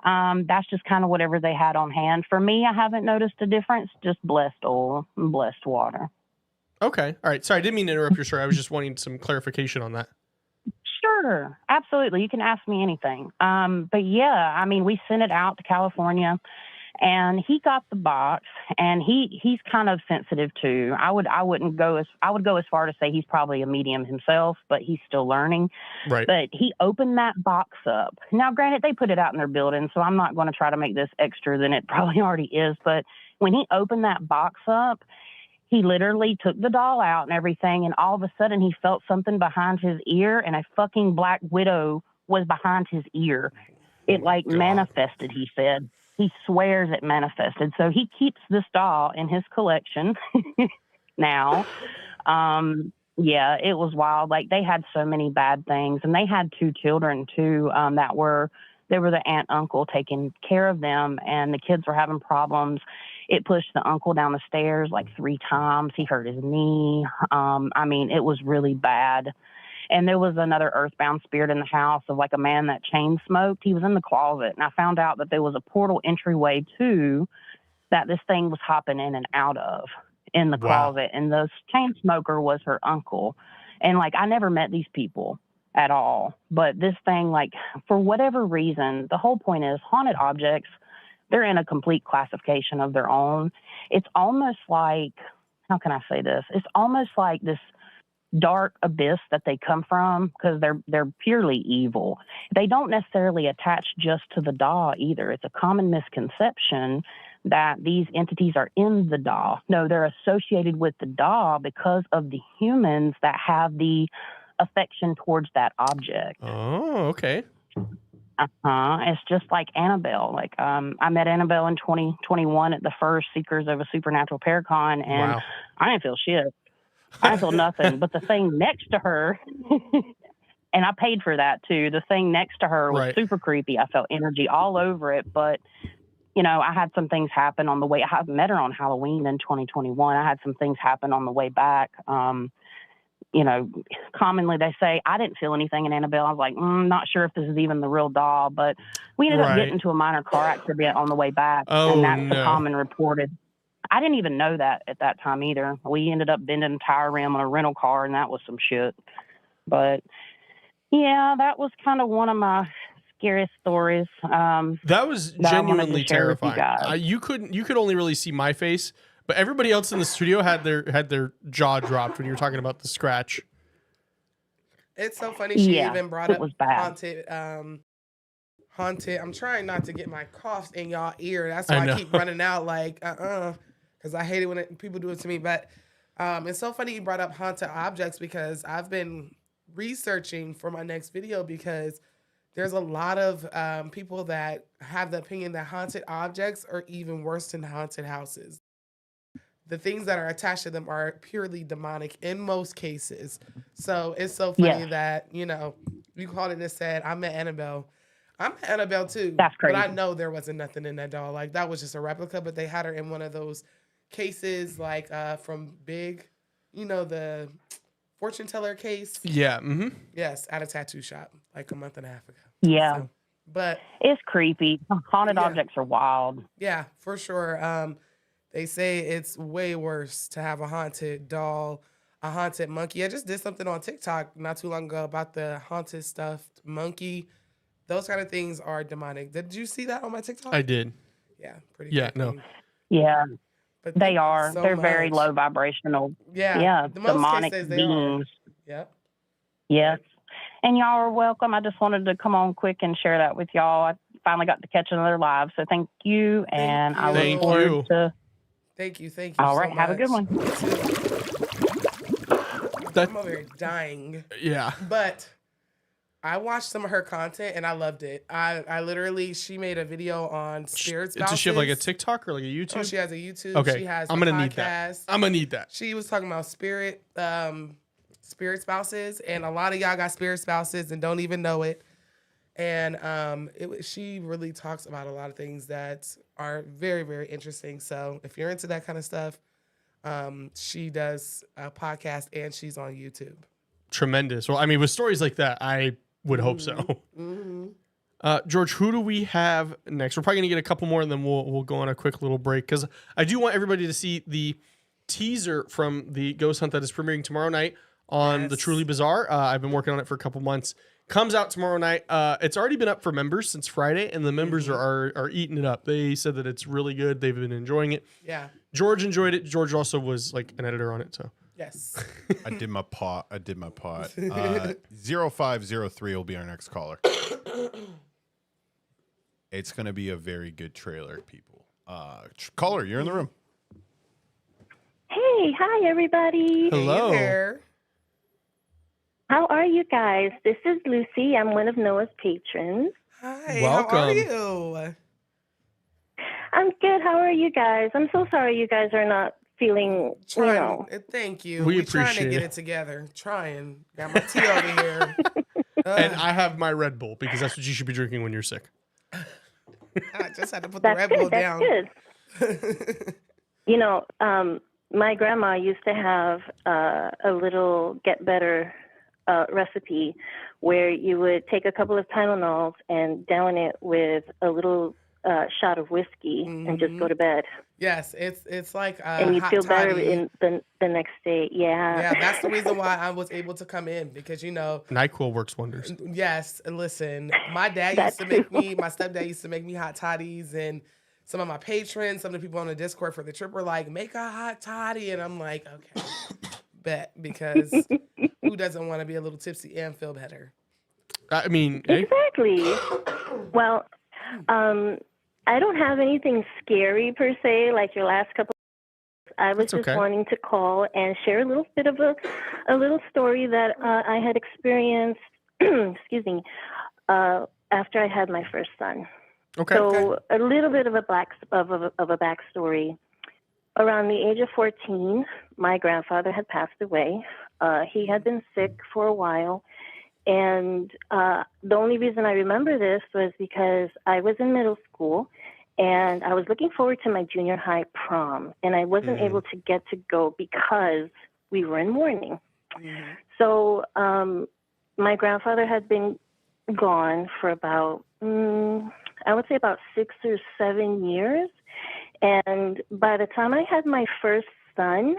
that's just kind of whatever they had on hand. For me, I haven't noticed a difference, just blessed oil and blessed water. Okay. All right. Sorry, I didn't mean to interrupt your story. I was just wanting some clarification on that. Sure. Absolutely. You can ask me anything. But yeah, I mean, we sent it out to California, and he got the box, and he's kind of sensitive too. I would go as far to say he's probably a medium himself, but he's still learning. Right. But he opened that box up. Now, granted, they put it out in their building, so I'm not going to try to make this extra than it probably already is. But when he opened that box up, he literally took the doll out and everything, and all of a sudden he felt something behind his ear, and a fucking black widow was behind his ear. It like manifested, he said. He swears it manifested. So he keeps this doll in his collection now. Yeah, it was wild. Like, they had so many bad things, and they had 2 children too, they were the aunt, uncle taking care of them, and the kids were having problems. It pushed the uncle down the stairs like 3 times. He hurt his knee. I mean, it was really bad. And there was another earthbound spirit in the house of like a man that chain smoked. He was in the closet, and I found out that there was a portal entryway too that this thing was hopping in and out of in the closet. And the chain smoker was her uncle. And like, I never met these people at all, but this thing, like, for whatever reason, the whole point is haunted objects, they're in a complete classification of their own. It's almost like, how can I say this? It's almost like this dark abyss that they come from, because they're purely evil. They don't necessarily attach just to the doll either. It's a common misconception that these entities are in the doll. No, they're associated with the doll because of the humans that have the affection towards that object. Oh, okay. It's just like Annabelle. Like, I met Annabelle in 2021 at the first Seekers of a Supernatural Paracon, and I didn't feel shit. I didn't feel nothing. But the thing next to her, and I paid for that too, the thing next to her was super creepy. I felt energy all over it. But, you know, I had some things happen on the way. I met her on Halloween in 2021. I had some things happen on the way back. You know, commonly they say, I didn't feel anything in Annabelle. I was like, not sure if this is even the real doll. But we ended up getting into a minor car accident on the way back. And that's the common reported. I didn't even know that at that time either. We ended up bending a tire rim on a rental car, and that was some shit. But, yeah, that was kind of one of my scariest stories. That was genuinely terrifying. You could only really see my face, but everybody else in the studio had their jaw dropped when you were talking about the scratch. It's so funny. She even brought up haunted. I'm trying not to get my coughs in y'all ear. That's why I keep running out like, because I hate it when people do it to me. But it's so funny you brought up haunted objects, because I've been researching for my next video, because there's a lot of people that have the opinion that haunted objects are even worse than haunted houses. The things that are attached to them are purely demonic in most cases. So it's so funny that, you know, you called it and said, I met Annabelle. I'm Annabelle too. That's crazy. But I know there wasn't nothing in that doll. Like, that was just a replica, but they had her in one of those cases, like from Big, you know, the fortune teller case. Yeah. Yes, at a tattoo shop like a month and a half ago. Yeah. So, but it's creepy. Haunted objects are wild. Yeah, for sure. They say it's way worse to have a haunted doll, a haunted monkey. I just did something on TikTok not too long ago about the haunted stuffed monkey. Those kind of things are demonic. Did you see that on my TikTok? I did. Yeah, pretty. Yeah, no. Yeah, but they are. So They're very low vibrational. Yeah, the demonic beings. Yep. Yes. And y'all are welcome. I just wanted to come on quick and share that with y'all. I finally got to catch another live, so thank you. And I look forward to. Thank you. All right, have a good one. I'm over here dying. Yeah. But I watched some of her content and I loved it. I literally, she made a video on spirit spouses. Does she have like a TikTok or like a YouTube? Oh, she has a YouTube. Okay. She has I'm gonna need that. I'm gonna need that. She was talking about spirit spouses, and a lot of y'all got spirit spouses and don't even know it. And she really talks about a lot of things that are very, very interesting. So if you're into that kind of stuff, she does a podcast and she's on YouTube. Tremendous. Well, I mean, with stories like that, I would hope so. Mm-hmm. George, who do we have next? We're probably going to get a couple more, and then we'll go on a quick little break, because I do want everybody to see the teaser from the ghost hunt that is premiering tomorrow night on the Truly Bizarre. I've been working on it for a couple months. Comes out tomorrow night. It's already been up for members since Friday, and the members are eating it up. They said that it's really good. They've been enjoying it. Yeah. George enjoyed it. George also was like an editor on it, so. Yes. I did my pot. 0503 will be our next caller. It's going to be a very good trailer, people. Caller, you're in the room. Hey, hi, everybody. Hello. Hey there. How are you guys? This is Lucy. I'm one of Noah's patrons. Hi, how are Welcome. you? I'm good. How are you guys? I'm so sorry you guys are not feeling, Trying. Thank you. We We trying to appreciate get it. it together. Trying. Got my tea over here. And I have my Red Bull because that's what you should be drinking when you're sick. I just had to put the That's Red good. Bull That's down. good. You know, my grandma used to have a little get better recipe where you would take a couple of Tylenols and down it with a little shot of whiskey and just go to bed. Yes, it's like And you'd hot feel better toddy. in the next day. Yeah. Yeah, that's the reason why I was able to come in because NyQuil works wonders. Yes, listen, my dad That used to make too. me, my stepdad used to make me hot toddies, and some of my patrons, some of the people on the Discord for the trip were like, make a hot toddy, and I'm like, okay, bet, because who doesn't want to be a little tipsy and feel better? I mean, hey, Exactly. Well, I don't have anything scary per se, like your last couple. I was That's just okay. wanting to call and share a little bit of a little story that I had experienced. Excuse me. After I had my first son. okay. So a little bit of a backstory. Around the age of 14, my grandfather had passed away. He had been sick for a while. And the only reason I remember this was because I was in middle school and I was looking forward to my junior high prom. And I wasn't able to get to go because we were in mourning. So my grandfather had been gone for about, I would say about 6 or 7 years. And by the time I had my first son,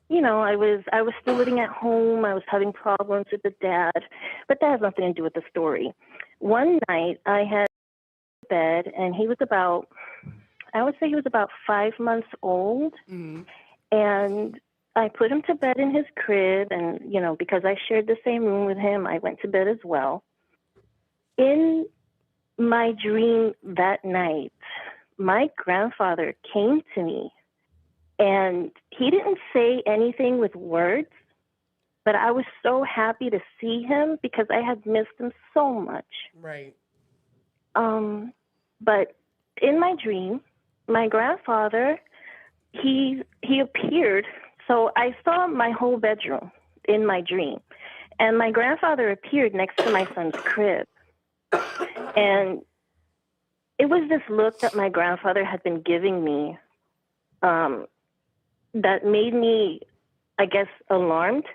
you know, I was still living at home. I was having problems with the dad, but that has nothing to do with the story. One night I had bed and he was about, I would say he was about 5 months old. And I put him to bed in his crib, and, you know, because I shared the same room with him, I went to bed as well. In my dream that night, my grandfather came to me, and he didn't say anything with words, but I was so happy to see him because I had missed him so much. Right. But in my dream, my grandfather, he appeared. So I saw my whole bedroom in my dream, and my grandfather appeared next to my son's crib. And it was this look that my grandfather had been giving me that made me, I guess, alarmed.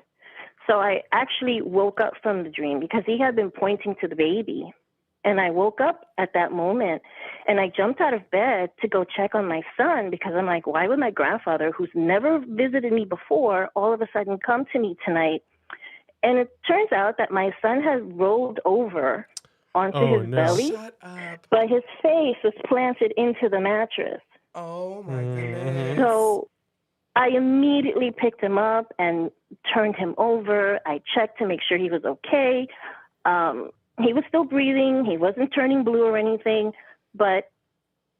So I actually woke up from the dream because he had been pointing to the baby. And I woke up at that moment, and I jumped out of bed to go check on my son because I'm like, why would my grandfather, who's never visited me before, all of a sudden come to me tonight? And it turns out that my son had rolled over onto his belly, Shut up. but his face was planted into the mattress. Oh my goodness. So I immediately picked him up and turned him over. I checked to make sure he was okay. He was still breathing. He wasn't turning blue or anything, but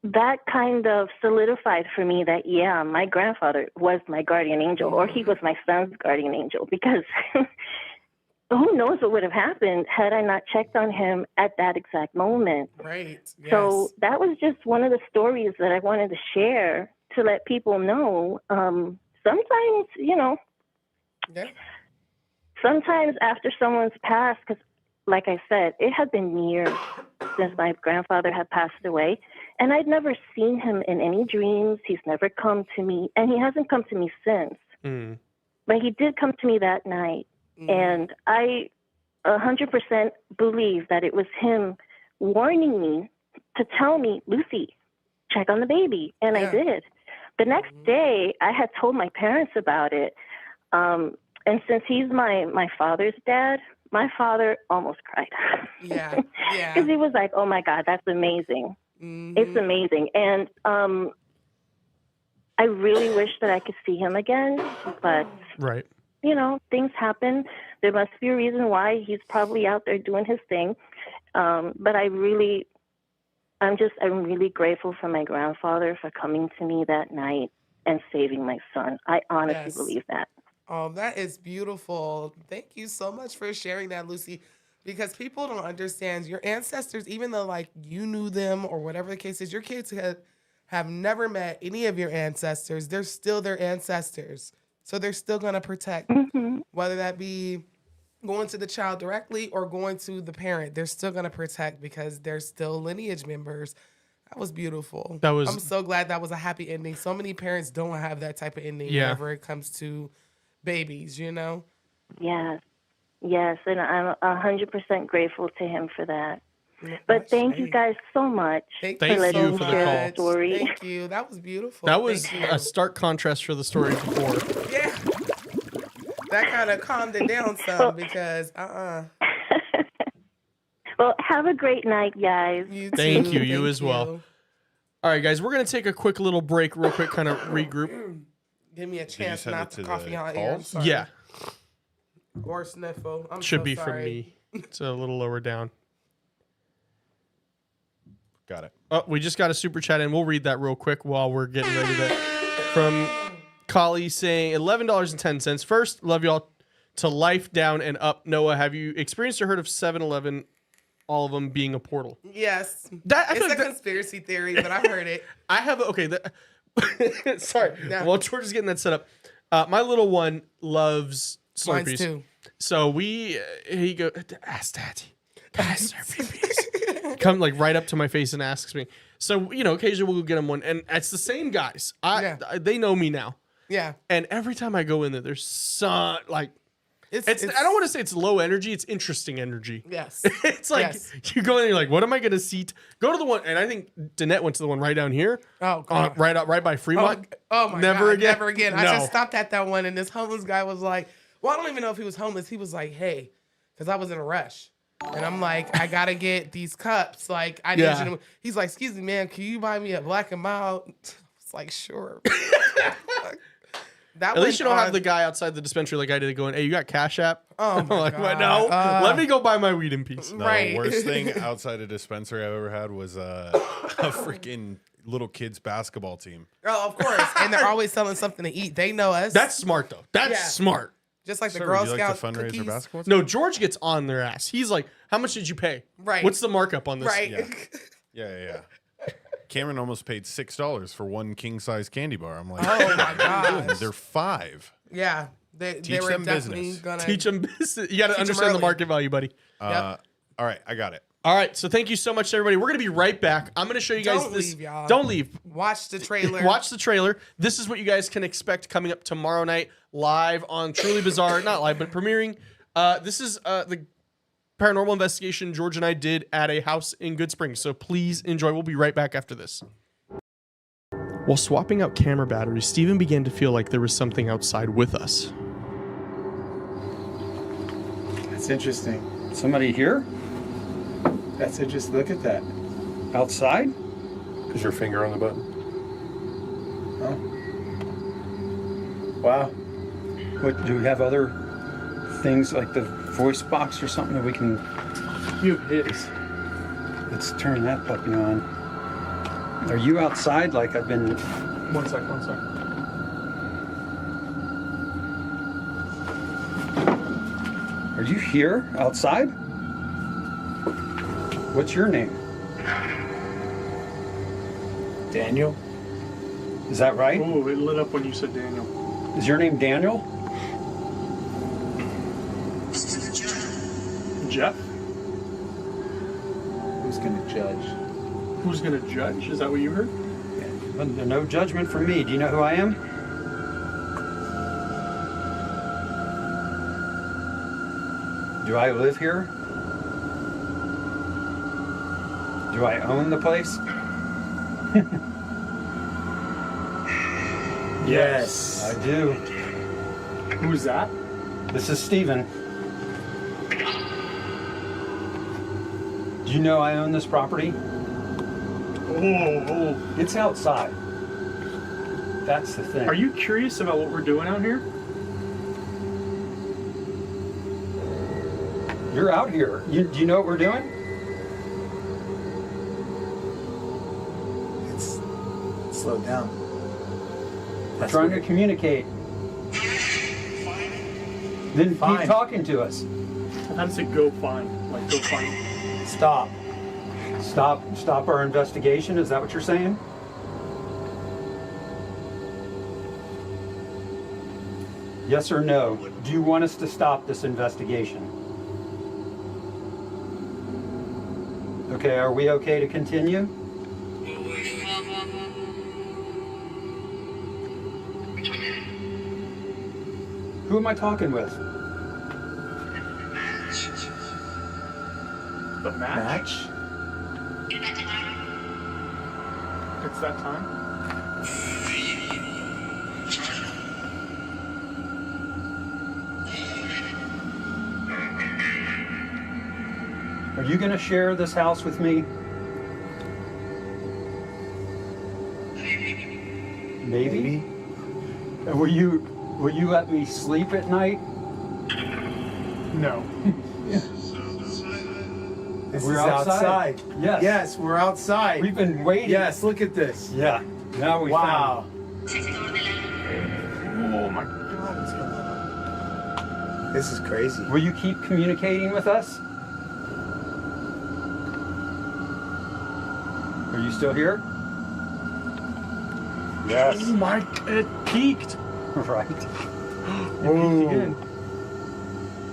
that kind of solidified for me that, yeah, my grandfather was my guardian angel, or he was my son's guardian angel, because who knows what would have happened had I not checked on him at that exact moment. Right. Yes. So that was just one of the stories that I wanted to share to let people know. Sometimes, you know, sometimes after someone's passed, because like I said, it had been years since my grandfather had passed away, and I'd never seen him in any dreams. He's never come to me, and he hasn't come to me since. But he did come to me that night, and I 100% believe that it was him warning me to tell me, Lucy, check on the baby, and I did. The next day, I had told my parents about it, and since he's my father's dad, my father almost cried. Yeah. Because he was like, oh, my God, that's amazing. It's amazing. And I really wish that I could see him again, but, you know, things happen. There must be a reason why he's probably out there doing his thing. But I'm really grateful for my grandfather for coming to me that night and saving my son. I honestly believe that. Oh, that is beautiful. Thank you so much for sharing that, Lucy. Because people don't understand your ancestors, even though like you knew them or whatever the case is, your kids have never met any of your ancestors. They're still their ancestors. So they're still going to protect, whether that be going to the child directly or going to the parent. They're still going to protect because they're still lineage members. That was beautiful. I'm so glad that was a happy ending. So many parents don't have that type of ending whenever it comes to babies, you know? Yes, and I'm 100% grateful to him for that. But thank you guys so much. Thank you for the call. Story. Thank you. That was beautiful. That was a stark contrast for the story before. Yeah. That kind of calmed it down some because, Well, have a great night, guys. Thank you. You as well. All right, guys, we're going to take a quick little break real quick, kind of regroup. Give me a chance not to coffee on calls? air. I'm sorry. Yeah. Or sniffle. I'm Should so be sorry. from me. It's a little lower down. Got it. Oh, we just got a super chat in. We'll read that real quick while we're getting ready to. From Kali saying $11.10. First, love y'all to life down and up. Noah, have you experienced or heard of 7-Eleven, all of them being a portal? Yes. I feel it's like a conspiracy theory, but I heard it. I have sorry. No. While George is getting that set up, my little one loves Slurpees. Mine's too. So he go ask Daddy, pass Slurpees. Come like right up to my face and asks me. So occasionally we'll get him one, and it's the same guys. They know me now. Yeah. And every time I go in there, there's some like. It's I don't want to say it's low energy. It's interesting energy. Yes. It's like you go in and you're like, what am I going to seat? Go to the one, and I think Danette went to the one right down here. Oh, God. Right by Fremont. Oh my Never God. again. Never again. No. I just stopped at that one, and this homeless guy was like, well, I don't even know if he was homeless. He was like, hey, because I was in a rush. And I'm like, I got to get these cups. Like, I need you to. He's like, excuse me, man, can you buy me a Black and Mild? It's like, sure. At least you don't have the guy outside the dispensary like I did going, hey, you got Cash App? Oh, my like, God. No, let me go buy my weed in peace. No, the worst thing outside a dispensary I've ever had was a freaking little kids basketball team. Oh, of course. And they're always selling something to eat. They know us. That's smart, though. That's smart. Just like the Sir, Girl would you like Scout to fundraise cookies. your basketball team? No, George gets on their ass. He's like, how much did you pay? Right. What's the markup on this? Right. Yeah. Cameron almost paid $6 for one king-size candy bar. I'm like, Oh, my gosh. they're 5. Yeah. They Teach were them definitely business. gonna Teach them business. You got to Teach 'em understand the early. market value, buddy. All right, I got it. All right, so thank you so much, everybody. We're going to be right back. I'm going to show you guys Don't this. leave, y'all. Don't leave. Watch the trailer. Watch the trailer. This is what you guys can expect coming up tomorrow night, live on Truly Bizarre. Not live, but premiering. This is the paranormal investigation George and I did at a house in Good Springs. So please enjoy. We'll be right back after this. While swapping out camera batteries, Steven began to feel like there was something outside with us. That's interesting. Somebody here? That's interesting. Look at that. Outside? Is your finger on the button? Oh. Wow. What, do we have other things like the voice box or something that we can... Mute his. Let's turn that puppy on. Are you outside like I've been... One sec. Are you here outside? What's your name? Daniel? Is that right? Oh, it lit up when you said Daniel. Is your name Daniel? Jeff? Who's gonna judge? Who's gonna judge? Is that what you heard? Yeah. No judgment from me. Do you know who I am? Do I live here? Do I own the place? Yes. I do. Who's that? This is Steven. Do you know I own this property? Oh. It's outside. That's the thing. Are you curious about what we're doing out here? You're out here. Do you know what we're doing? It's slowed down. We're trying to communicate. Then Fine. keep talking to us. How does it go fine? Like, go find. Stop. Stop our investigation? Is that what you're saying? Yes or no? Do you want us to stop this investigation? Okay, are we okay to continue? Who am I talking with? The match? It's that time? Are you going to share this house with me? Maybe. And will you let me sleep at night? No. This We're is outside. Yes. Yes, we're outside. We've been waiting. Yes, look at this. Yeah. Now we Wow. Oh my god, it's gonna. This is crazy. Will you keep communicating with us? Are you still here? Yes. Oh my, it peaked. Right. Again.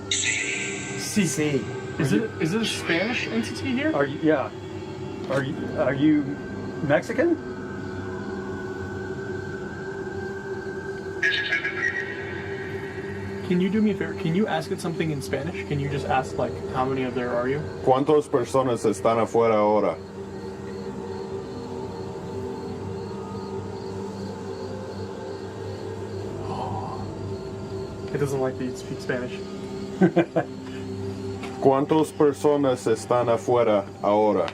See. Is it a Spanish entity here? Are you? Yeah. Are you Mexican? Can you do me a favor? Can you ask it something in Spanish? Can you just ask, like, how many of there are you? ¿Cuántas personas están afuera ahora? It doesn't like that you speak Spanish. ¿Cuántas personas están afuera ahora?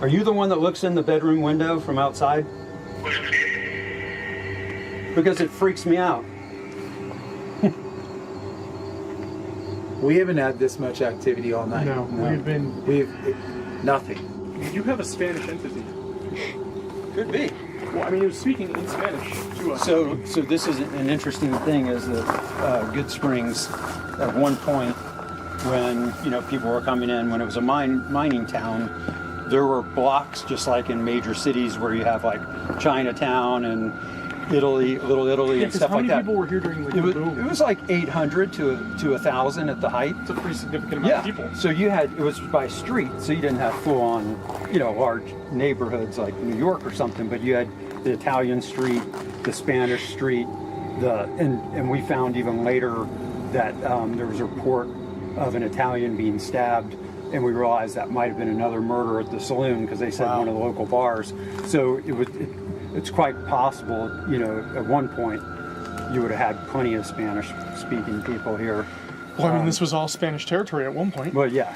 Are you the one that looks in the bedroom window from outside? Because it freaks me out. We haven't had this much activity all night. No, We've nothing. You have a Spanish entity. Could be. Well, I mean, it was speaking in Spanish to us. So this is an interesting thing is that Good Springs, at one point, when people were coming in, when it was a mining town, there were blocks just like in major cities where you have like Chinatown and Italy, Little Italy, and stuff like that. How many people were here during the boom? It was like 800 to 1,000 at the height. It's a pretty significant amount of people. So it was by street, so you didn't have full on, large neighborhoods like New York or something, but you had the Italian street, the Spanish street, and we found even later that there was a report of an Italian being stabbed, and we realized that might have been another murder at the saloon because they said one of the local bars. So it's quite possible, at one point you would have had plenty of Spanish-speaking people here. Well, I mean, this was all Spanish territory at one point. Well, yeah.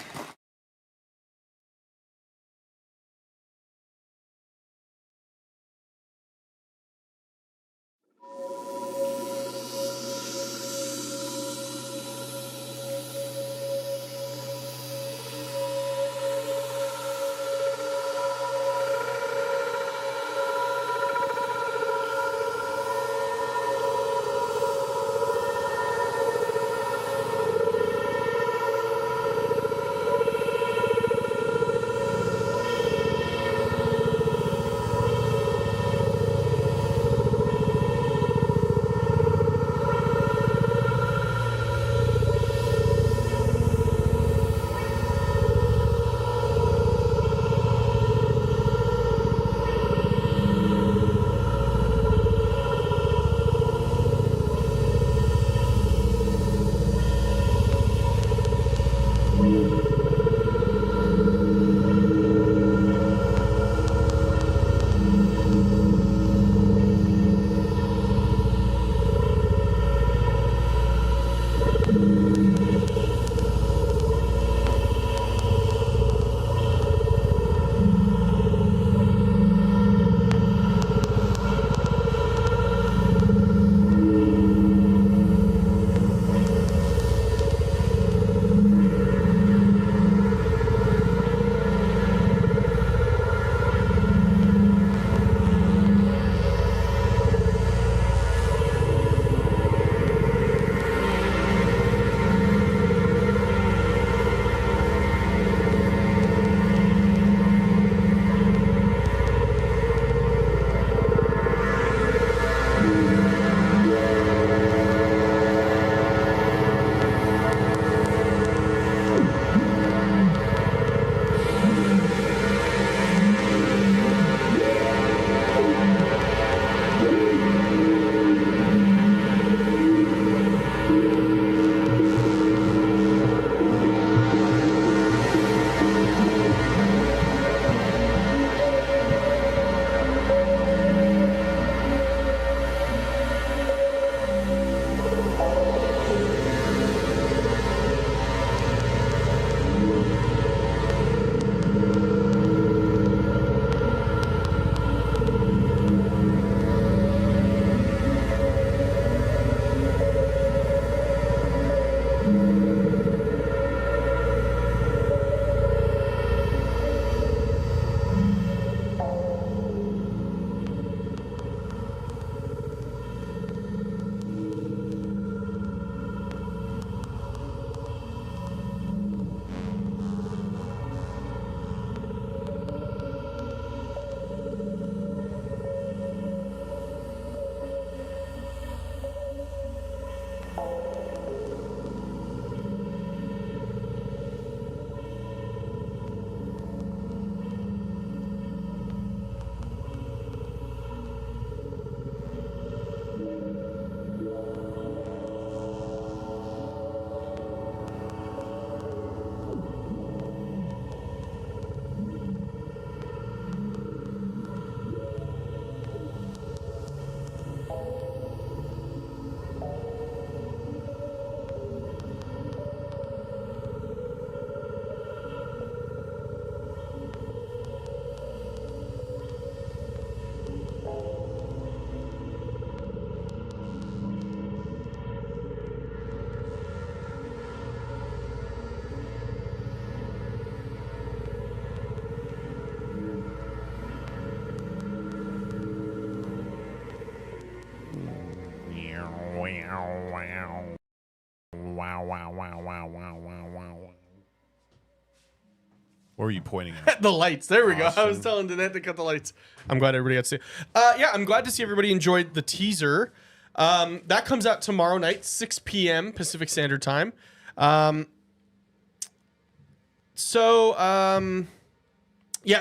What were you pointing at? The lights. There we go. I was Awesome. telling Danette to cut the lights. I'm glad everybody got to see it. Yeah, I'm glad to see everybody enjoyed the teaser. That comes out tomorrow night, 6 p.m. Pacific Standard Time. Yeah,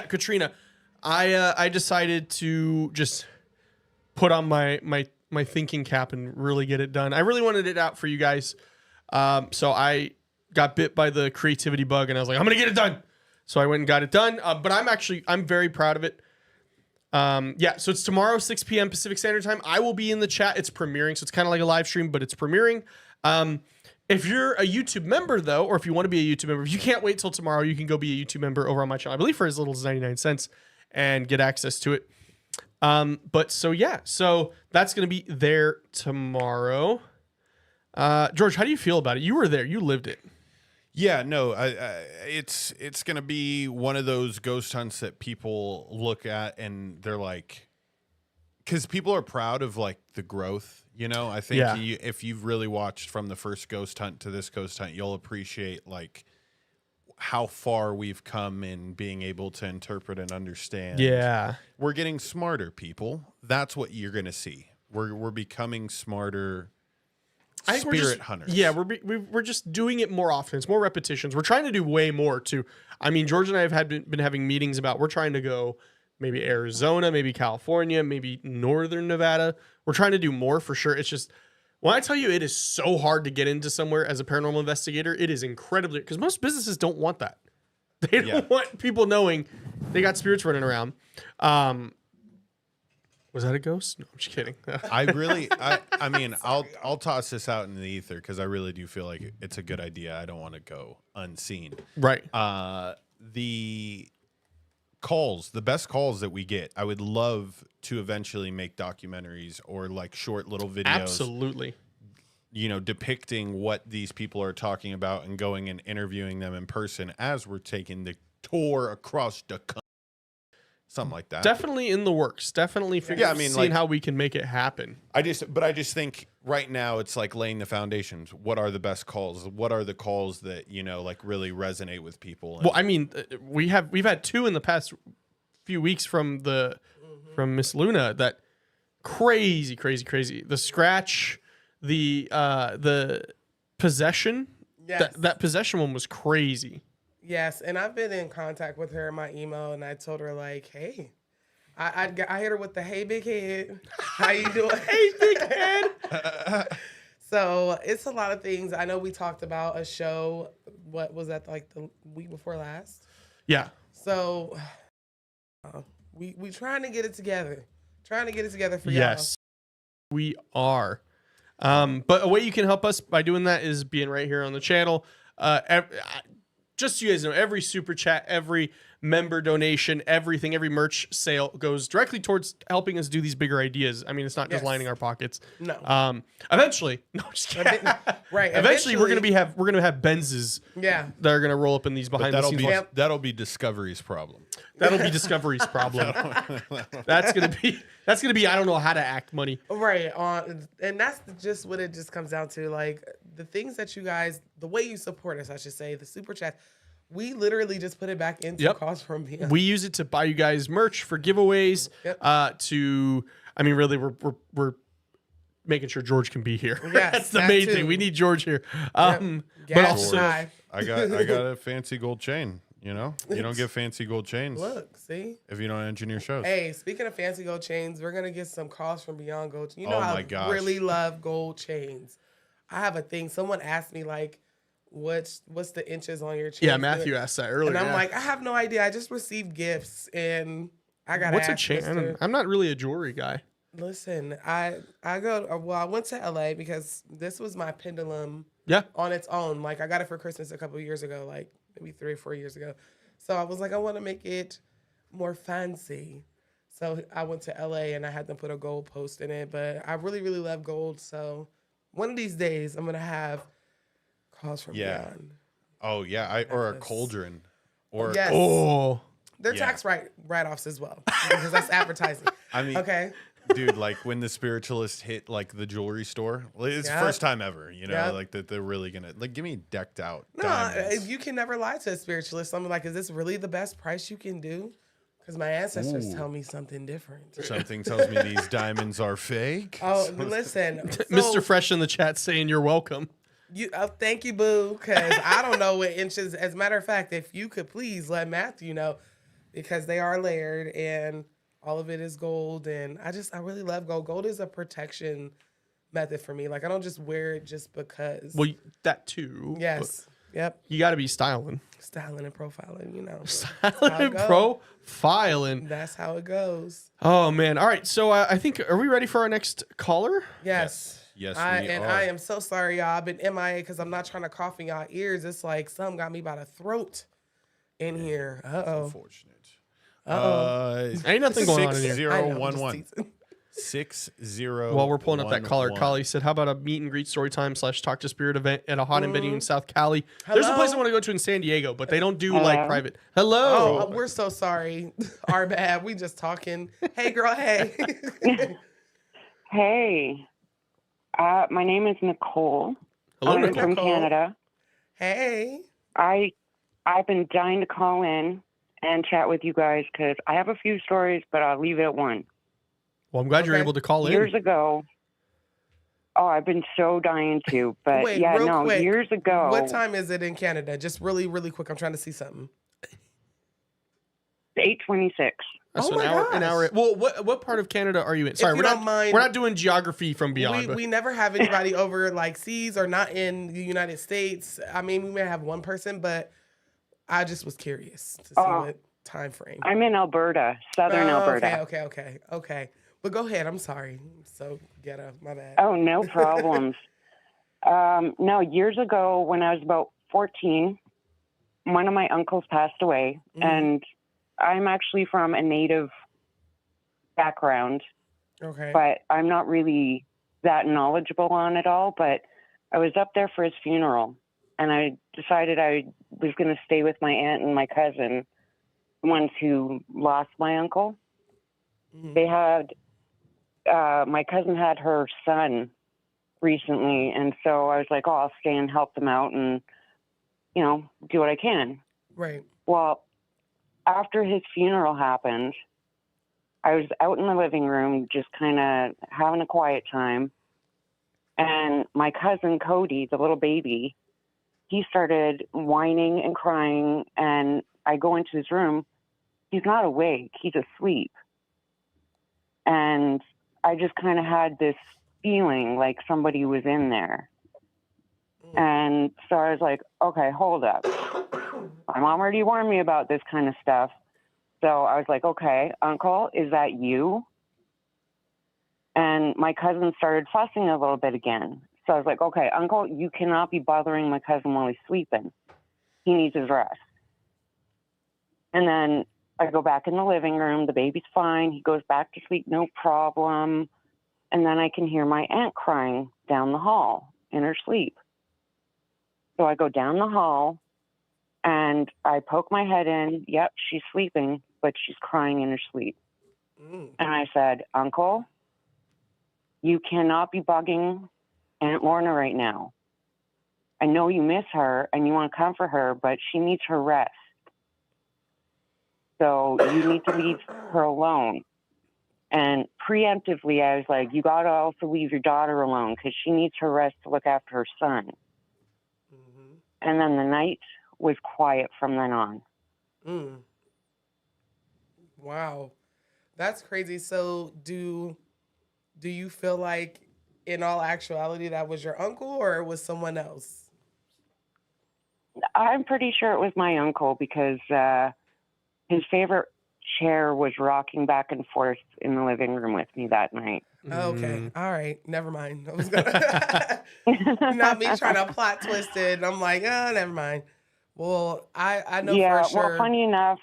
Katrina, I decided to just put on my thinking cap and really get it done. I really wanted it out for you guys. So I got bit by the creativity bug and I was like, I'm going to get it done. So I went and got it done. But I'm very proud of it. Yeah, so it's tomorrow, 6 p.m. Pacific Standard Time. I will be in the chat. It's premiering, so it's kind of like a live stream, but it's premiering. If you're a YouTube member, though, or if you want to be a YouTube member, if you can't wait till tomorrow, you can go be a YouTube member over on my channel, I believe for as little as 99 cents, and get access to it. So that's going to be there tomorrow. George, how do you feel about it? You were there. You lived it. Yeah, no, it's going to be one of those ghost hunts that people look at and they're like, because people are proud of like the growth, you know. I think if you've really watched from the first ghost hunt to this ghost hunt, you'll appreciate like how far we've come in being able to interpret and understand. Yeah, we're getting smarter, people. That's what you're going to see. We're becoming smarter. I think Spirit hunters. Yeah, we're just doing it more often. It's more repetitions. We're trying to do way more too. I mean, George and I have been having meetings about we're trying to go maybe Arizona, maybe California, maybe Northern Nevada. We're trying to do more for sure. It's just when I tell you it is so hard to get into somewhere as a paranormal investigator, it is incredibly because most businesses don't want that. They don't want people knowing they got spirits running around. Was that a ghost? No, I'm just kidding. I mean, I'll toss this out in the ether because I really do feel like it's a good idea. I don't want to go unseen. Right. The calls, the best calls that we get, I would love to eventually make documentaries or like short little videos. Absolutely. You know, depicting what these people are talking about and going and interviewing them in person as we're taking the tour across the country. Something like that. Definitely in the works. Definitely seeing how we can make it happen. I just think right now it's like laying the foundations. What are the best calls? What are the calls that, you know, like really resonate with people? Well, I mean, we've had two in the past few weeks from Miss Luna that crazy. The scratch, the possession. Yes. That possession one was crazy. Yes, and I've been in contact with her in my email, and I told her like, "Hey, I hit her with the hey big head, how you doing? Hey big head." So it's a lot of things. I know we talked about a show. What was that, like the week before last? Yeah. So we trying to get it together. Trying to get it together for y'all. Yes, we are. But a way you can help us by doing that is being right here on the channel. Just so you guys know, every super chat, every member donation, everything, every merch sale goes directly towards helping us do these bigger ideas. I mean, it's not just lining our pockets. No. Eventually, no, just kidding. Right. Eventually, we're gonna have Benzes. Yeah. That are gonna roll up in these behind the scenes. That'll be Discovery's problem. That'll be Discovery's problem. That's gonna be I don't know how to act money. Right. And that's just what it just comes down to. Like the things that you guys, the way you support us, I should say, the super chat. We literally just put it back into Calls From Beyond. We use it to buy you guys merch for giveaways. I mean, really, we're making sure George can be here. Yes, that's the main thing. We need George here. But also, I got a fancy gold chain. You know, you don't get fancy gold chains. Look, see, if you don't engineer shows. Hey, speaking of fancy gold chains, we're gonna get some Calls From Beyond gold. You know, I really love gold chains. I have a thing. Someone asked me like, what's the inches on your chain? Yeah, Matthew asked that earlier. And I'm like, I have no idea. I just received gifts and I got what's a chain? I'm not really a jewelry guy. Listen, I went to LA because this was my pendulum on its own. Like I got it for Christmas a couple of years ago, like maybe 3 or 4 years ago. So I was like, I want to make it more fancy. So I went to LA and I had them put a gold post in it, but I really, really love gold. So one of these days I'm going to have Calls From Beyond. Oh yeah, or a cauldron, or they're tax write-offs as well because that's advertising. I mean, okay. Dude, like when the spiritualist hit like the jewelry store, like, it's the first time ever, you know, like that they're really gonna like give me decked out diamonds. You can never lie to a spiritualist. I'm like, is this really the best price you can do? Because my ancestors tell me something different. Something tells me these diamonds are fake. Oh, listen, Mr. Fresh in the chat saying you're welcome. Thank you, boo. Because I don't know what inches. As a matter of fact, if you could please let Matthew know, because they are layered and all of it is gold. And I really love gold. Gold is a protection method for me. Like I don't just wear it just because. Well, that too. Yes. Yep. You got to be styling. Styling and profiling, you know. Styling and profiling. That's how it goes. Oh, man. All right. So I think, are we ready for our next caller? Yes. Yes, I am so sorry, y'all. I've been MIA because I'm not trying to cough in y'all ears. It's like something got me by the throat in here. Uh-oh. Unfortunate. Ain't nothing going on in here. 6011. 60. While we're pulling up that caller, Kali said, how about a meet and greet story time / talk to spirit event at a haunted venue in South Cali? There's a place I want to go to in San Diego, but they don't do like private. Hello. Oh, we're so sorry. Our bad. We just talking. Hey, girl. Hey. Hey. My name is Nicole. Hello, I'm Nicole. from Canada. Hey. I've been dying to call in and chat with you guys because I have a few stories, but I'll leave it at one. Well, I'm glad you're able to call in. Years ago. Oh, I've been so dying to, but Wait, yeah, real no, quick. years ago. What time is it in Canada? Just really, really quick. I'm trying to see something. 8:26. That's an hour. Well, what part of Canada are you in? Sorry, you don't mind, we're not doing geography from beyond. We never have anybody over like seas or not in the United States. I mean, we may have one person, but I just was curious to see what time frame. I'm in Alberta, southern Alberta. Okay. But go ahead. I'm sorry. I'm so ghetto. My bad. Oh, no problems. No, years ago when I was about 14, one of my uncles passed away, and I'm actually from a native background. Okay. But I'm not really that knowledgeable on it all. But I was up there for his funeral, and I decided I was going to stay with my aunt and my cousin, the ones who lost my uncle. They had, my cousin had her son recently, and so I was like, oh, I'll stay and help them out and, you know, do what I can. Right. Well, after his funeral happened, I was out in the living room just kind of having a quiet time. And my cousin Cody, the little baby, he started whining and crying. And I go into his room. He's not awake. He's asleep. And I just kind of had this feeling like somebody was in there. And so I was like, okay, hold up. My mom already warned me about this kind of stuff. So I was like, okay, Uncle, is that you? And my cousin started fussing a little bit again. So I was like, okay, Uncle, you cannot be bothering my cousin while he's sleeping. He needs his rest. And then I go back in the living room. The baby's fine. He goes back to sleep, no problem. And then I can hear my aunt crying down the hall in her sleep. So I go down the hall and I poke my head in. Yep, she's sleeping, but she's crying in her sleep. And I said, Uncle, you cannot be bugging Aunt Lorna right now. I know you miss her and you want to comfort her, but she needs her rest. So you need to leave her alone. And preemptively, I was like, you got to also leave your daughter alone because she needs her rest to look after her son. And then the night was quiet from then on. Wow. That's crazy. So do you feel like in all actuality that was your uncle or it was someone else? I'm pretty sure it was my uncle because his favorite chair was rocking back and forth in the living room with me that night. Okay. All right. Never mind. I was gonna not me trying to plot twist it. I'm like, oh, never mind. Well, I know for sure. Well, funny enough,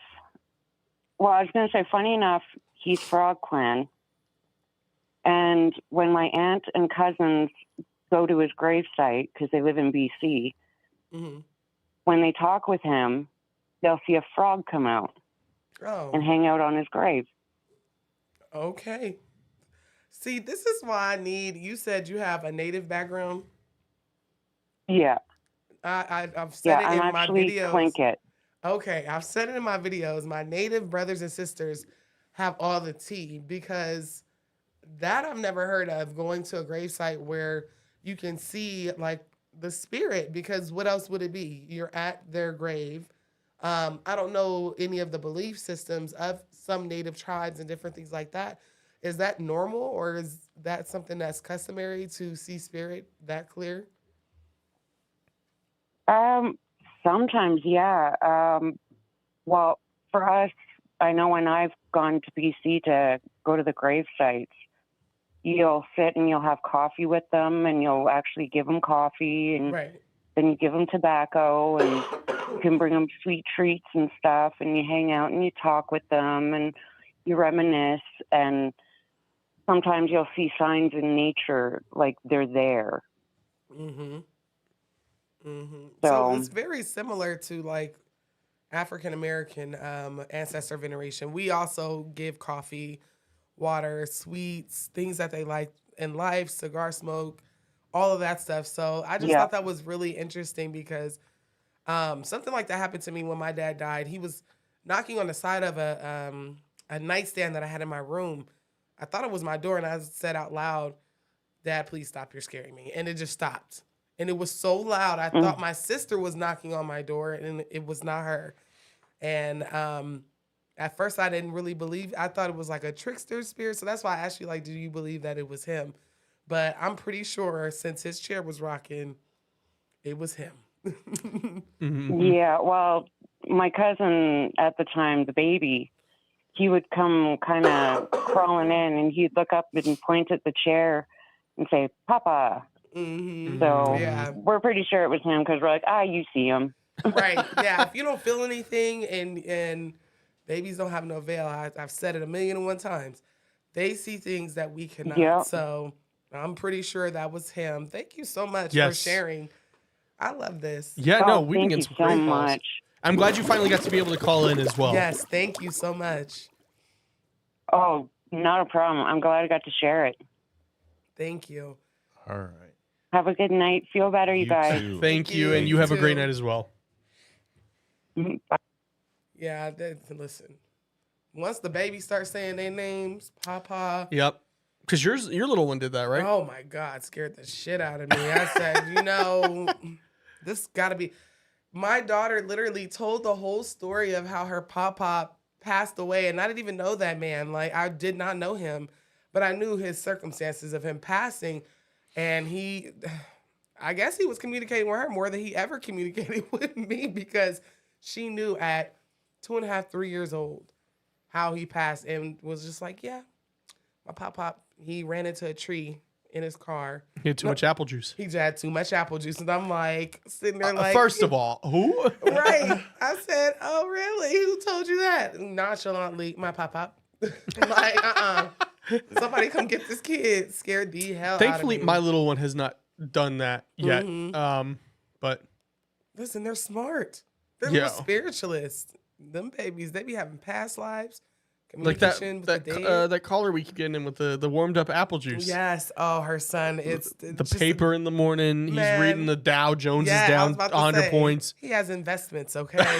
I was going to say, funny enough, he's Frog Clan. And when my aunt and cousins go to his gravesite, because they live in BC, when they talk with him, they'll see a frog come out and hang out on his grave. Okay. See, this is why I need. You said you have a native background. Yeah. I've said it in my videos. Tlingit. Okay, I've said it in my videos. My native brothers and sisters have all the tea because that I've never heard of, going to a gravesite where you can see like the spirit, because what else would it be? You're at their grave. I don't know any of the belief systems of some native tribes and different things like that. Is that normal, or is that something that's customary to see spirit that clear? Sometimes, yeah. Well, for us, I know when I've gone to BC to go to the grave sites, you'll sit and you'll have coffee with them, and you'll actually give them coffee, and then you give them tobacco, and you can bring them sweet treats and stuff, and you hang out and you talk with them, and you reminisce, and sometimes you'll see signs in nature like they're there. Mm-hmm. Mm-hmm. So So it's very similar to like African American ancestor veneration. We also give coffee, water, sweets, things that they like in life, cigar smoke, all of that stuff. So I just thought that was really interesting because something like that happened to me when my dad died. He was knocking on the side of a nightstand that I had in my room. I thought it was my door, and I said out loud, "Dad, please stop. You're scaring me." And it just stopped. And it was so loud, I thought my sister was knocking on my door, and it was not her. And at first, I didn't really believe. I thought it was like a trickster spirit. So that's why I asked you, like, do you believe that it was him? But I'm pretty sure since his chair was rocking, it was him. Yeah, well, my cousin at the time, the baby, he would come kind of crawling in, and he'd look up and point at the chair and say, "Papa." Mm-hmm. So we're pretty sure it was him because we're like, you see him. Right. Yeah. If you don't feel anything and babies don't have no veil, I've said it 1,000,001 times. They see things that we cannot. Yep. So I'm pretty sure that was him. Thank you so much for sharing. I love this. Yeah, no, we've been getting some great calls. Much. I'm glad you finally got to be able to call in as well. Yes, thank you so much. Oh, not a problem. I'm glad I got to share it. Thank you. All right. Have a good night. Feel better, you guys. Too. Thank you, and you have a great night as well. Yeah, listen. Once the baby starts saying their names, Papa. Yep. Because your little one did that, right? Oh my God, scared the shit out of me. I said, this got to be. My daughter literally told the whole story of how her Papa passed away, and I didn't even know that man. Like, I did not know him, but I knew his circumstances of him passing. And I guess he was communicating with her more than he ever communicated with me, because she knew at 2.5, 3 years old how he passed, and was just like, yeah, my pop, he ran into a tree in his car. He had too much apple juice. He had too much apple juice. And I'm like, sitting there like. First of all, who? Right. I said, oh, really? Who told you that? Nonchalantly, my pop. Like, somebody come get this kid. Scared the hell out of me. Thankfully, my little one has not done that yet. Mm-hmm. But listen, they're smart. They're little spiritualists. Them babies, they be having past lives. Like that caller we keep getting in with the warmed up apple juice. Yes. Oh, her son. It's the paper in the morning. He's reading the Dow Jones is down 100 points. He has investments, okay?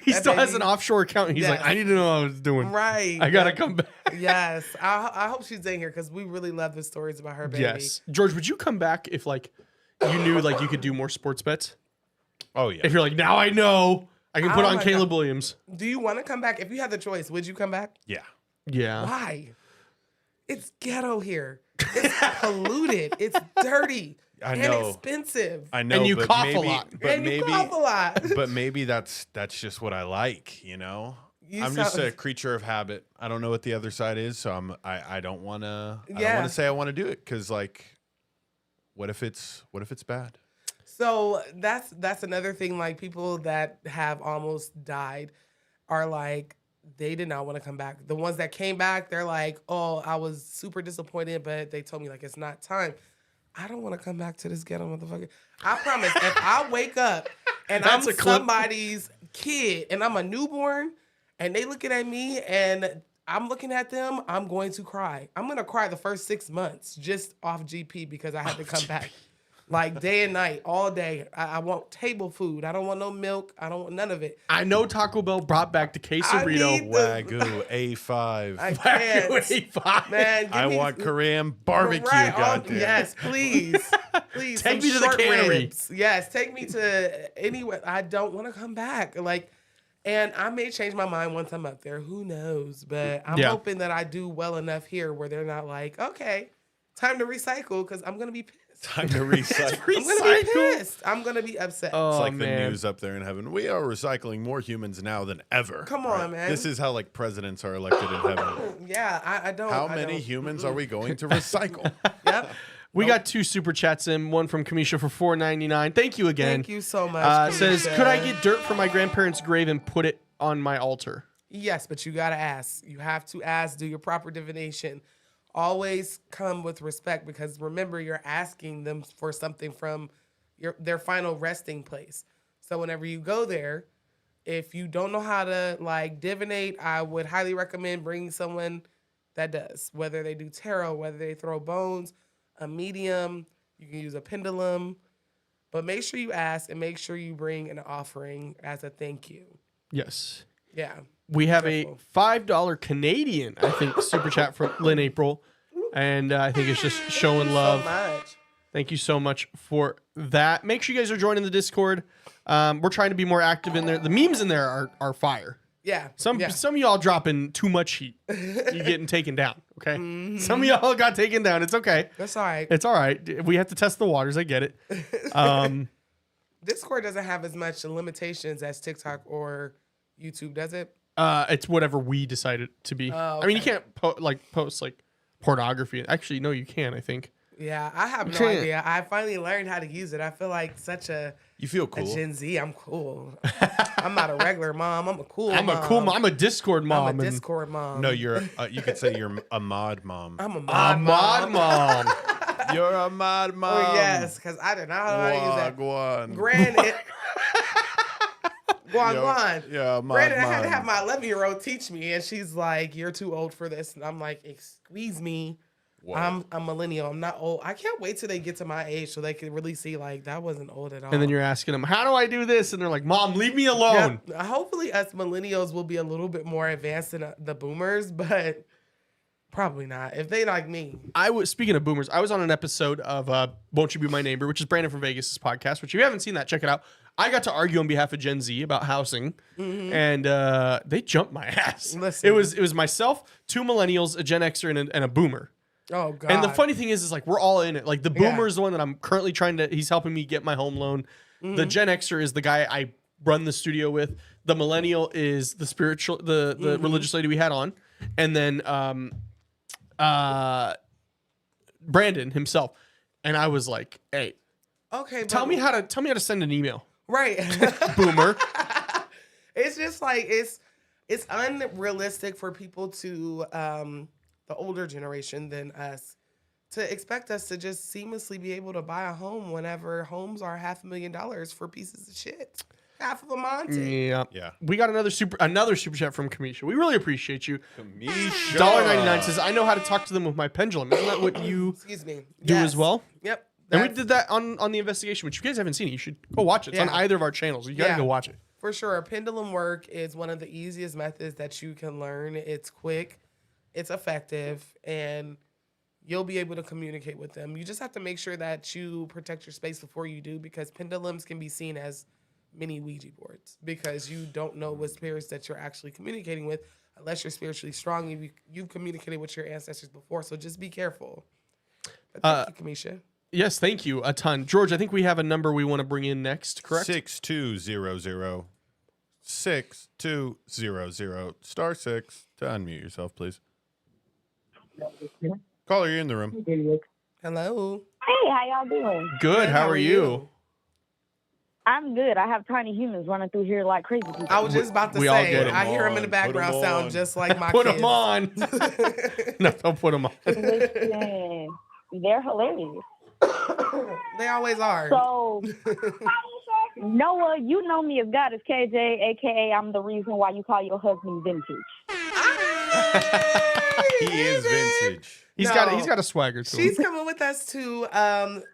He still has an offshore account. He's like, I need to know what I was doing. Right. I gotta come back. Yes. I hope she's in here because we really love the stories about her baby. Yes. George, would you come back if like you knew like you could do more sports bets? Oh yeah. If you're like, now I know I can put on Caleb Williams. Do you want to come back? If you had the choice, would you come back? Yeah. Yeah. Why? It's ghetto here. It's polluted. It's dirty. I and know. Expensive. I know. And you cough maybe, a lot. And you cough a lot. But maybe that's just what I like, I'm just a creature of habit. I don't know what the other side is, so I don't want to. I don't want to say I want to do it because like, what if it's bad? So that's another thing. Like, people that have almost died are like, they did not want to come back. The ones that came back, they're like, oh, I was super disappointed, but they told me like it's not time. I don't want to come back to this ghetto motherfucker. I promise. If I wake up and I'm somebody's kid and I'm a newborn and they looking at me and I'm looking at them, I'm going to cry. I'm going to cry the first 6 months just off GP because I had to come back. Like day and night, all day. I want table food. I don't want no milk. I don't want none of it. I know Taco Bell brought back the quesarito. Wagyu A5. I can't. Wagyu A5. Man, I want Korean barbecue, goddamn. Yes, please. Please. Take some me to the short cannery. ribs. Yes, take me to anywhere. I don't want to come back. Like, and I may change my mind once I'm up there. Who knows? But I'm hoping that I do well enough here where they're not like, okay, time to recycle because I'm going to be pissed. Time to recycle. I'm going to be pissed. I'm going to be upset. It's like the news up there in heaven. We are recycling more humans now than ever. Come on, man. This is how like presidents are elected in heaven. Yeah, I don't. How many humans are we going to recycle? Yep. We got 2 super chats in, one from Kamisha for $4.99. Thank you again. Thank you so much. Says, Kamisha. could I get dirt from my grandparents' grave and put it on my altar? Yes, but you got to ask. You have to ask, do your proper divination. Always come with respect because remember, you're asking them for something from their final resting place. So whenever you go there, if you don't know how to like divinate, I would highly recommend bringing someone that does, whether they do tarot, whether they throw bones, a medium, you can use a pendulum, but make sure you ask and make sure you bring an offering as a thank you. Yes. Yeah. We have a $5 Canadian, I think, super chat from Lynn April. And I think it's just showing love. So much. Thank you so much for that. Make sure you guys are joining the Discord. We're trying to be more active in there. The memes in there are fire. Yeah. Some of y'all dropping too much heat. You're getting taken down, okay? Mm-hmm. Some of y'all got taken down. It's okay. That's all right. It's all right. We have to test the waters. I get it. Discord doesn't have as much limitations as TikTok or YouTube, does it? It's whatever we decided to be. Oh, okay. I mean, you can't post like pornography. Actually, no, you can. I think. Yeah, I have no idea. I finally learned how to use it. I feel like You feel cool. A Gen Z. I'm cool. I'm not a regular mom. I'm a cool I'm mom. a cool mom. I'm a Discord mom. I'm a Discord mom. No, you're. You could say you're a mod mom. I'm a mod mom. You're a mod mom. Oh, yes, because I did not know how to use that. Guan. Granted. Guan. Yeah, Granted, I had to have my 11-year-old teach me, and she's like, "You're too old for this," and I'm like, "Excuse me." Whoa. I'm a millennial. I'm not old. I can't wait till they get to my age so they can really see like that wasn't old at all. And then you're asking them, "How do I do this?" And they're like, "Mom, leave me alone." Yeah, hopefully, us millennials will be a little bit more advanced than the boomers, but probably not. If they like me, Speaking of boomers, I was on an episode of "Won't You Be My Neighbor," which is Brandon from Vegas' podcast. Which if you haven't seen that, check it out. I got to argue on behalf of Gen Z about housing, and they jumped my ass. Listen. It was myself, 2 millennials, a Gen Xer, and a boomer. Oh God! And the funny thing is like we're all in it. Like the boomer is the one that I'm currently he's helping me get my home loan. The Gen Xer is the guy I run the studio with. The millennial is the spiritual, the religious lady we had on, and then Brandon himself. And I was like, "Hey, okay, tell me how to send an email." Right, boomer. It's just like it's unrealistic for people to the older generation than us to expect us to just seamlessly be able to buy a home whenever homes are $500,000 for pieces of shit. Half of a Monty. Yeah. We got another super chat from Kamisha. We really appreciate you. Kamisha. $1.99 says, "I know how to talk to them with my pendulum." Isn't that what you do as well? Yep. And we did that on the investigation, which you guys haven't seen it. You should go watch it. It's on either of our channels. You gotta go watch it. For sure. Pendulum work is one of the easiest methods that you can learn. It's quick, it's effective, and you'll be able to communicate with them. You just have to make sure that you protect your space before you do, because pendulums can be seen as mini Ouija boards because you don't know what spirits that you're actually communicating with unless you're spiritually strong. You've communicated with your ancestors before, so just be careful. But thank you, Kamisha. Yes, thank you a ton. George, I think we have a number we want to bring in next, correct? 6200 6200 *6 to unmute yourself, please. Caller, you're in the room. Hello. Hey, how y'all doing? Good. How are you? I'm good. I have tiny humans running through here like crazy people. I was just about to say, I hear them in the background sound just like my Put kids. them on. No, don't put them on. Listen, they're hilarious. They always are. So, Noah, you know me as God is KJ, a.k.a. I'm the reason why you call your husband vintage. He is vintage. He's got a swagger to She's him. coming with us to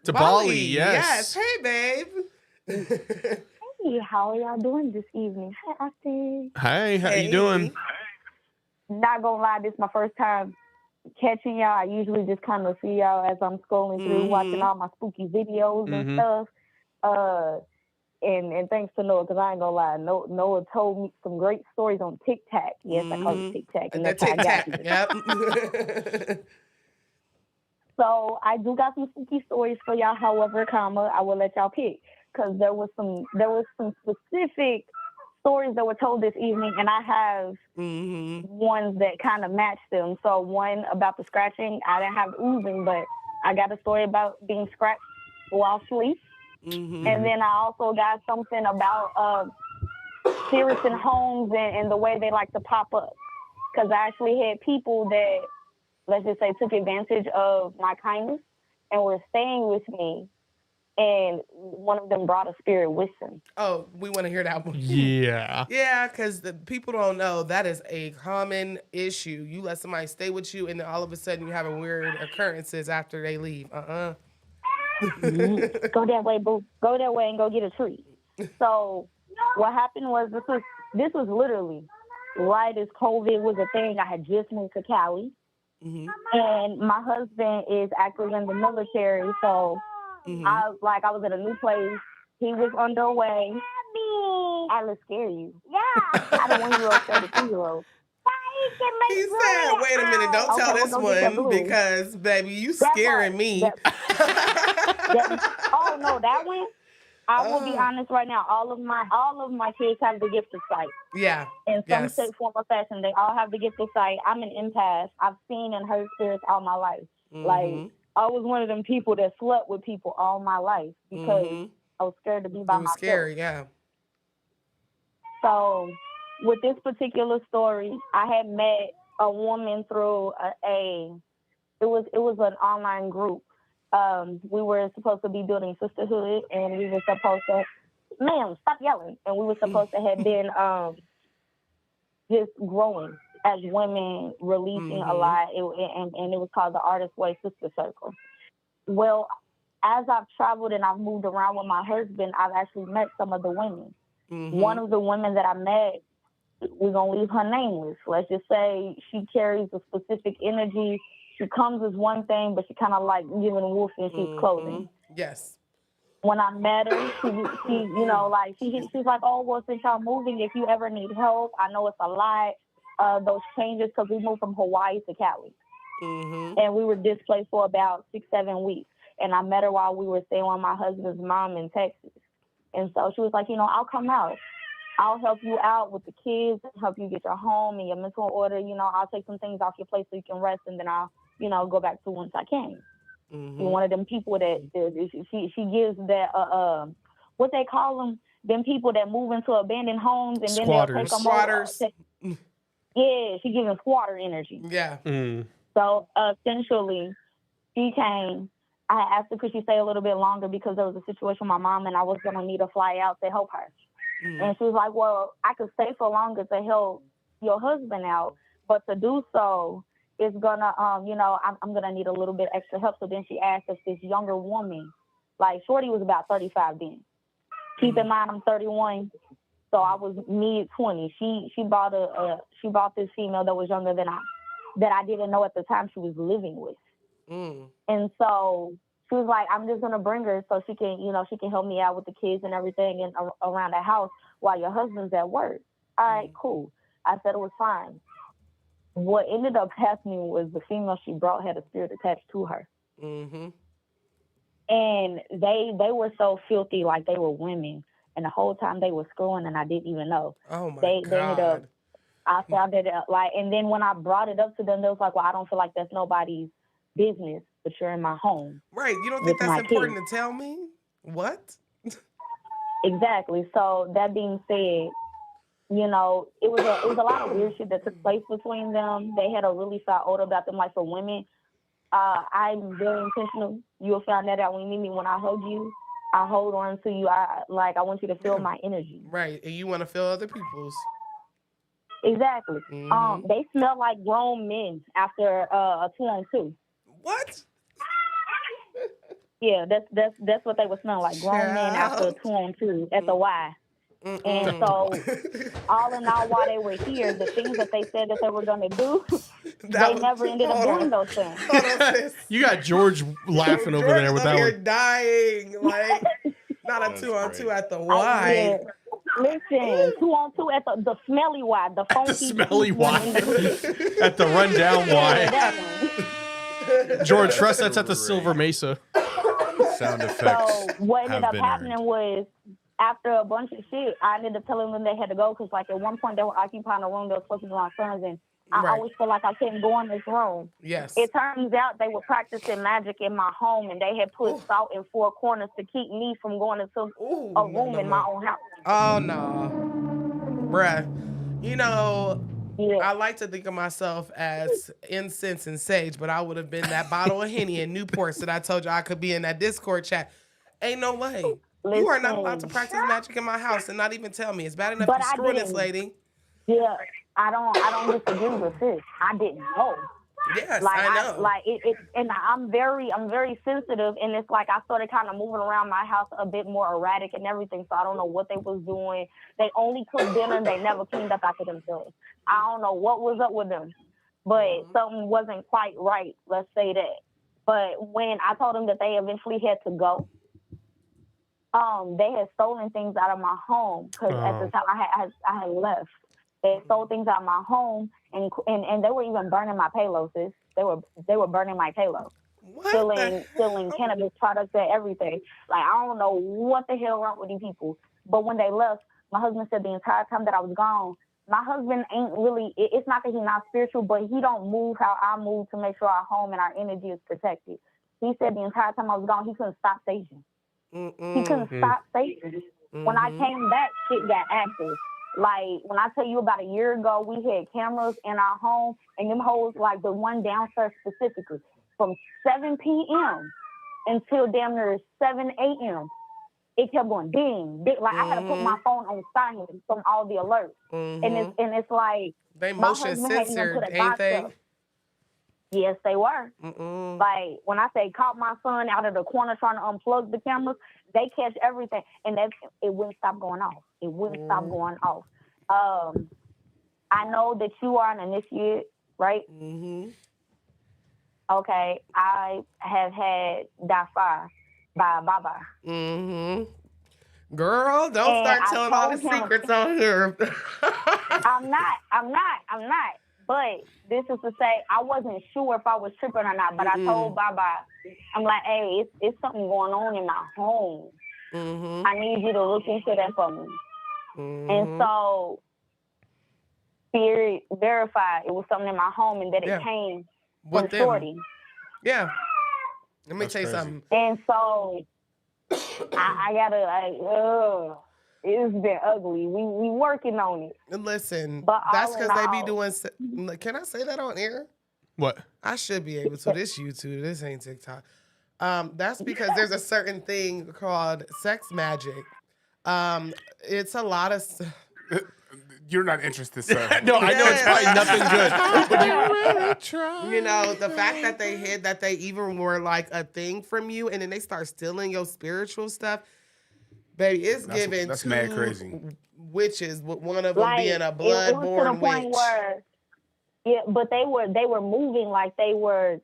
Bali. Yes. Hey, babe. Hey, how are y'all doing this evening? Hi, Austin. Hi, how you doing? Not gonna lie, this is my first time catching y'all. I usually just kind of see y'all as I'm scrolling through, watching all my spooky videos and stuff. And thanks to Noah, because I ain't gonna lie, Noah told me some great stories on TikTok. Yes, I call it TikTok, and that's how I got you. Yep. So I do got some spooky stories for y'all. However, I will let y'all pick, because there was some specific stories that were told this evening, and I have ones that kind of match them. So one about the scratching, I didn't have oozing, but I got a story about being scratched while asleep. And then I also got something about spirits in homes and the way they like to pop up. Because I actually had people that, let's just say, took advantage of my kindness and were staying with me. And one of them brought a spirit with them. Oh, we want to hear that one. Yeah. Yeah, because the people don't know that is a common issue. You let somebody stay with you, and then all of a sudden you having weird occurrences after they leave. Go that way, boo. Go that way and go get a treat. So what happened was this was literally right as COVID was a thing. I had just moved to Cali, and my husband is active in the military. So I was at a new place. He was underway. I will scare you. Yeah. I don't 1-year-old scared a 2-year-old. He said, wait a minute, don't tell this one because, baby, you scaring me. Oh, no, that one, I will be honest right now. All of my kids have the gift of sight. Yeah. In some shape, form, or fashion, they all have the gift of sight. I'm an empath. I've seen and heard spirits all my life. Like, I was one of them people that slept with people all my life because I was scared to be by myself. Scary, yeah. So, with this particular story, I had met a woman through it was an online group. We were supposed to be building sisterhood, and we were supposed to, ma'am, stop yelling. And we were supposed to have been just growing as women, releasing a lot, and it was called the Artist Way Sister Circle. Well, as I've traveled and I've moved around with my husband, I've actually met some of the women. One of the women that I met, we're going to leave her nameless. Let's just say she carries a specific energy. She comes as one thing, but she kind of like giving wolf in sheep's clothing. Yes. When I met her, she's like, oh, well, since y'all moving, if you ever need help, I know it's a lot. Those changes, because we moved from Hawaii to Cali. And we were displaced for about 6-7 weeks. And I met her while we were staying with my husband's mom in Texas. And so she was like, I'll come out. I'll help you out with the kids, help you get your home and your mental order. I'll take some things off your plate so you can rest, and then I'll, go back to once I can. She's one of them people that she gives that, what they call them people that move into abandoned homes and then they'll take them Squatters. Yeah, she gives them squatter energy. Yeah. So essentially, she came. I asked her, could she stay a little bit longer because there was a situation with my mom and I was going to need to fly out to help her. And she was like, well, I could stay for longer to help your husband out, but to do so is going to, I'm going to need a little bit extra help. So then she asked if this younger woman, like Shorty was about 35 then. Keep in mind, I'm 31. So I was mid-20. She bought this female that was younger than that I didn't know at the time she was living with. And so she was like, I'm just going to bring her so she can, she can help me out with the kids and everything and around the house while your husband's at work. All right, cool. I said it was fine. What ended up happening was the female she brought had a spirit attached to her. And they were so filthy, like they were women. And the whole time they were screwing and I didn't even know. Oh my They God. ended up, I found it and then when I brought it up to them, they was like, well, I don't feel like that's nobody's business, but you're in my home. Right. You don't think that's important to tell me? What? Exactly. So that being said, it was a lot of weird shit that took place between them. They had a really foul odor about them. Like for women, I'm very intentional. You'll find that out when you meet me. When I hug you, I hold on to you. I want you to feel my energy. Right. And you want to feel other people's. Exactly. They smell like grown men after a 2-on-2. What? Yeah, that's what they would smell like. Grown men after a 2-on-2 at the Y. And so, all in all, while they were here, the things that they said that they were going to do, they never ended up doing those things. You got George laughing over there with that You're one. dying. Like, not a 2-on-2 at the Y. Listen, 2-on-2 at the smelly Y, the funky smelly Y. At the rundown Y. George, for us, that's at the Silver Mesa. Sound effects. So what ended have up been happening was, after a bunch of shit, I ended up telling them they had to go because, like, at one point they were occupying a room that was supposed to be my son's, and I always felt like I couldn't go in this room. Yes. It turns out they were practicing magic in my home, and they had put salt in 4 corners to keep me from going into a room in my own house. Oh, no. Bruh. You know, I like to think of myself as incense and sage, but I would have been that bottle of Henny and Newports that I told you I could be in that Discord chat. Ain't no way. You are not allowed to practice magic in my house and not even tell me. It's bad enough But you're I screwing this didn't. lady. Yeah, I don't disagree with this. I didn't know. Yes, like, I know. And I'm very sensitive, and it's like I started kind of moving around my house a bit more erratic and everything. So I don't know what they was doing. They only cooked dinner. They never cleaned up after themselves. I don't know what was up with them, but something wasn't quite right. Let's say that. But when I told them that they eventually had to go, they had stolen things out of my home because at the time I had left. They stole things out of my home, and they were even burning my payload, sis. They were burning my payload, stealing cannabis products and everything. Like, I don't know what the hell wrong with these people. But when they left, my husband said the entire time that I was gone, my husband ain't really. It's not that he's not spiritual, but he don't move how I move to make sure our home and our energy is protected. He said the entire time I was gone, he couldn't stop Satan. He couldn't stop Satan. When I came back, shit got active. Like, when I tell you about a year ago, we had cameras in our home, and them hoes, like the one downstairs specifically, from 7 p.m. until damn near 7 a.m., it kept going ding, ding. Like, I had to put my phone on silent from all the alerts. And it's like, they my motion husband had even censored, put a ain't box they? up. Yes, they were. Like, when I say caught my son out of the corner trying to unplug the cameras, they catch everything, and it wouldn't stop going off. It wouldn't stop going off. I know that you are an initiate, right? Okay, I have had Dafa by Baba. Girl, don't start telling all the secrets on here. I'm not. But this is to say, I wasn't sure if I was tripping or not. But I told Baba, I'm like, hey, it's something going on in my home. I need you to look into that for me. And so, Spirit verified it was something in my home and that it came from Shorty. Yeah. Let me tell you something. And so, I gotta, like, it's been ugly. We working on it. Listen, but that's because they be doing. Can I say that on air? What? I should be able to. This YouTube. This ain't TikTok. That's because there's a certain thing called sex magic. It's a lot of. You're not interested, sir. No, I know it's probably nothing good. You know, the fact that they hid that they even were like a thing from you, and then they start stealing your spiritual stuff. Baby, it's given that's two mad crazy. Witches, with one of them like, being a it was to the blood-born point witch. where, but they were moving like they were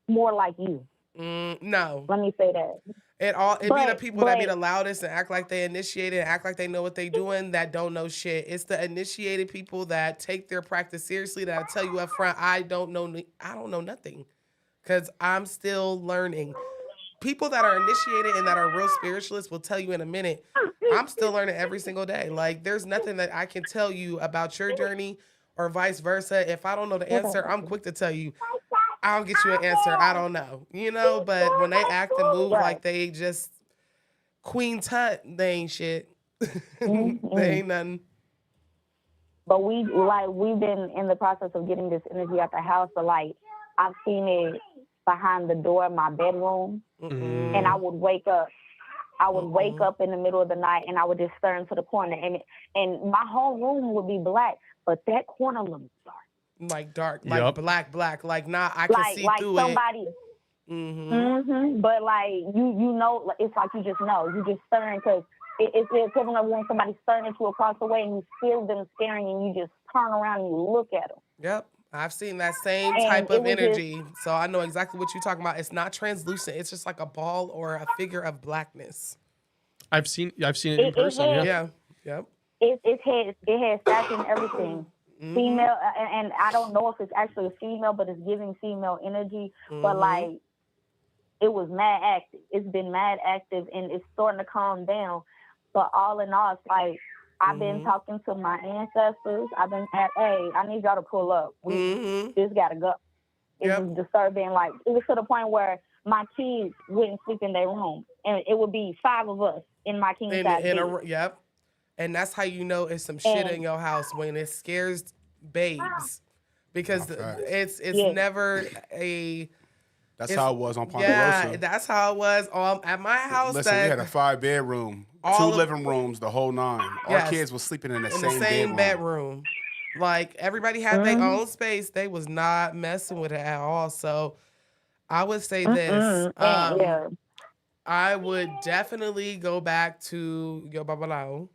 more like you. No. Let me say that. It be the people that be the loudest and act like they initiated and act like they know what they doing that don't know shit. It's the initiated people that take their practice seriously that I tell you up front, I don't know nothing because I'm still learning. People that are initiated and that are real spiritualists will tell you in a minute, I'm still learning every single day. Like, there's nothing that I can tell you about your journey or vice versa. If I don't know the answer, I'm quick to tell you, I'll get you an answer. I don't know, you know, but when they act and move like they just Queen Tut, they ain't shit. They ain't nothing. But we've been in the process of getting this energy out the house, but like I've seen it behind the door of my bedroom, and I would wake up I would wake up in the middle of the night and I would just stare into the corner, and my whole room would be black, but that corner looked dark. Like black, like I can see like through somebody. it. But like you know, it's like you just know, you just staring because it's the equivalent of when somebody's staring at you across the way and you feel them staring and you just turn around and you look at them. Yep. I've seen that same type of energy. So I know exactly what you're talking about. It's not translucent. It's just like a ball or a figure of blackness. I've seen it in person. Yeah. Yep. It has stats and everything. Female, and I don't know if it's actually a female, but it's giving female energy. But like, it was mad active. It's been mad active and it's starting to calm down. But all in all, it's like, I've been talking to my ancestors. I've been at, hey, I need y'all to pull up. We just gotta go. It was disturbing. Like, it was to the point where my kids wouldn't sleep in their room, and it would be 5 of us in my king size bed. Yep. And that's how you know it's some shit in your house, when it scares babes, because it's never a. That's how it was on Ponderosa. Yeah, that's how it was at my house. Listen, we had a 5-bedroom, 2 living rooms, the whole 9. Our kids were sleeping in the same bedroom. Like, everybody had their own space. They was not messing with it at all. So I would say this. I would definitely go back to your babalao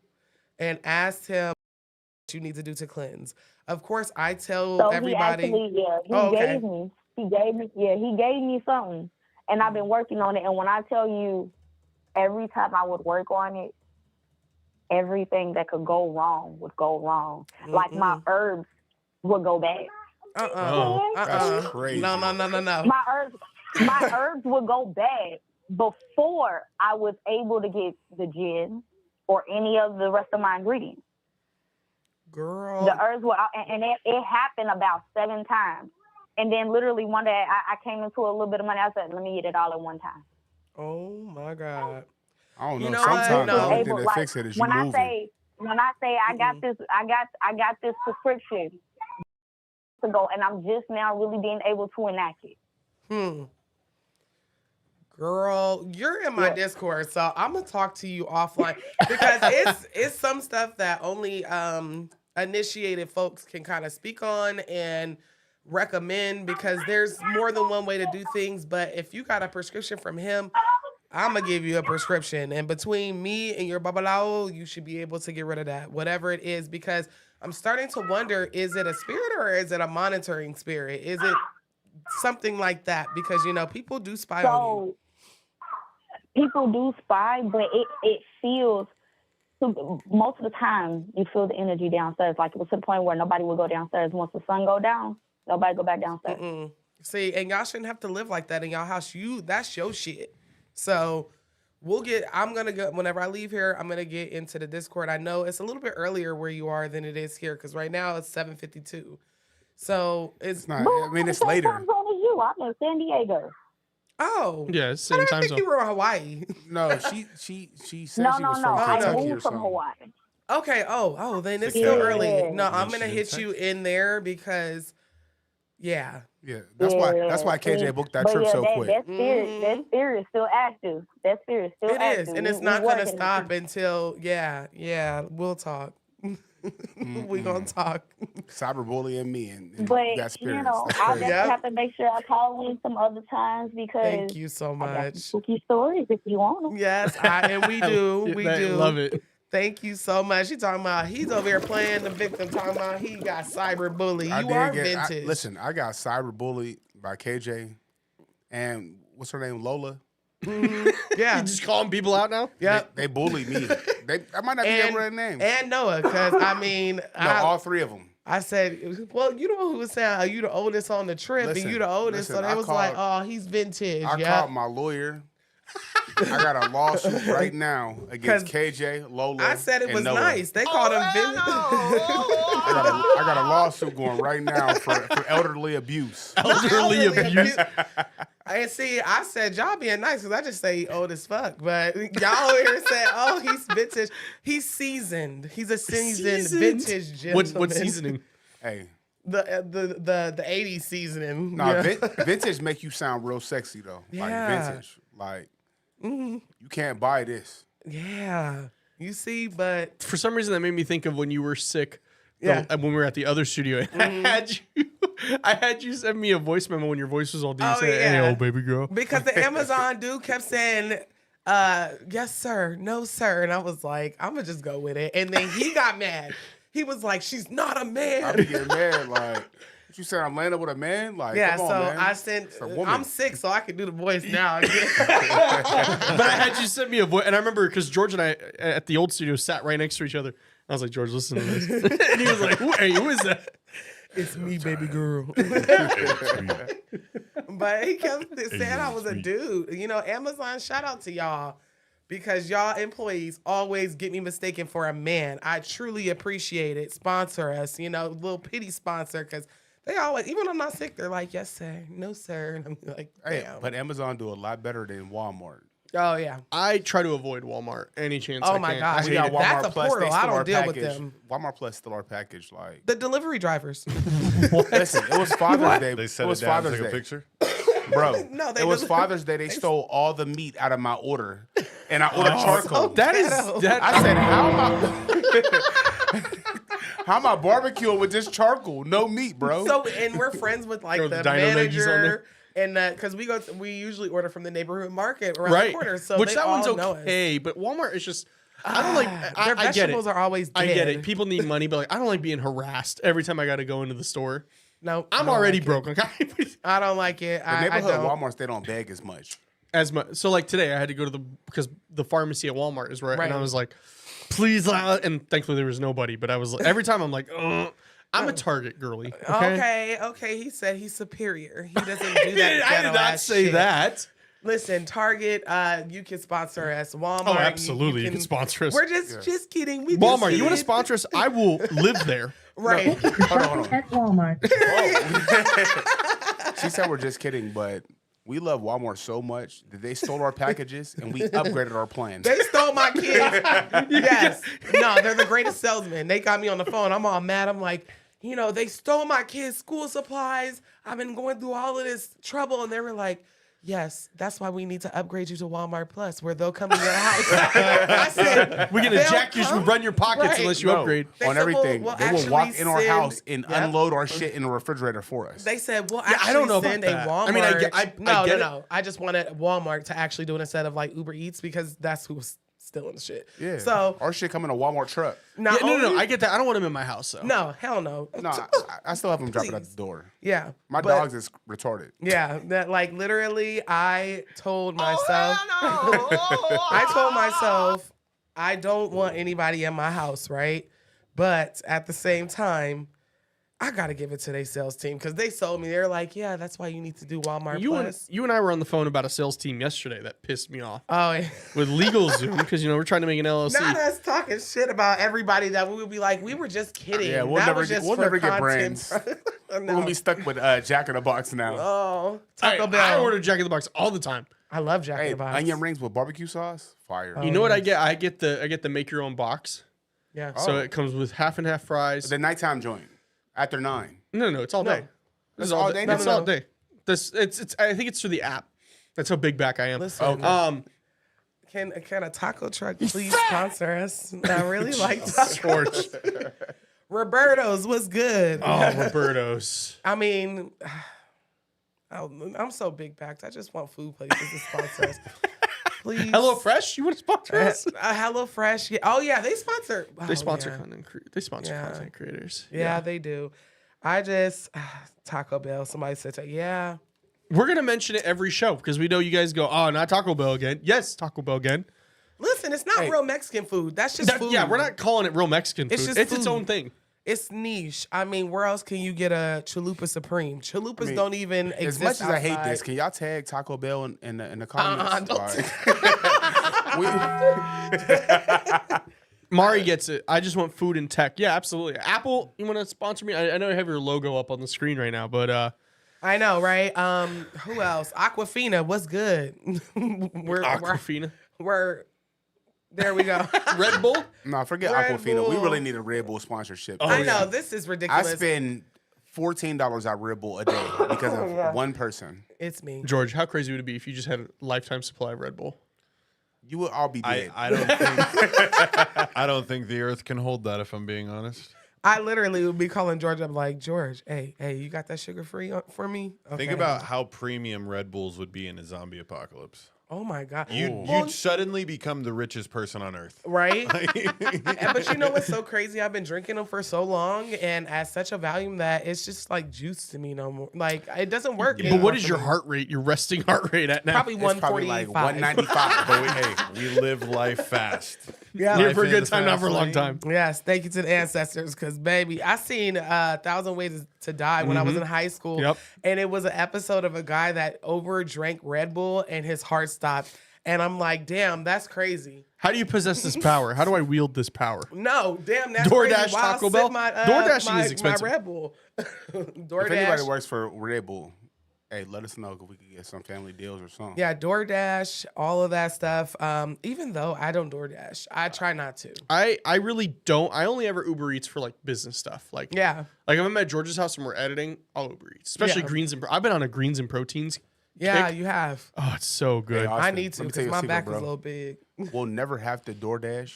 and ask him what you need to do to cleanse. Of course, I tell everybody. He gave me something, and I've been working on it. And when I tell you, every time I would work on it, everything that could go wrong would go wrong. Like, my herbs would go bad. That's crazy. No. My herbs would go bad before I was able to get the gin or any of the rest of my ingredients. Girl. The herbs were, and it happened about 7 times. And then literally one day I came into a little bit of money. I said, let me get it all at one time. Oh my God. I don't know. You know Sometimes the only thing that like, fixes it is you when moving. When I say I got this prescription to go, and I'm just now really being able to enact it. Girl, you're in my Discord, so I'm gonna talk to you offline, because it's some stuff that only initiated folks can kind of speak on and recommend, because there's more than one way to do things. But if you got a prescription from him, I'm gonna give you a prescription, and between me and your babalao, you should be able to get rid of that, whatever it is, because I'm starting to wonder, is it a spirit or is it a monitoring spirit? Is it something like that? Because, people do spy on you. People do spy, but it feels, most of the time, you feel the energy downstairs. Like, it was to the point where nobody would go downstairs. Once the sun go down, nobody go back downstairs. See, and y'all shouldn't have to live like that in y'all house. That's your shit. So I'm going to go, whenever I leave here, I'm going to get into the Discord. I know it's a little bit earlier where you are than it is here, because right now it's 7:52. So it's not, it's later. I'm in San Diego. Oh. Yeah, it's the same time zone. I think you were in Hawaii. No, she said she was from I Kentucky moved or from something. Hawaii. Okay. Oh, then it's still early. No, I'm going to hit you in there because, Yeah, that's why KJ booked that trip so quick. That spirit is still active. That spirit is still active. It is, and it's not going to stop until, we'll talk. We gonna talk. Cyberbullying me and that spirit. I'll just have to make sure I call in some other times, because thank you so much. I got some spooky stories if you want them. Yes, and we do. We do. Love it. Thank you so much. He talking about he's over here playing the victim, talking about he got cyberbullied. You are vintage. Listen, I got cyberbullied by KJ and what's her name, Lola. Yeah, you just calling people out now. Yeah, they bullied me. I might not be able to remember their names. And Noah, because all 3 of them. I said, well, you the one who was saying you the oldest on the trip, and you the oldest, so they was like, oh, he's vintage. I called my lawyer. I got a lawsuit right now against KJ, Lola. I said it was Noah. nice. They called him vintage. I got a lawsuit going right now for elderly abuse. Elderly abuse. And see, I said y'all being nice because I just say old as fuck, but y'all here said, oh, he's vintage. He's seasoned. He's a seasoned vintage gentleman. What seasoning? Hey. The 80s seasoning. No, vintage make you sound real sexy though. Yeah. Like vintage. Like Mm-hmm. You can't buy this. Yeah. You see, but For some reason, that made me think of when you were sick. Yeah. When we were at the other studio, and I had you send me a voice memo when your voice was all deep. Oh, Saying, yeah. "Hey, old baby girl." because the Amazon dude kept saying, yes, sir, no, sir. And I was like, I'm going to just go with it. And then he got mad. He was like, she's not a man. I be getting mad. Like, what you said, I'm landing with a man? Like, Yeah, come on, so man. I sent, It's a woman. I'm sick, so I can do the voice now. But I had you send me a voice, and I remember because George and I at the old studio sat right next to each other. I was like, George, listen to this. And he was like, hey, who is that? It's me, baby girl. But he kept saying I was a dude. You know, Amazon, shout out to y'all because y'all employees always get me mistaken for a man. I truly appreciate it. Sponsor us, you know, little pity sponsor because they always, even when I'm not sick, they're like, yes, sir, no, sir. And I'm like, Hey, damn. but Amazon do a lot better than Walmart. Oh, yeah. I try to avoid Walmart any chance Oh, I my can. gosh. I We hate got it. Walmart That's a Plus. portal. They I still don't our deal with package. them. Walmart Plus still our package. Like, The delivery drivers. listen, it was Father's Day. They set it it was down, Father's take a Day. picture. Bro, No, they it was deliver- Father's Day. They stole all the meat out of my order, and I ordered charcoal. That is that. I said, how am I barbecuing with this charcoal? No meat, bro. So, and we're friends with like Throw the the dino nuggies on manager, and because we usually order from the neighborhood market around Right. the corner. So Which they that one's all know us. okay, but Walmart is just. I don't like. Their I get it. vegetables are always dead. I get it. People need money, but like I don't like being harassed every time I got to go into the store. No, I'm I don't already like broke. Like, I don't like it. the I neighborhood don't. Walmarts, they don't beg as much. as much. So like today, I had to go to because the pharmacy at Walmart is right, and I Right. was like, please, and thankfully there was nobody. But I was like, every time I'm like, I'm a Target girly. Okay. He said he's superior. He doesn't do that. I did not say shit. that. Listen, Target, you can sponsor us. Walmart, Oh, absolutely, you can sponsor us. We're just kidding. We Walmart, just you want to kidding. sponsor us? I will live there. Right. Hold on. At Walmart. She said we're just kidding, but we love Walmart so much that they stole our packages and we upgraded our plans. They stole my kids. Yes. No, they're the greatest salesmen. They got me on the phone. I'm all mad. I'm like, you know, they stole my kids' school supplies. I've been going through all of this trouble. And they were like, yes, that's why we need to upgrade you to Walmart Plus, where they'll come to your house. I said, we can they'll jack you, come? run your pockets Right. unless you No, upgrade. They on said, everything. we'll They will actually walk in our send- house and Yep. unload our shit in the refrigerator for us. They said, well, Yeah, actually I don't know about send that. a Walmart. I mean, I no. get it. I just wanted Walmart to actually do it instead of like Uber Eats because that's who was stealing the shit. Yeah. So our shit come in a Walmart truck. not Yeah, no, only- I get that. I don't want them in my house, though. No, hell no. No, I still have them drop it at the door. Yeah. My but- dogs is retarded. Yeah, that like literally I told myself I told myself I don't want anybody in my house, right? But at the same time, I gotta give it to their sales team because they sold me. They're like, yeah, that's why you need to do Walmart Plus. You and I were on the phone about a sales team yesterday that pissed me off. Oh, yeah. With LegalZoom, because we're trying to make an LLC. Not us talking shit about everybody that we would be like, we were just kidding. Yeah, we'll That never was get, just we'll for never get content. brands. No. We're gonna be stuck with Jack in the Box now. Oh, I Taco Bell. order Jack in the Box all the time. I love Jack in Hey, the Box. onion rings with barbecue sauce, fire. You know what I get? I get the make your own box. Yeah. So Oh. it comes with half and half fries. The nighttime joint after 9. No, it's all No. day. This That's is all all day. day? It's No. all day. It's I think it's through the app. That's how big back I am. Listen, can a taco truck please sponsor us? I really like tacos. Roberto's was good. Oh, Roberto's. I mean, I'm so big backed. I just want food places to sponsor us. Please. HelloFresh, you want to sponsor us? HelloFresh. Yeah. Oh yeah, they sponsor. They sponsor yeah. content creators. Yeah, they do. I just Taco Bell. Somebody said, yeah. We're gonna mention it every show because we know you guys go, oh, not Taco Bell again. Yes, Taco Bell again. Listen, it's not real Mexican food. That's just food. Yeah, we're not calling it real Mexican food. It's just its food. own thing. It's niche. I mean, where else can you get a chalupa supreme? Chalupas don't even As exist much as I hate outside. this, can y'all tag Taco Bell in the comments? Mari gets it. I just want food and tech. Yeah, absolutely. Apple, you want to sponsor me? I know you have your logo up on the screen right now, but I know, right? Who else? Aquafina. What's good? Aquafina. We're there. We go. Red Bull. No, forget Red Aquafina. We Bull. really need a Red Bull sponsorship. I know this is I ridiculous. spend $14 at Red Bull a day because of one person. It's me. George, how crazy would it be if you just had a lifetime supply of Red Bull? You would all be dead. I don't think the earth can hold that, if I'm being honest. I literally would be calling George up like, George, hey, you got that sugar free for me? Okay. Think about how premium Red Bulls would be in a zombie apocalypse. Oh my God. You'd suddenly become the richest person on earth. Right? But you know what's so crazy? I've been drinking them for so long and at such a volume that it's just like juice to me no more. Like, it doesn't work. But what is your heart rate, your resting heart rate at now? Probably It's probably like 145. 195. But we live life fast. Yeah, here for a good time, not for a long time. Yes, thank you to the ancestors, because baby, I seen 1,000 Ways to Die when I was in high school, and it was an episode of a guy that overdrank Red Bull and his heart stopped, and I'm like, damn, that's crazy. How do you possess this power? How do I wield this power? No, damn, that's DoorDash, crazy. While I Taco sip Bell? DoorDashing is expensive. My Red Bull. DoorDash. If anybody works for Red Bull, hey, let us know if we could get some family deals or something. Yeah, DoorDash, all of that stuff. Even though I don't DoorDash, I try not to. I really don't. I only ever Uber Eats for like business stuff. Like Yeah. Like if I'm at George's house and we're editing, I'll Uber Eats. Especially Yeah. greens and I've been on a greens and proteins. Yeah, kick. you have. Oh, it's so good. Hey, Austin, I need to let me tell because you a my secret, back bro. is a little big. We'll never have to DoorDash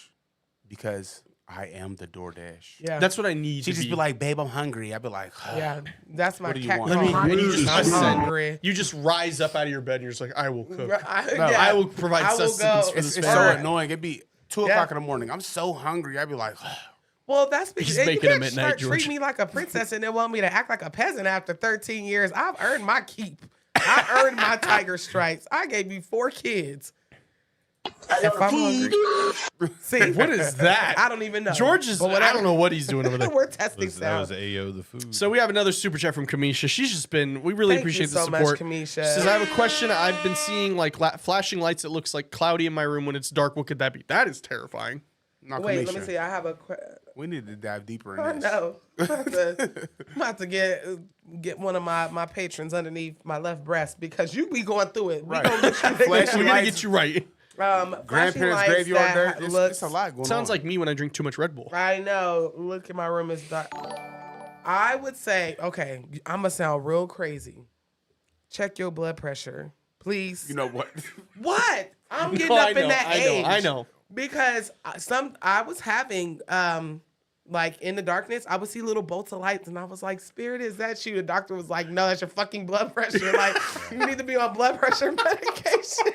because I am the DoorDash. Yeah. That's what I need. She'd to just be like, babe, I'm hungry. I'd be like, Yeah, that's my What do you cat. want? Let me. call. And you just I'm listen. hungry. You just rise up out of your bed and you're just like, I will cook. I will provide I will sustenance go. for this it's family. so annoying. It'd be 2 o'clock in the morning. I'm so hungry. I'd be like, Well, that's because He's you making 'em can't at night, start George. treat me like a princess and then want me to act like a peasant after 13 years. I've earned my keep. I earned my tiger stripes. I gave you 4 kids. If I'm hungry. See, What is that? I don't even know. George is. But I whatever. don't know what he's doing over there. We're testing That was sound. Ayo the food. So we have another super chat from Kamisha. She's just been. We really Thank you appreciate the so much, support. Kamisha. She says, I have a question. I've been seeing like flashing lights. It looks like cloudy in my room when it's dark. What could that be? That is terrifying. no, Wait, Kamisha, let me see. I have a. we need to dive deeper I in this. know. I'm about to get one of my patrons underneath my left breast because you be going through it. Right. We gonna get you Flashing We're gonna lights. get you right. flashing Grandparents' lights graveyard that dirt. looks- It's a lot going on. Sounds like me when I drink too much Red Bull. I know. Look at my room is dark. I would say, okay, I'm gonna sound real crazy. Check your blood pressure, please. You know what? What? I'm getting No, up I in know, that age. I know. Because I was having like in the darkness, I would see little bolts of lights, and I was like, "Spirit, is that you?" The doctor was like, "No, that's your fucking blood pressure. Like, you need to be on blood pressure medication."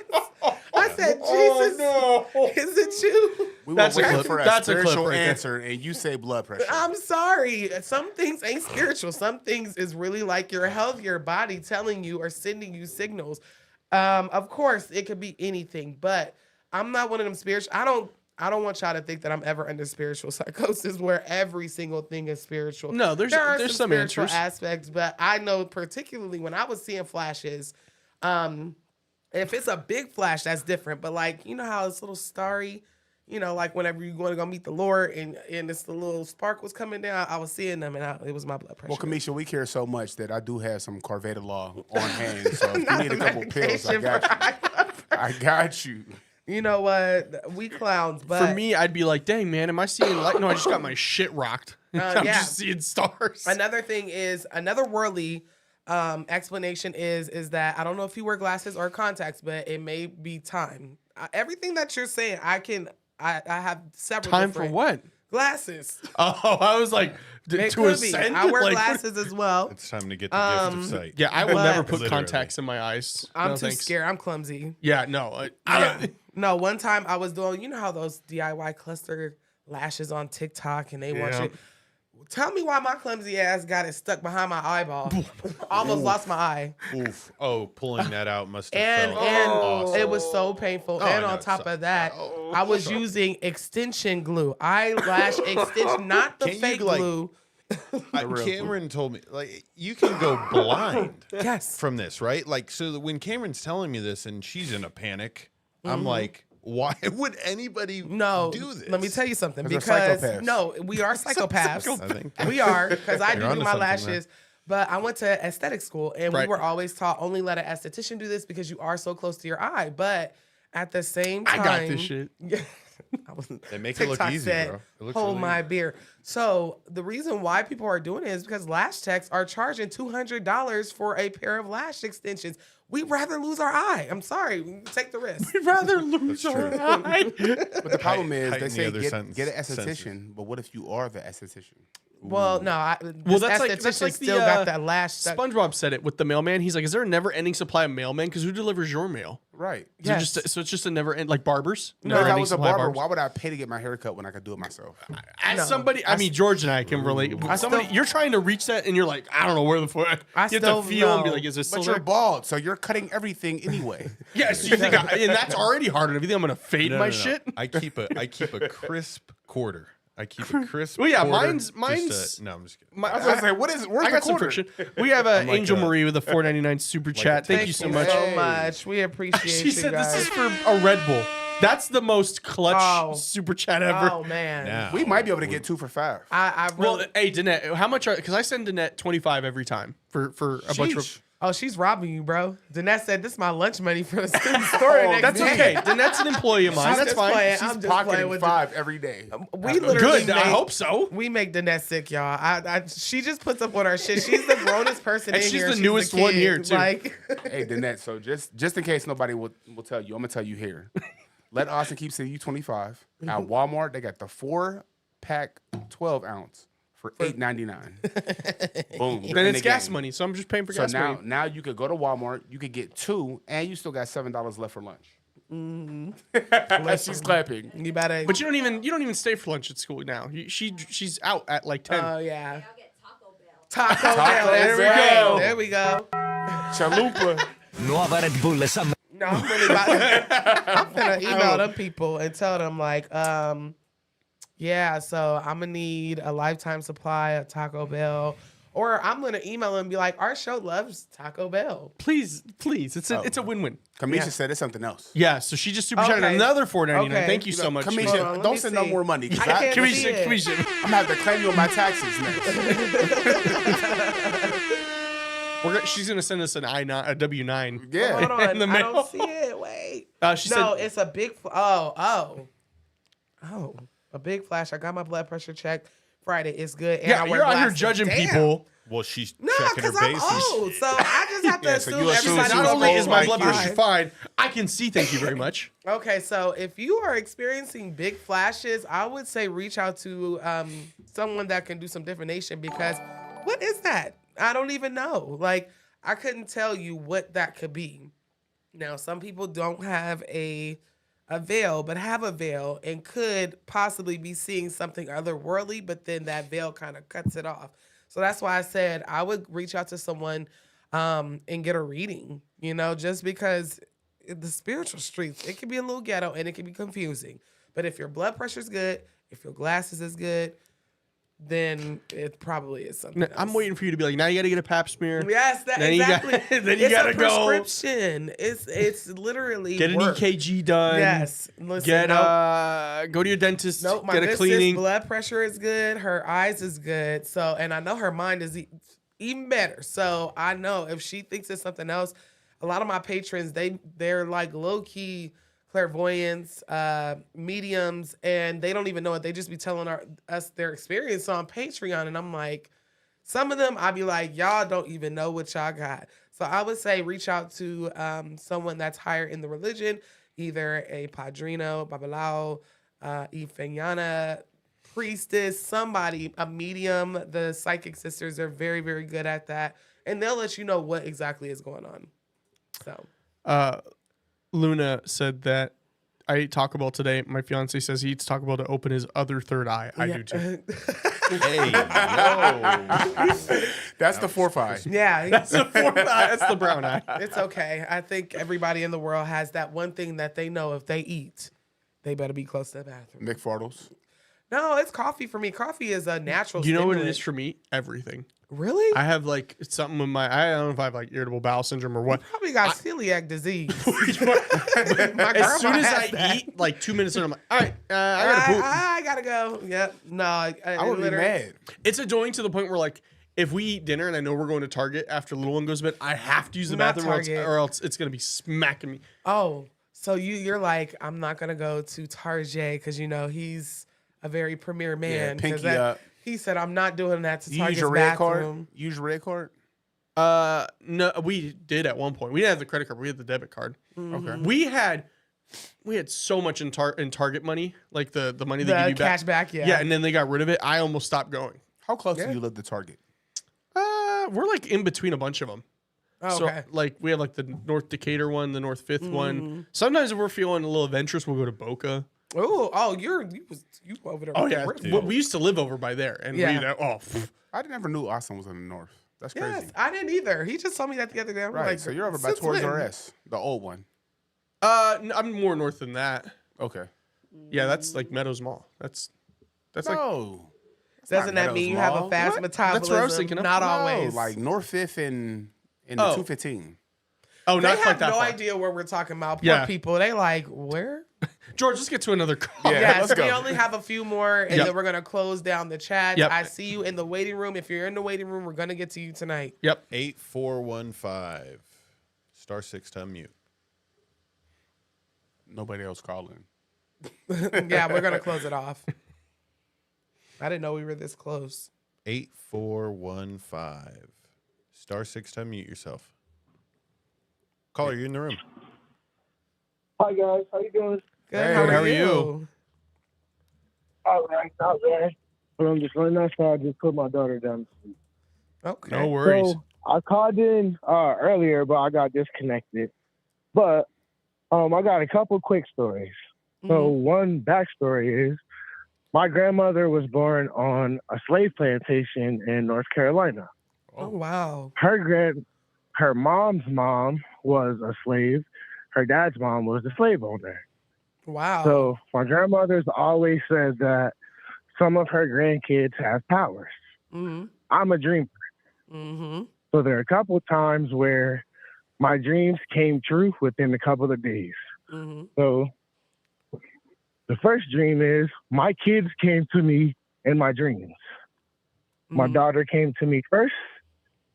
I said, "Jesus, is it you?" We That's were a waiting clip. for a That's a clip spiritual right there. answer, and you say blood pressure. I'm sorry. Some things ain't spiritual. Some things is really like your health, your body telling you or sending you signals. Of course, it could be anything, but I'm not one of them spiritual. I don't want y'all to think that I'm ever under spiritual psychosis where every single thing is spiritual. No, there's there are some spiritual answers. aspects, but I know particularly when I was seeing flashes, if it's a big flash, that's different. But like, you know how it's a little starry, you know, like whenever you're going to go meet the Lord and it's the little spark was coming down, I was seeing them and it was my blood pressure. Well, Kamisha, we care so much that I do have some Carveta Law on hand. So if you Not need a the couple pills, I medication got you. I got you. You know what? We clowns, but For me, I'd be like, dang, man, am I seeing light? No, I just got my shit rocked. I'm yeah. just seeing stars. Another thing is another worldly explanation is that I don't know if you wear glasses or contacts, but it may be time. Everything that you're saying, I have several Time for different what? glasses. Oh, I was like, It to could be. ascend? I wear Like, glasses as well. It's time to get the gift of sight. Yeah, I would But- never put Literally. contacts in my eyes. I'm No, too thanks. scared. I'm clumsy. Yeah, no. Yeah. No, one time I was doing, you know how those DIY cluster lashes on TikTok and they want Yeah. you. Tell me why my clumsy ass got it stuck behind my eyeball. Almost lost my eye. Oof. Oh, pulling that out must have And felt and awesome. it was so painful. Oh, and I on know. top So- of that, I was using extension glue, eyelash extension, not the Can you, fake like- glue. Cameron told me, like, you can go blind Yes. from this, right? Like, so that when Cameron's telling me this and she's in a panic, Mm-hmm. I'm like, why would anybody No, do this? let me tell you something. Because they're Because psychopaths. no, we are psychopaths. I think We are, because I You're do onto my something there. lashes. But I went to aesthetic school, and we Right. were always taught only let an esthetician do this because you are so close to your eye. But at the same time, I got this shit. They make it look TikTok easy, said, bro. It looks hold really my beer. So the reason why people are doing it is because lash techs are charging $200 for a pair of lash extensions. We'd rather lose our eye. I'm sorry. Take the risk. We'd rather lose our eye. But the problem is, they heighten the say other get an senses. esthetician. But what if you are the esthetician? Well, no. Well, that's like still got that lash stuck. SpongeBob said it with the mailman. He's like, "Is there a never-ending supply of mailmen? Because who delivers your mail? Right. Yes. So it's just a never-end like barbers. No, if I Never-ending was a supply of barber, barbers? why would I pay to get my hair cut when I could do it myself? As somebody, I mean, George and I can relate. You're trying to reach that, and you're like, I don't know where the fuck. You have to feel and be like, is it still But you're there? bald, so you're cutting everything anyway. Yes, you think, and that's already hard enough. You think I'm gonna fade my shit? I keep a crisp quarter. I keep a crisp. Well, yeah, quarter mine's. just to- no, I'm just kidding. I was gonna say, what is? Where's I the got some quarter? friction. We have like Angel a- Marie with a $4.99 super chat. Thank you so much. so much. We appreciate She you said guys. this is for a Red Bull. That's the most clutch super chat ever. Oh man. We might be able to get 2 for $5. I Well, wrote, hey, Danette, how much? Because I send Danette 25 every time for a bunch of. oh, she's robbing you, bro. Danette said this is my lunch money for the student store. next That's week. okay. Danette's an employee of mine. I'm That's just fine. playing. She's I'm just playing pocketing with 5 every day. We literally Good. I hope so. We make Danette sick, y'all. She just puts up with our shit. She's the grownest person And in she's here. the newest one kid. here, too. Like, Hey, Danette. So just in case nobody will tell you, I'm gonna tell you here. Let Austin keep sending you 25 at Walmart. They got the 4-pack 12-ounce for $8.99. Boom. Then In it's the gas game. money, so I'm just paying for So gas money. now you could go to Walmart. You could get 2, and you still got $7 left for lunch. She's clapping. you better. But you don't even stay for lunch at school now. She's out at like 10. Oh yeah. Taco Bell. There we Right. go. There we go. Chalupa. Nuova Red Bull Summer. No, I'm really about I'm gonna email them people and tell them like, yeah, so I'm gonna need a lifetime supply of Taco Bell. Or I'm gonna email them and be like, our show loves Taco Bell. Please, it's a win-win. Kamisha said it's something else. Yeah, so she just super chatted Okay. another $4.99. Okay. Thank you so much. Hold on, Kamisha, let don't me send see. no more money. 'Cause I can't see it. Kamisha. I'm gonna have to claim you on my taxes next. She's gonna send us a W-9. Yeah. Hold on, in the I mail. don't see it. Wait. She no, said, it's a big. A big flash. I got my blood pressure checked Friday. It's good. And yeah, I wear you're out here glasses. judging Damn. people. Well, she's No, checking her because I'm bases. old, so I just have to Yeah, so assume you assume everybody. she Not was only old is my like blood you. pressure fine, I can see. Thank you very much. Okay, so if you are experiencing big flashes, I would say reach out to someone that can do some divination because what is that? I don't even know. Like, I couldn't tell you what that could be. Now, some people don't have a veil, but have a veil and could possibly be seeing something otherworldly, but then that veil kind of cuts it off. So that's why I said I would reach out to someone and get a reading, just because the spiritual streets, it can be a little ghetto and it can be confusing. But if your blood pressure is good, if your glasses is good, then it probably is something else. I'm waiting for you to be like, now you got to get a pap smear. Yes, Then exactly. then you It's got to a go prescription. It's literally get an work. EKG done. Yes. Listen, Get nope. go to your dentist. Nope, my get a good cleaning. sis, blood pressure is good. Her eyes is good. So, and I know her mind is even better. So I know if she thinks it's something else, a lot of my patrons, they're like low key clairvoyants, mediums, and they don't even know it. They just be telling us their experience on Patreon. And I'm like, some of them, I'd be like, y'all don't even know what y'all got. So I would say reach out to someone that's higher in the religion, either a padrino, babalao, ifeñana, priestess, somebody, a medium. The psychic sisters are very, very good at that. And they'll let you know what exactly is going on. So Luna said that I ate Taco Bell today. My fiance says he eats Taco Bell to open his other third eye. I do too. Hey, yo. That's the 4th eye. Yeah. That's the fourth eye. That's the brown eye. It's okay. I think everybody in the world has that one thing that they know if they eat, they better be close to the bathroom. McFardles. No, it's coffee for me. Coffee is a natural You know what it stimulant. is for me? Everything. Really? I have like something with I don't know if I have like irritable bowel syndrome or what. Probably got celiac disease. As soon as I eat, like 2 minutes in, I'm like, all right, I gotta poop. I gotta go. Yep. No, I would be mad. It's annoying to the point where like, if we eat dinner and I know we're going to Target after little one goes to bed, I have to use the Not bathroom or Target. else it's gonna be smacking me. Oh, So you're like, I'm not gonna go to Tarjay because he's a very premier man. pinky up. He said, I'm not doing that to You Target's use your red bathroom. card? Use your red card? No, we did at one point. We didn't have the credit card. We had the debit card. Okay. We had so much in Target money, like the money they The give you back. cash back, yeah. Yeah, and then they got rid of it. I almost stopped going. How close do you live to Target? We're like in between a bunch of them. Oh, So okay. like we have like the North Decatur one, the North Fifth one. Sometimes if we're feeling a little adventurous, we'll go to Boca. Oh, you over there. Oh with yeah, the rip. we used to live over by there, and I never knew Austin was in the north. That's crazy. Yes, I didn't either. He just told me that the other day. I'm Right, like, so you're over by since Toys when? R Us, the old one. I'm more north than that. Okay. Yeah, that's like Meadows Mall. That's like Doesn't that mean you have a fast metabolism? That's what I was thinking of. Not No, always. Like North Fifth and the 215. Oh, They not have quite that no far. idea where we're talking about. Poor Yeah. people. They like, where? George, let's get to another call. Yes, we only have a few more, and Yep. then we're going to close down the chat. Yep. I see you in the waiting room. If you're in the waiting room, we're going to get to you tonight. Yep. 8415. Star 6 to unmute. Nobody else calling. Yeah, we're going to close it off. I didn't know we were this close. 8415. Star 6 to unmute yourself. Caller, you in the room. Hi guys, how you doing? Good. Hey, how how are are you? you? All right, not bad. But I'm just running outside. Just put my daughter down to sleep. Okay. No worries. So I called in earlier, but I got disconnected. But I got a couple quick stories. So one backstory is my grandmother was born on a slave plantation in North Carolina. Oh wow. Her mom's mom was a slave. Her dad's mom was a slave owner. Wow. So my grandmother's always said that some of her grandkids have powers. Mm-hmm. I'm a dreamer. Mm-hmm. So there are a couple of times where my dreams came true within a couple of days. Mm-hmm. So the first dream is my kids came to me in my dreams. My daughter came to me first,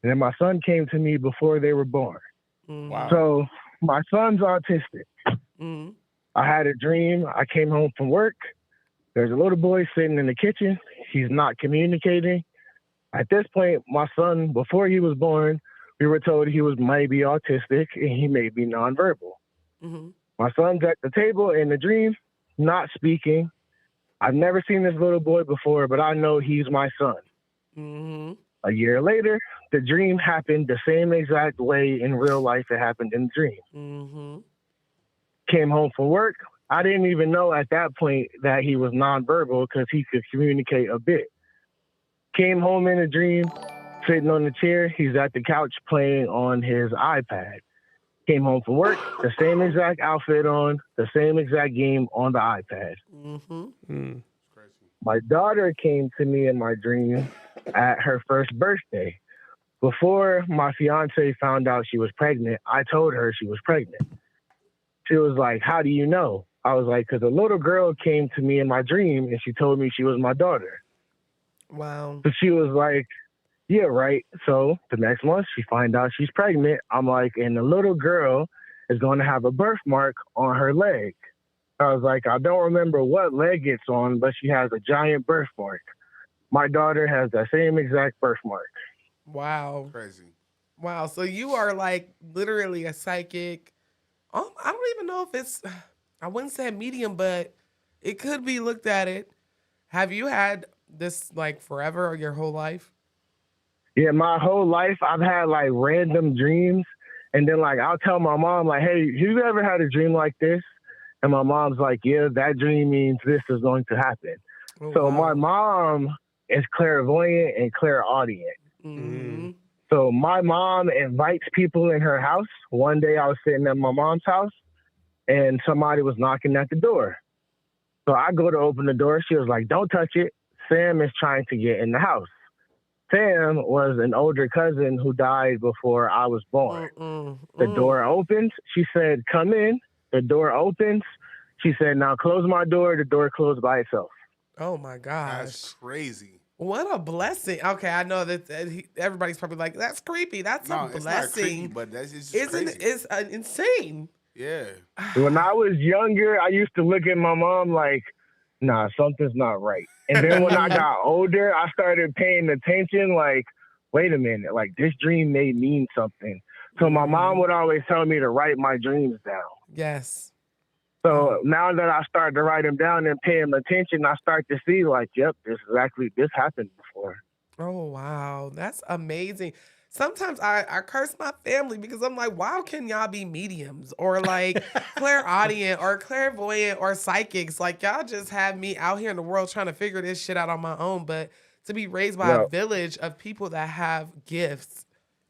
and then my son came to me before they were born. Wow. So my son's autistic. Mm-hmm. I had a dream. I came home from work. There's a little boy sitting in the kitchen. He's not communicating. At this point, my son, before he was born, we were told he was maybe autistic and he may be nonverbal. Mm-hmm. My son's at the table in the dream, not speaking. I've never seen this little boy before, but I know he's my son. Mm-hmm. A year later, the dream happened the same exact way in real life it happened in the dream. Mm-hmm. Came home from work. I didn't even know at that point that he was nonverbal because he could communicate a bit. Came home in a dream, sitting on the chair. He's at the couch playing on his iPad. Came home from work, the same exact outfit on, the same exact game on the iPad. Mm-hmm. My daughter came to me in my dream at her first birthday. Before my fiance found out she was pregnant, I told her she was pregnant. She was like, "How do you know?" I was like, "Because a little girl came to me in my dream and she told me she was my daughter." Wow. So she was like, "Yeah, right." So the next month she find out she's pregnant. I'm like, and the little girl is going to have a birthmark on her leg. I was like, I don't remember what leg it's on, but she has a giant birthmark. My daughter has that same exact birthmark. Wow. Crazy. Wow. So you are like literally a psychic. I don't even know if it's, I wouldn't say a medium, but it could be looked at it. Have you had this like forever or your whole life? Yeah, my whole life I've had like random dreams. And then like I'll tell my mom like, "Hey, you ever had a dream like this?" And my mom's like, "Yeah, that dream means this is going to happen." Oh, So wow. my mom is clairvoyant and clairaudient. Mm-hmm. So my mom invites people in her house. One day I was sitting at my mom's house and somebody was knocking at the door. So I go to open the door. She was like, "Don't touch it. Sam is trying to get in the house." Sam was an older cousin who died before I was born. The door opens. She said, "Come in." The door opens. She said, "Now close my door." The door closed by itself. Oh my gosh. That's crazy. What a blessing. Okay, I know that everybody's probably like, "That's creepy." That's No, a it's not blessing. creepy, but that's it's just Isn't crazy. it's insane. Yeah. When I was younger, I used to look at my mom like, nah, something's not right. And then when I got older, I started paying attention like, wait a minute, like this dream may mean something. So my mom would always tell me to write my dreams down. Yes. So now that I start to write them down and pay them attention, I start to see like, yep, this happened before. Oh, wow. That's amazing. Sometimes I curse my family because I'm like, wow, can y'all be mediums or like clairaudient or clairvoyant or psychics? Like, y'all just have me out here in the world trying to figure this shit out on my own. But to be raised by a village of people that have gifts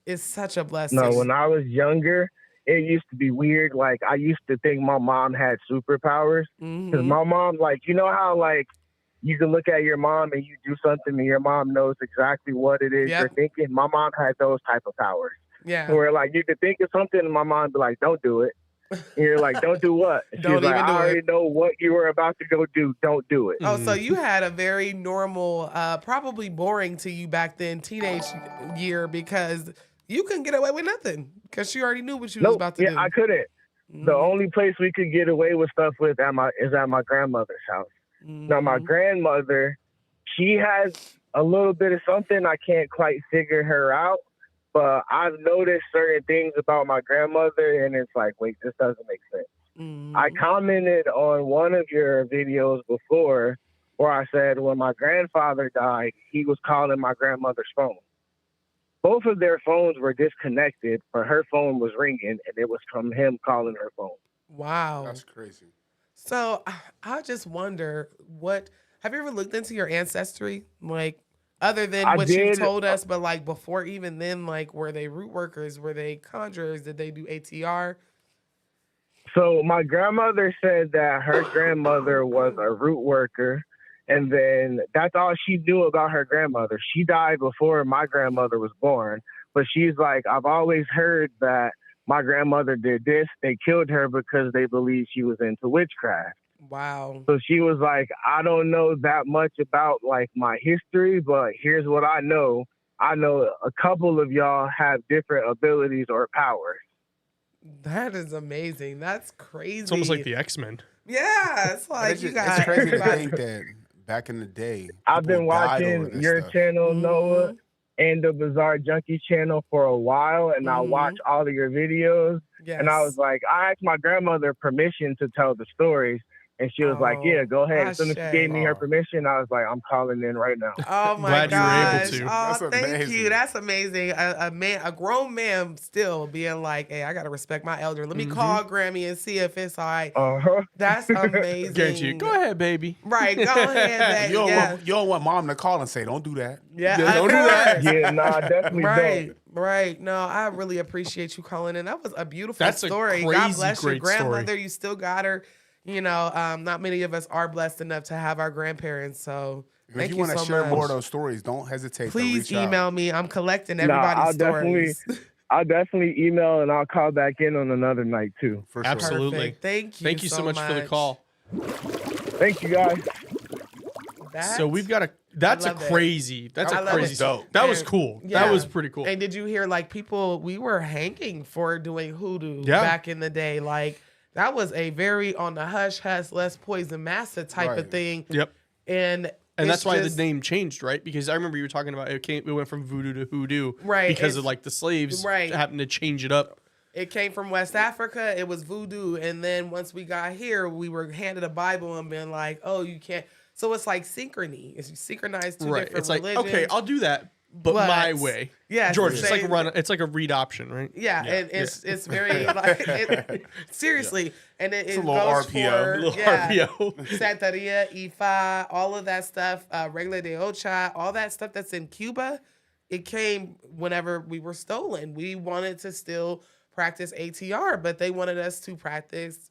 is such a blessing. No, when I was younger, it used to be weird. Like, I used to think my mom had superpowers. Because my mom, like, you know how, like, you can look at your mom and you do something and your mom knows exactly what it is you're thinking? My mom had those type of powers. Yeah. Where, like, you could think of something and my mom be like, don't do it. And you're like, don't do what? She's Don't like, even do I already it. know what you were about to go do. Don't do it. Oh, so you had a very normal, probably boring to you back then, teenage year, because you couldn't get away with nothing because she already knew what you was about to do. Yeah, I couldn't. The only place we could get away with stuff with is at my grandmother's house. Now, my grandmother, she has a little bit of something. I can't quite figure her out, but I've noticed certain things about my grandmother, and it's like, wait, this doesn't make sense. I commented on one of your videos before where I said when my grandfather died, he was calling my grandmother's phone. Both of their phones were disconnected, but her phone was ringing, and it was from him calling her phone. Wow. That's crazy. So I just wonder, have you ever looked into your ancestry? Like, other than what you told us, but like before even then, like, were they root workers? Were they conjurers? Did they do ATR? So my grandmother said that her grandmother was a root worker, and then that's all she knew about her grandmother. She died before my grandmother was born, but she's like, I've always heard that my grandmother did this. They killed her because they believed she was into witchcraft. Wow. So she was like, I don't know that much about like my history, but here's what I know. I know a couple of y'all have different abilities or powers. That is amazing. That's crazy. It's almost like the X-Men. Yeah, it's like It's you just- got it's crazy to everybody. think that back in the day, I've been people died over watching this your stuff. channel, Noah, and the Bizarre Junkie channel for a while, and I watch all of your videos. And I was like, I asked my grandmother permission to tell the stories, and she was like, yeah, go ahead. As soon as she gave me her permission, I was like, I'm calling in right now. Oh my Glad you were able gosh. to. Oh, That's thank amazing. you. That's amazing. A grown man still being like, hey, I gotta respect my elder. Let me call Grammy and see if it's all right. That's amazing. Guarantee you. Go ahead, baby. Right, go ahead, You baby. don't, you don't want mom to call and say, don't do that. Yeah, don't do that. Yeah, no, I definitely Right, don't. right. No, I really appreciate you calling in. That was a beautiful That's a story. God crazy bless your great grandmother. story. You still got her. You know, not many of us are blessed enough to have our grandparents. So If thank you you want to so share much. more of those stories, don't hesitate Please to reach email out. me. I'm collecting No, everybody's stories. I'll definitely email and I'll call back in on another night too. For sure. Absolutely. Perfect. Thank you. Thank you so much for the call. Thank you guys. So we've got that's a love it. crazy. That's I a love crazy. it. Dope. That was And- cool. yeah. That was pretty cool. And did you hear like people? We were hanging for doing hoodoo Yeah. back in the day. Like that was a very on the hush hush, less poison massa type of Right. thing. Yep. And And that's it's why just- the name changed, right? Because I remember you were talking about it went from voodoo to hoodoo, Right, Because of it's- like the slaves, right. happened to change it up. It came from West Africa. It was voodoo. And then once we got here, we were handed a Bible and been like, oh, you can't. So it's like synchrony. It's synchronized two Right. different It's like religions. okay, I'll do that, but my way. Yes, George. the It's like same- it's like a read option, right? Yeah, and it's very like seriously, and it It's a little goes RPO. for Little yeah, RPO. Santeria, Ifa, all of that stuff, Regla de Ocha, all that stuff that's in Cuba. It came whenever we were stolen. We wanted to still practice ATR, but they wanted us to practice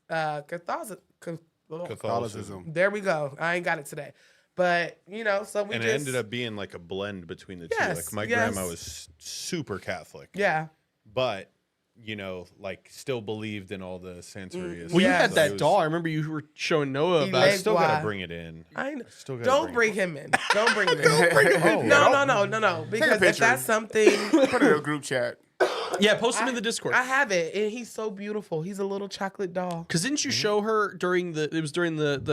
Catholicism. There we go. I ain't got it today, but you know, so we And just it ended up being like a blend between the two. Yes, Like my yes. grandma was super Catholic, yeah. but you know, like still believed in all the Santeria. Well, you Yes. had So it that was- doll. I remember you were showing Noah He about. I leg- still gotta Why? bring it in. I know. Still gotta Don't bring bring him in. Don't bring him in. Don't bring him in. No. Because if picture. that's something, Put it in a group chat. Yeah, post him in the Discord. I have it, and he's so beautiful. He's a little chocolate doll. Because didn't you show her during the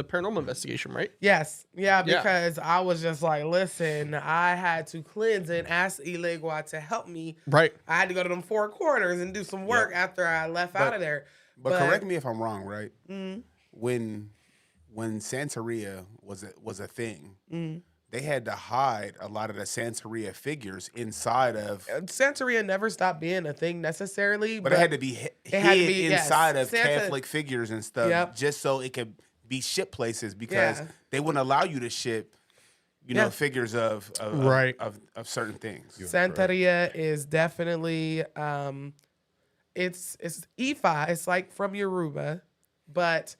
paranormal investigation, right? Yes. Yeah, because I was just like, listen, I had to cleanse and ask Ilegua to help me. Right. I had to go to them 4 corners and do some work after I left out of there. But correct me if I'm wrong, right? Mm, When Santeria was a thing, mm. they had to hide a lot of the Santeria figures inside of. Santeria never stopped being a thing necessarily, But it had to be hid inside of Santa, Catholic figures and stuff, just so it could be shipped places, because they wouldn't allow you to ship, figures of certain things. Santeria is definitely it's Ifa. It's like from Yoruba, but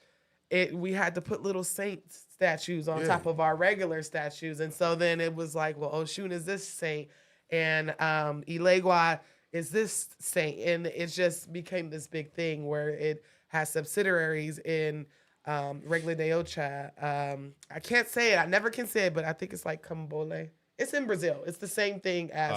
we had to put little saint statues on top of our regular statues, and so then it was like, well, Oshun is this saint, and Ilegua is this saint, and it just became this big thing where it has subsidiaries in Regla de Ocha. I can't say it. I never can say it, but I think it's like Cambole. It's in Brazil. It's the same thing as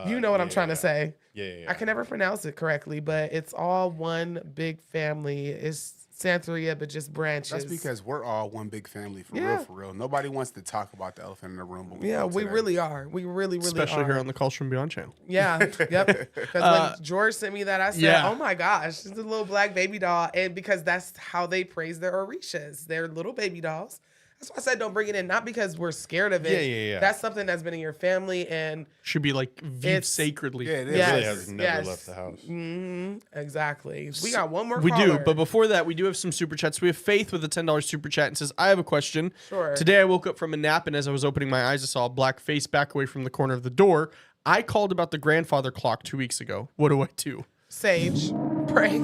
you know what I'm trying to say. Yeah. I can never pronounce it correctly, but it's all one big family. It's Santeria, but just branches. That's because we're all one big family, for real. Nobody wants to talk about the elephant in the room. But we really are. We really Especially are. here on the Calls from Beyond channel. Yeah, yep. Because when George sent me that, I said, oh my gosh, it's a little black baby doll. And because that's how they praise their orishas. They're little baby dolls. That's why I said don't bring it in. Not because we're scared of it. Yeah. That's something that's been in your family and should be like viewed sacredly. Yeah, it really has never left the house. Mm-hmm. Exactly. We got one more We caller. do, but before that, we do have some super chats. We have Faith with a $10 super chat and says, I have a question. Sure. Today I woke up from a nap, and as I was opening my eyes, I saw a black face back away from the corner of the door. I called about the grandfather clock 2 weeks ago. What do I do? Sage. Pray.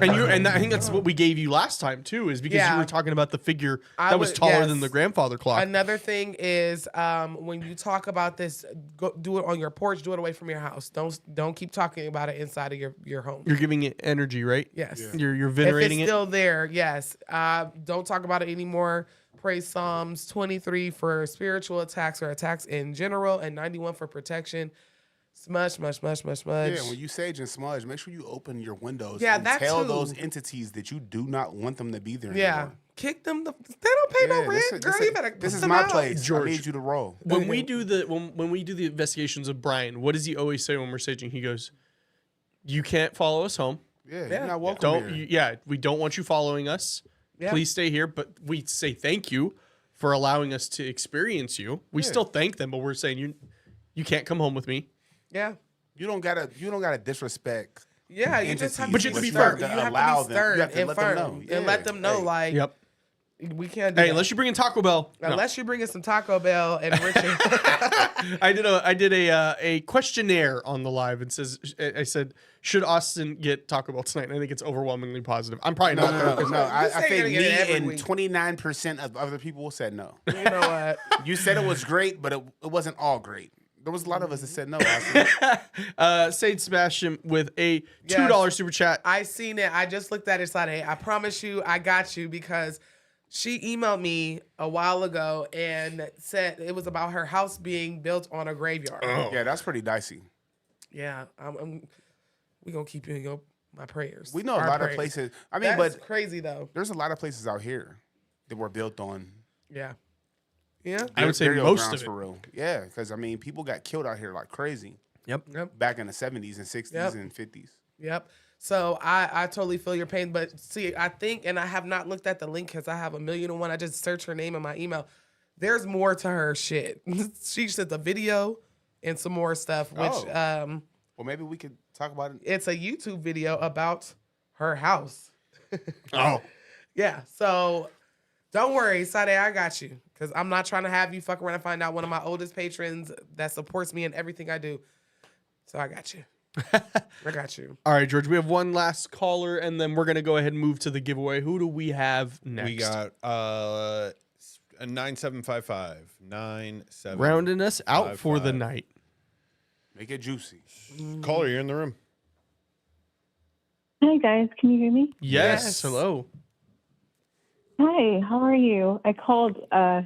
And I think that's what we gave you last time too, is because you were talking about the figure that was taller than the grandfather clock. Another thing is when you talk about this, do it on your porch. Do it away from your house. Don't keep talking about it inside of your home. You're giving it energy, right? Yes. You're venerating if it's still there, yes. Don't talk about it anymore. Pray Psalms 23 for spiritual attacks or attacks in general, and 91 for protection. Smudge. Yeah, when you sage and smudge, make sure you open your windows and that tell too. those entities that you do not want them to be there Yeah. anymore. Kick them. They don't pay no rent. Girl, you better This put is them my out. place. George. I need you to roll. When we do the when we do the investigations of Brian, what does he always say when we're saging? He goes, "You can't follow us home. Yeah, you're not welcome here. We don't want you following us. Yeah. Please stay here." But we say thank you for allowing us to experience you. We still thank them, but we're saying you can't come home with me. Yeah. You don't gotta disrespect. Yeah, you just have But to you have to be stern. firm. You have Allow to be them. stern You have to and let them firm know. and let them know, like, Yep. we can't do Hey, that. unless you bring in Taco Bell. No. Unless you bring in some Taco Bell and Richard. I did a questionnaire on the live and I said, should Austin get Taco Bell tonight? And I think it's overwhelmingly positive. I'm probably not there. No. I say think you're gonna get it me every and week. 29% of other people said no. You know what? You said it was great, but it wasn't all great. There was a lot of us that said no. Sage Sebastian with a $2 super chat. I seen it. I just looked at it. Said, I promise you, I got you, because she emailed me a while ago and said it was about her house being built on a graveyard. Oh. Yeah, that's pretty dicey. Yeah, we gonna keep you in my prayers. We know a lot of places. I mean, That's but crazy though. There's a lot of places out here that were built on. Yeah. Yeah. I would say burial most grounds of it. for real. Yeah, because I mean, people got killed out here like crazy. Yep. Back in the 70s and 60s and 50s. Yep. So I totally feel your pain, but see, I think, and I have not looked at the link because I have 1,000,001. I just searched her name in my email. There's more to her shit. She sent a video and some more stuff, which well, maybe we could talk about it. It's a YouTube video about her house. Oh. Yeah. So don't worry, Sade, I got you. Because I'm not trying to have you fuck around and find out one of my oldest patrons that supports me in everything I do. So I got you. I got you. All right, George, we have one last caller, and then we're going to go ahead and move to the giveaway. Who do we have next? We got a 9755. 97. Rounding us out for the night. Make it juicy. Caller, you're in the room. Hi, guys. Can you hear me? Yes. Hello. Hi, how are you? I called a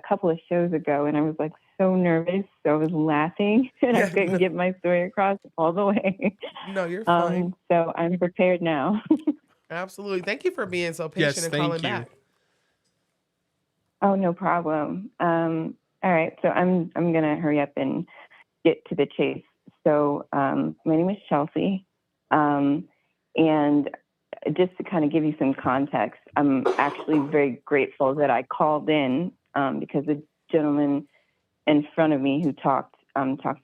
couple of shows ago, and I was like so nervous. So I was laughing and I couldn't get my story across all the way. No, you're fine. So I'm prepared now. Absolutely. Thank you for being so patient and calling back. Oh, no problem. All right. So I'm going to hurry up and get to the chase. So my name is Chelsea. And just to kind of give you some context, I'm actually very grateful that I called in because the gentleman in front of me who talked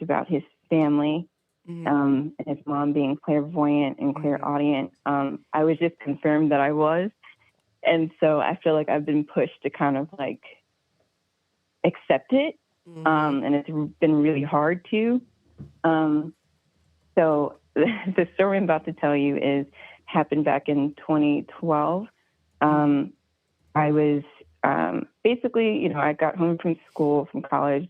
about his family and his mom being clairvoyant and clairaudient. I was just confirmed that I was. And so I feel like I've been pushed to kind of like accept it. And it's been really hard to. So the story I'm about to tell you happened back in 2012. I was basically, I got home from school, from college,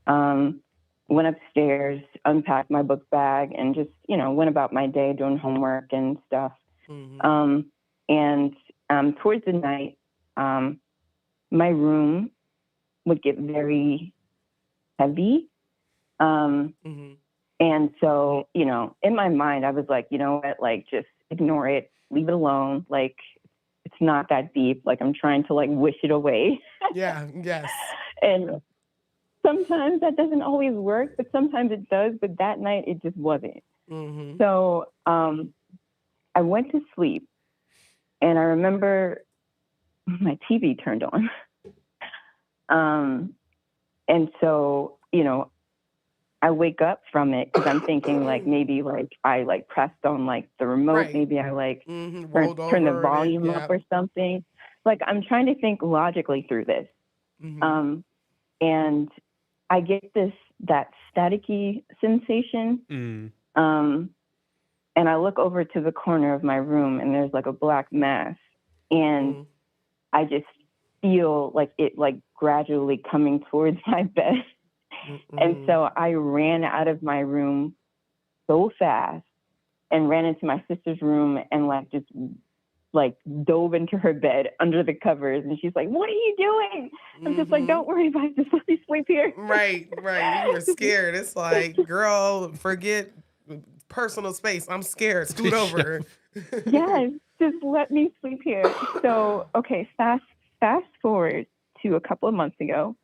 went upstairs, unpacked my book bag, and just, went about my day doing homework and stuff. And towards the night, my room would get very heavy. And so, in my mind, I was like, you know what, like, just ignore it, leave it alone. Like, it's not that deep. Like, I'm trying to, like, wish it away. Yeah, yes. And sometimes that doesn't always work, but sometimes it does. But that night, it just wasn't. So I went to sleep, and I remember my TV turned on. And so, I wake up from it because I'm thinking like maybe like I like pressed on like the remote, Right. maybe I like Rolled turn the over volume and- up or something. Like I'm trying to think logically through this. And I get that staticky sensation. And I look over to the corner of my room and there's like a black mass. And I just feel like it like gradually coming towards my bed. And so I ran out of my room so fast and ran into my sister's room and like just like dove into her bed under the covers. And she's like, "What are you doing?" I'm just like, "Don't worry about it. Just let me sleep here." Right. You were scared. It's like, girl, forget personal space. I'm scared. Scoot over. Yes, just let me sleep here. So, okay, fast forward to a couple of months ago,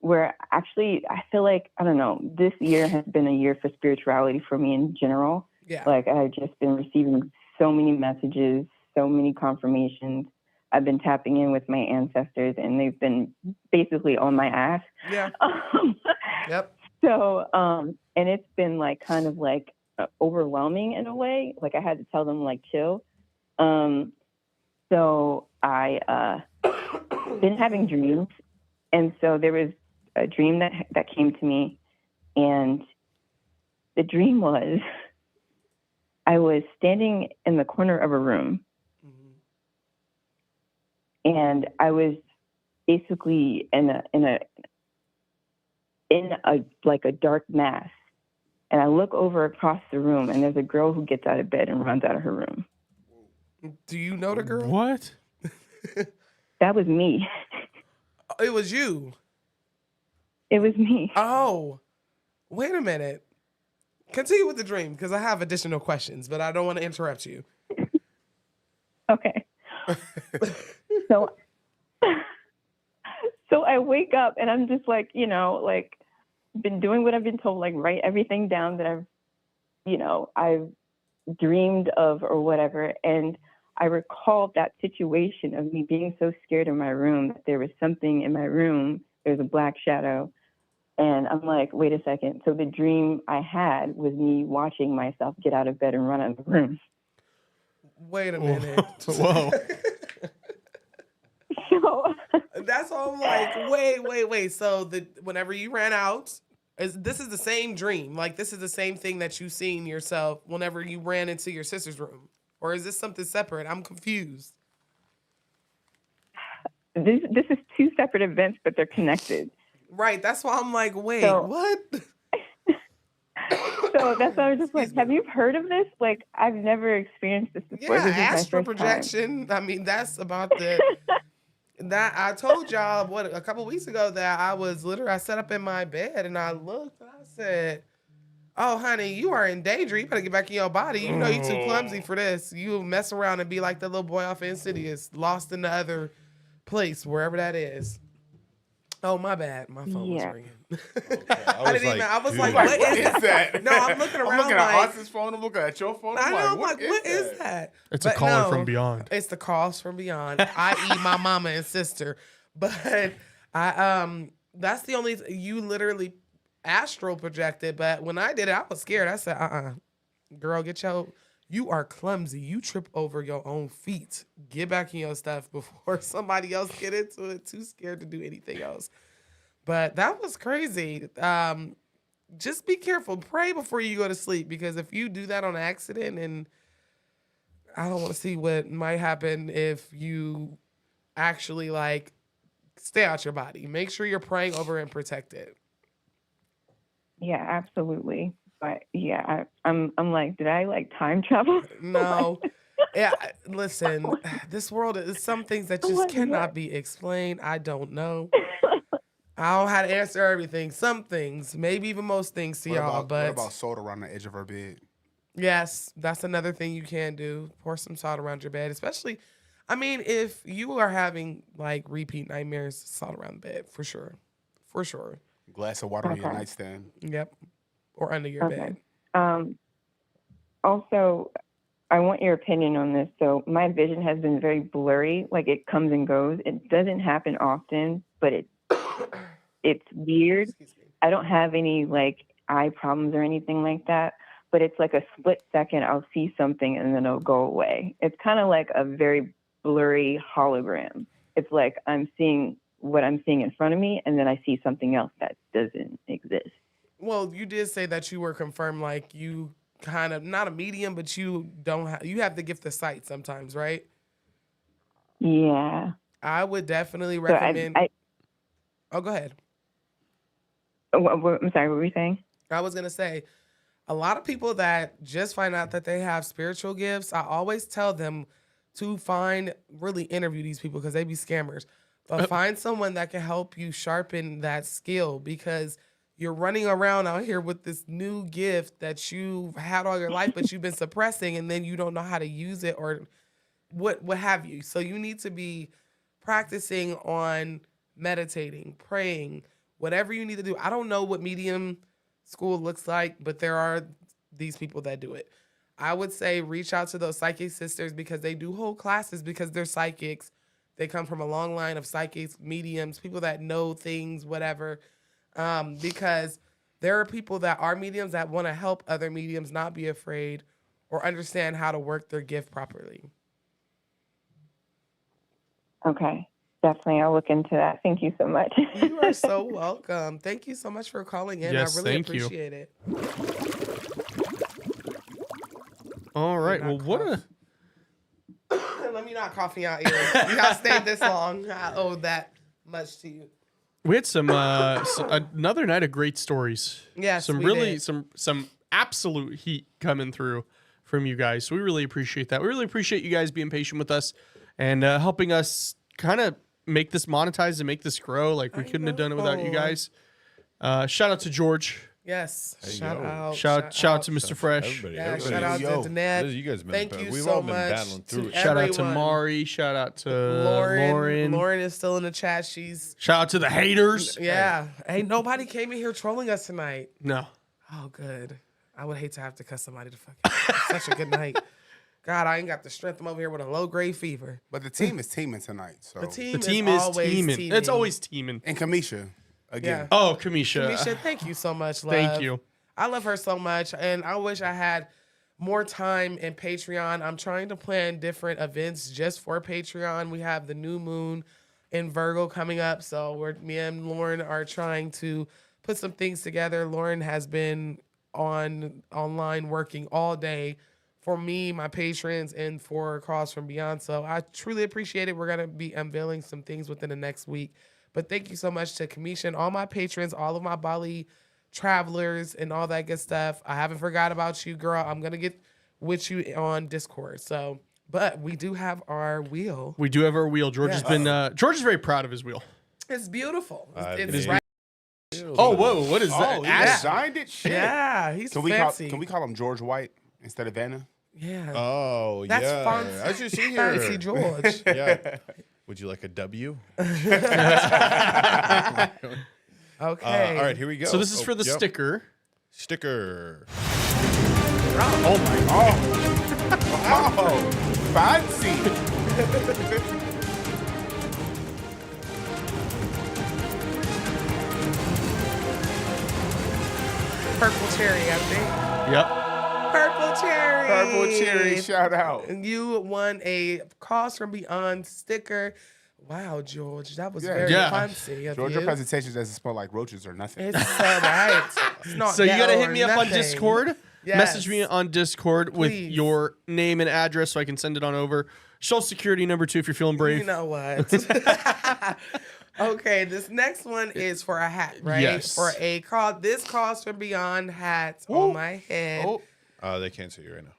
where actually I feel like, I don't know, this year has been a year for spirituality for me in general. Yeah. Like I've just been receiving so many messages, so many confirmations. I've been tapping in with my ancestors and they've been basically on my ass. Yeah. Yep. So, and it's been like kind of like overwhelming in a way. Like I had to tell them like chill. So I been having dreams, and so there was a dream that came to me, and the dream was I was standing in the corner of a room, and I was basically in a like a dark mass. And I look over across the room, and there's a girl who gets out of bed and runs out of her room. Do you know the girl? What? That was me. It was you. It was me. Oh, wait a minute. Continue with the dream because I have additional questions, but I don't want to interrupt you. Okay. So I wake up and I'm just like, like been doing what I've been told, like write everything down that I've dreamed of or whatever. And I recalled that situation of me being so scared in my room that there was something in my room. There's a black shadow. And I'm like, wait a second. So the dream I had was me watching myself get out of bed and run out of the room. Wait a minute. Whoa. So that's all I'm like, wait. So whenever you ran out, this is the same dream. Like this is the same thing that you seen yourself whenever you ran into your sister's room. Or is this something separate? I'm confused. This is two separate events, but they're connected. Right. That's why I'm like, wait, So- what? So that's why I was just like, have you heard of this? Like, I've never experienced this before. Yeah, This is my astral first time. projection. I mean, that's about the That I told y'all a couple weeks ago that I sat up in my bed and I looked and I said, "Oh, honey, you are in danger. You better get back in your body. You know you too clumsy for this. You mess around and be like the little boy off Insidious, lost in the other place, wherever that is." Oh, my bad. My phone was ringing. I was like, what is that? No, I'm looking around. I'm looking at Austin's phone. I'm looking at your phone. I'm like, what is that? It's a caller from beyond. It's the calls from beyond, i.e. my mama and sister. But that's the only, you literally astral projected. But when I did it, I was scared. I said, girl, you are clumsy. You trip over your own feet. Get back in your stuff before somebody else get into it. Too scared to do anything else. But that was crazy. Just be careful. Pray before you go to sleep, because if you do that on accident, and I don't want to see what might happen if you actually stay out your body. Make sure you're praying over and protect it. Yeah, absolutely. But yeah, I'm like, did I time travel? No. Yeah, listen, this world is some things that just cannot be explained. I don't know. I don't know how to answer everything. Some things, maybe even most things to y'all. But what about salt around the edge of her bed? Yes, that's another thing you can do. Pour some salt around your bed, especially, if you are having repeat nightmares, salt around the bed for sure. For sure. Glass of water on your nightstand. Yep. Or under your bed. Also, I want your opinion on this. So my vision has been very blurry. It comes and goes. It doesn't happen often, but it's weird. I don't have any eye problems or anything like that, but it's a split second. I'll see something and then it'll go away. It's kind of like a very blurry hologram. It's like I'm seeing what I'm seeing in front of me, and then I see something else that doesn't exist. Well, you did say that you were confirmed, you kind of not a medium, but you have the gift of sight sometimes, right? Yeah. I would definitely recommend. Oh, go ahead. I'm sorry, what were you saying? I was gonna say, a lot of people that just find out that they have spiritual gifts, I always tell them to really interview these people, because they be scammers. But find someone that can help you sharpen that skill, because you're running around out here with this new gift that you've had all your life, but you've been suppressing, and then you don't know how to use it or what have you. So you need to be practicing on meditating, praying, whatever you need to do. I don't know what medium school looks like, but there are these people that do it. I would say reach out to those psychic sisters, because they do whole classes, because they're psychics. They come from a long line of psychics, mediums, people that know things, whatever. Because there are people that are mediums that want to help other mediums not be afraid or understand how to work their gift properly. Okay. Definitely. I'll look into that. Thank you so much. You are so welcome. Thank you so much for calling in. Yes, I really thank you. appreciate it. All right. Well, what a... Let me not cough me out ears. You got stayed this long. I owe that much to you. We had some another night of great stories. Yes, some we really did. some absolute heat coming through from you guys. So we really appreciate that. We really appreciate you guys being patient with us and helping us kind of make this monetize and make this grow. We couldn't have done it without you guys. Shout out to George. Yes. Shout out to Mr. Fresh. Yeah, shout out to Danette. You guys Thank you so much. battling through it. Shout out to Mari. Shout out to Lauren. Lauren is still in the chat. Shout out to the haters. Yeah. Hey, nobody came in here trolling us tonight. No. Oh, good. I would hate to have to cuss somebody to fucking such a good night. God, I ain't got the strength. I'm over here with a low-grade fever. But the team is teaming tonight. So The team is always teaming. It's always teaming. And Kamisha. Again. Yeah. Oh, Kamisha. Kamisha, thank you so much, love. Thank you. I love her so much, and I wish I had more time in Patreon. I'm trying to plan different events just for Patreon. We have the new moon in Virgo coming up, so me and Lauren are trying to put some things together. Lauren has been online working all day for me, my patrons, and for Calls from Beyond. So I truly appreciate it. We're going to be unveiling some things within the next week. But thank you so much to Kamisha and all my patrons, all of my Bali travelers and all that good stuff. I haven't forgot about you, girl. I'm going to get with you on Discord. So But we do have our wheel. We do have our wheel. George Yes. has been. George is very proud of his wheel. It's beautiful. It It's is right. Oh, whoa! What is that? Oh, he Yeah. designed it. Shit. Yeah, he's Can we fancy. call him George White instead of Vanna? Yeah. Oh, That's yeah. fancy. As you see here. Fancy George. Yeah. Would you like a W? Okay. All right, here we go. So this is for the sticker. Sticker. Oh my! Oh, fancy. Purple cherry, I think. Yep. Purple cherry. Purple cherry, shout out. And you won a Calls from Beyond sticker. Wow, George, that was very fancy of George, you. your presentation doesn't smell like roaches or nothing. It's so right. It's not So you gotta ghetto hit or me up on nothing. Discord. Yes. Message me on Discord with Please. your name and address so I can send it on over. Social security number 2 if you're feeling brave. You know what? Okay, this next one is for a hat, right? Yes. For a call. This Calls from Beyond hat on my head. They can't see you right now.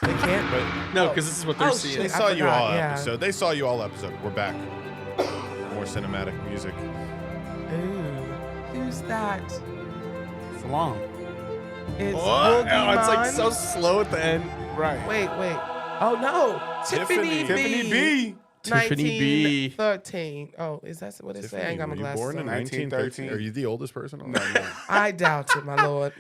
They can't. But No, because this is what they're Oh, seeing. they shit. saw you forgot, all yeah. episode. They saw you all episode. We're back. More cinematic music. Ooh, who's that? It's long. It's Oh, Boogie it's like Man. so slow at the end. Right. Wait. Oh no, Tiffany B. Tiffany B. 1913. Oh, is that what it say? I ain't got my were you glasses born in on. 1913? Are you the oldest person on that? I doubt it, my lord.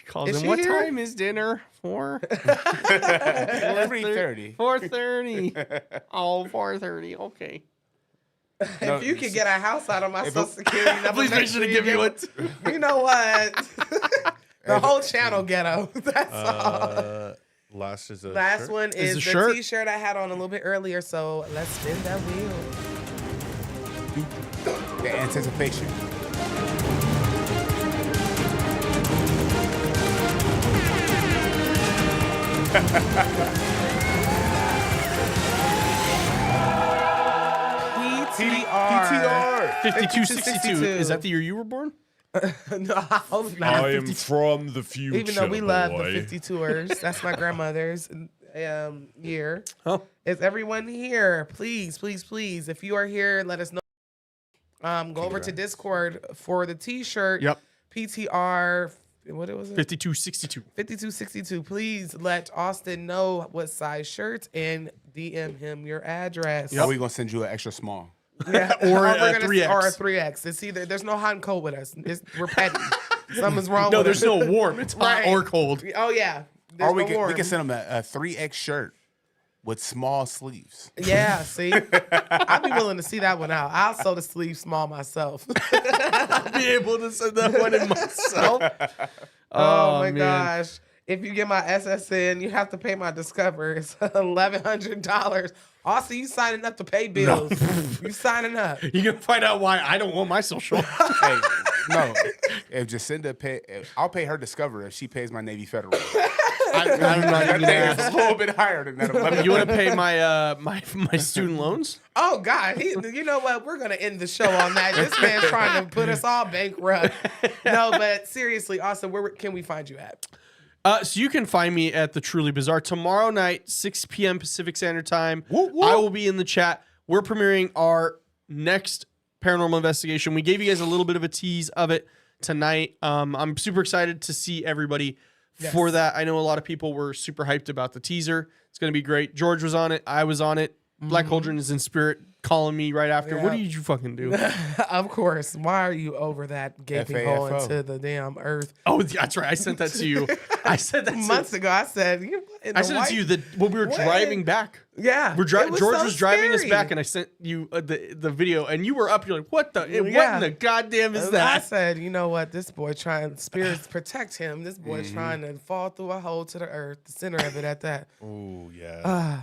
Calls Is him, she what here? time is dinner? 4? 3:30. 4:30. Oh, 4:30. Okay. If you could get a house out of my social security number, Please make sure to give you it. You know what? The whole channel ghetto. That's all. Last is a Last shirt? one is the shirt. t-shirt I had on a little bit earlier, so let's spin that wheel. The anticipation. PTR. 5262. Is that the year you were born? No, I hope not. I am from the future. Even though we love the boy. 52ers. That's my grandmother's year. Oh. Is everyone here? Please, please, please. If you are here, let us know. Go over to Discord for the t-shirt. Yep. PTR. What was it? 5262. 5262. Please let Austin know what size shirts and DM him your address. Are we gonna send you an extra small? Yeah. Or we're a gonna- 3X. Or a 3X. It's either there's no hot and cold with us. We're petty. Something's wrong No, with there's us. no warm. It's hot Right. or cold. Oh yeah. There's Or we no can warm. send them a 3X shirt with small sleeves. Yeah, see? I'd be willing to see that one out. I'll sew the sleeve small myself. I'll be able to send that one in myself. Oh, my man. gosh. If you get my SSN, you have to pay my Discover. It's $1,100. Also, you signing up to pay bills. You signing up. You can find out why I don't want my social. Hey, no. If Jacinda I'll pay her Discover if she pays my Navy Federal. I'm not even That thing is asked. a little bit higher than that. You want to pay my my student loans? Oh, God. You know what? We're going to end the show on that. This man's trying to put us all bankrupt. No, but seriously, Austin, where can we find you at? So you can find me at the Truly Bizarre tomorrow night, 6 p.m. Pacific Standard Time. I will be in the chat. We're premiering our next paranormal investigation. We gave you guys a little bit of a tease of it tonight. I'm super excited to see everybody for that. I know a lot of people were super hyped about the teaser. It's going to be great. George was on it. I was on it. Black Cauldron is in spirit calling me right after. What did you fucking do? Of course. Why are you over that gaping hole FAFO. into the damn earth? Oh, that's right. I sent that to you. I said that months ago. I said, I sent it to you when we were driving back. Yeah. George it was so was driving us scary. back, and I sent you the video, and you were up. You're like, "What the? What Yeah. in the goddamn is I that?" said, you know what? This boy spirits protect him. This boy trying to fall through a hole to the earth, the center of it at that. Oh, yeah.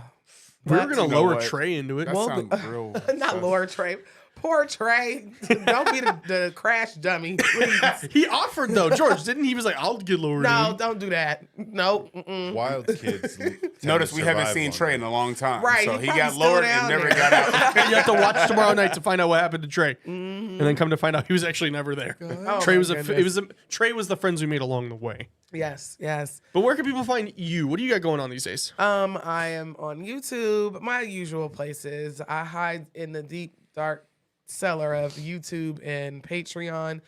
We were gonna You know lower what? Trey into it. That sounds real. Not Laura Trey. Poor Trey. Don't be the crash dummy, please. He offered though, George didn't he? Was like, "I'll get lower." No, don't do that. No. Wild kids. Notice we haven't seen Trey in a long time. Right, So he he got probably still lowered down and never there. got out. You have to watch tomorrow night to find out what happened to Trey, and then come to find out he was actually never there. Oh, Trey my was goodness. Trey was the friends we made along the way. Yes, yes. But where can people find you? What do you got going on these days? I am on YouTube, my usual places. I hide in the deep, dark cellar of YouTube and Patreon,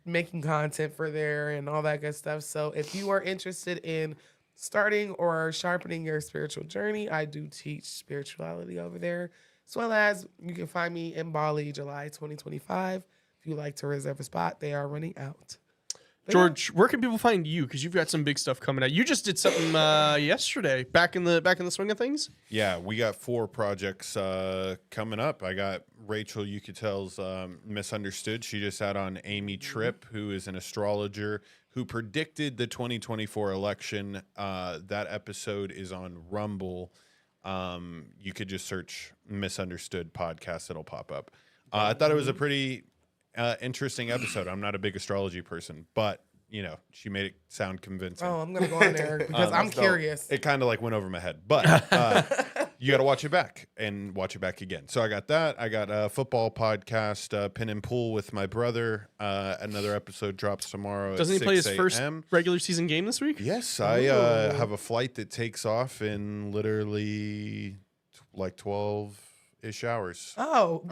making content for there and all that good stuff. So if you are interested in starting or sharpening your spiritual journey, I do teach spirituality over there, as well as you can find me in Bali, July 2025. If you like to reserve a spot, they are running out. George, where can people find you? Because you've got some big stuff coming out. You just did something yesterday, back in the swing of things. Yeah, we got 4 projects coming up. I got Rachel Yucatel's Misunderstood. She just had on Amy Tripp, who is an astrologer who predicted the 2024 election. That episode is on Rumble. You could just search Misunderstood podcast. It'll pop up. I thought it was a pretty interesting episode. I'm not a big astrology person, but she made it sound convincing. Oh, I'm gonna go on there because I'm curious. It kind of like went over my head, but you got to watch it back and watch it back again. So I got that. I got a football podcast, Pin and Pool with my brother. Another episode drops tomorrow. Doesn't at he play his 6 first a.m. regular season game this week? Yes, I have a flight that takes off in literally like 12-ish hours. Oh,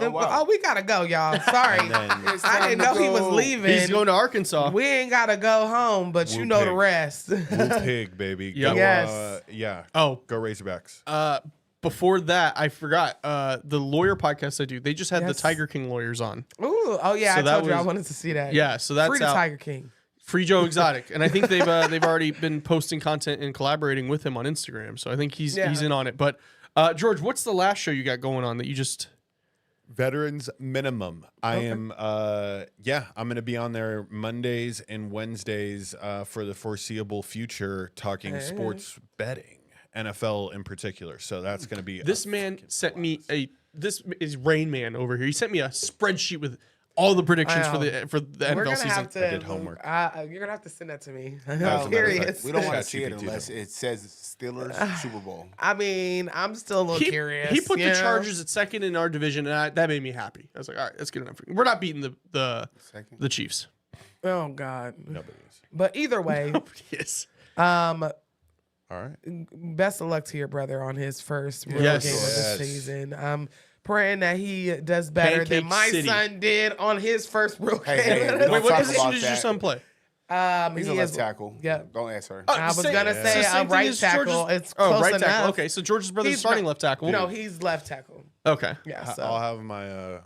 we gotta go, y'all. Sorry, I didn't know he was leaving. He's going to Arkansas. We ain't gotta go home, but you know the rest. Woo pig, baby. Yep. Go, Yes. yeah. Oh, go Razorbacks. Before that, I forgot the lawyer podcast I do. They just had the Tiger King lawyers on. Ooh, oh yeah, So I that told you I was- wanted to see that. Yeah, so that's Free to out. Tiger King. Free Joe Exotic, and I think they've already been posting content and collaborating with him on Instagram. So I think he's in on it. But George, what's the last show you got going on that you just? Veterans Minimum. I am I'm going to be on there Mondays and Wednesdays for the foreseeable future talking sports betting, NFL in particular. So that's going to be This man sent me this is Rain Man over here. He sent me a spreadsheet with all the predictions for the We're NFL gonna season. have to. I did homework. You're gonna have to send that to me. As a I'm matter of fact, curious. we don't want to see it unless it says Steelers Super Bowl. I mean, I'm still a little curious. He put you the know? Chargers at second in our division, and that made me happy. I was like, all right, that's good enough. We're not beating the Chiefs. Oh God. Nobody is. But either way, yes. All right. Best of luck to your brother on his first real Yes. game of the Yes. season. I'm praying that he does better Pancake than my City. son did on his first real game. Hey, we don't Wait, what talk position about does your that. son play? He's he a left is- tackle. Yeah. Don't ask her. I was gonna say So a same thing right as tackle. George's- It's close right tackle. enough. Okay, so George's brother's He's starting not- left tackle. No, he's left tackle. Okay. Yeah. So. I'll have my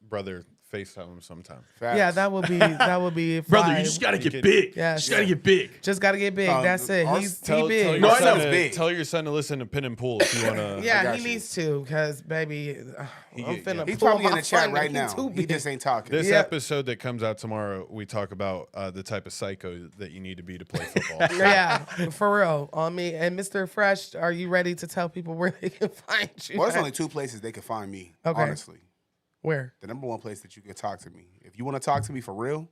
brother FaceTime him sometime. Yeah, that would be Brother, you fine. just gotta You get could- big. Yes. Just gotta get big. Just gotta get big. That's it. He's Tell big. your No, I son know. to- big. Tell your son to listen to Pin and Pool if you want to. Yeah, got he you. needs to, because baby, I'm finna He's pull probably in my the chat son, right he now. too He big. just ain't talking. This Yeah. episode that comes out tomorrow, we talk about the type of psycho that you need to be to play football. Yeah, for real. On me. And Mr. Fresh, are you ready to tell people where they can find you? Well, there's at? only 2 places they can find me, Okay. honestly. Where? The number 1 place that you can talk to me. If you want to talk to me for real,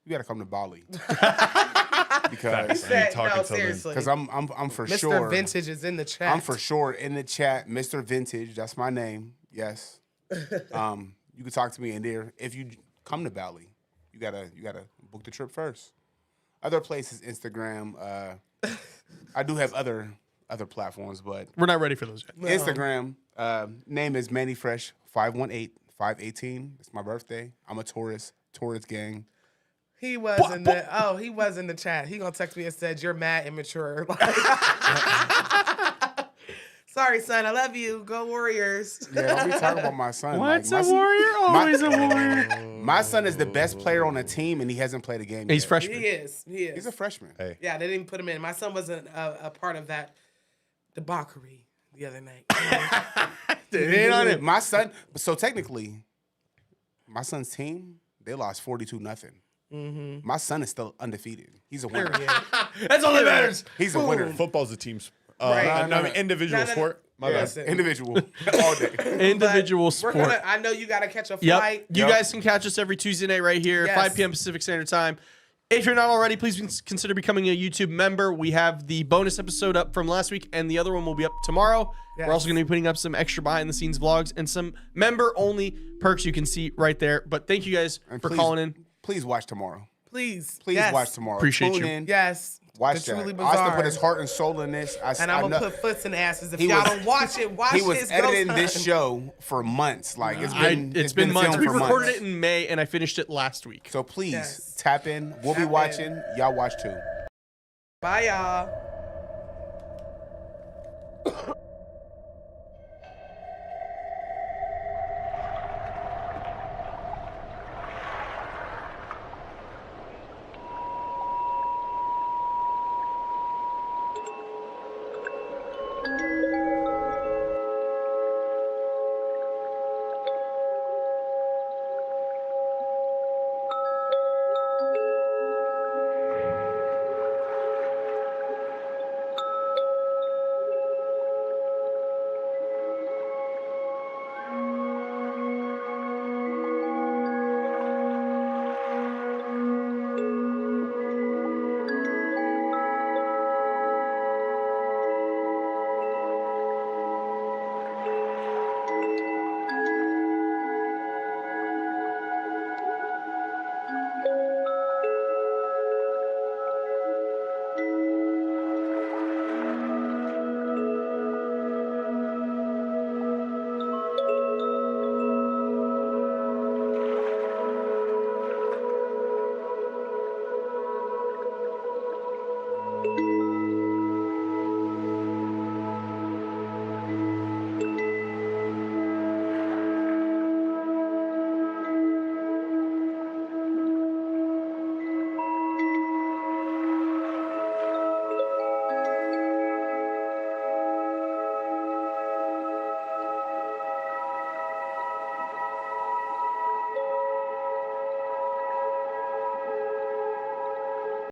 you got to come to Bali. Because No, seriously. I'm for Mr. sure. Vintage is in the chat. I'm for sure in the chat, Mr. Vintage. That's my name. Yes. You can talk to me in there. If you come to Bali, you gotta book the trip first. Other places, Instagram. I do have other platforms, but We're not ready for those yet. Instagram name is MannyFresh518-518. It's my birthday. I'm a Taurus gang. He was in the chat. He gonna text me and said, "You're mad immature." Sorry, son. I love you. Go Warriors. Yeah, I'll be talking about my son. What's Like, a warrior? Always a warrior. My son is the best player on the team, and he hasn't played a game yet. He's freshman. He is. He's a freshman. Hey, Yeah, they didn't put him in. My son wasn't a part of that debauchery the other night. It ain't on him. My son. So technically, my son's team, they lost 42-0. Mm-hmm. My son is still undefeated. He's a winner. That's all that matters. He's a winner. football's a team sport. Right. I mean, individual sport. My bad. Individual all day. Individual We're sport. gonna. I know you got to catch a Yep. flight. You guys can catch us every Tuesday night right here, Yes. 5 p.m. Pacific Standard Time. If you're not already, please consider becoming a YouTube member. We have the bonus episode up from last week, and the other one will be up tomorrow. Yes. We're also going to be putting up some extra behind-the-scenes vlogs and some member-only perks you can see right there. But thank you guys And for please- calling in. Please watch tomorrow. Please Please watch tomorrow. Appreciate Tune you. in. Yes. Watch The that. Truly Austin Bizarre. put his heart and soul in this. And I'm going to put foots in asses. If He y'all was- don't watch it, watch He was his editing Ghost this Hunt. show for months. Like it's been months. filmed We for recorded months. it in May, and I finished it last week. So please tap in. We'll be watching. Y'all watch too. Bye, y'all.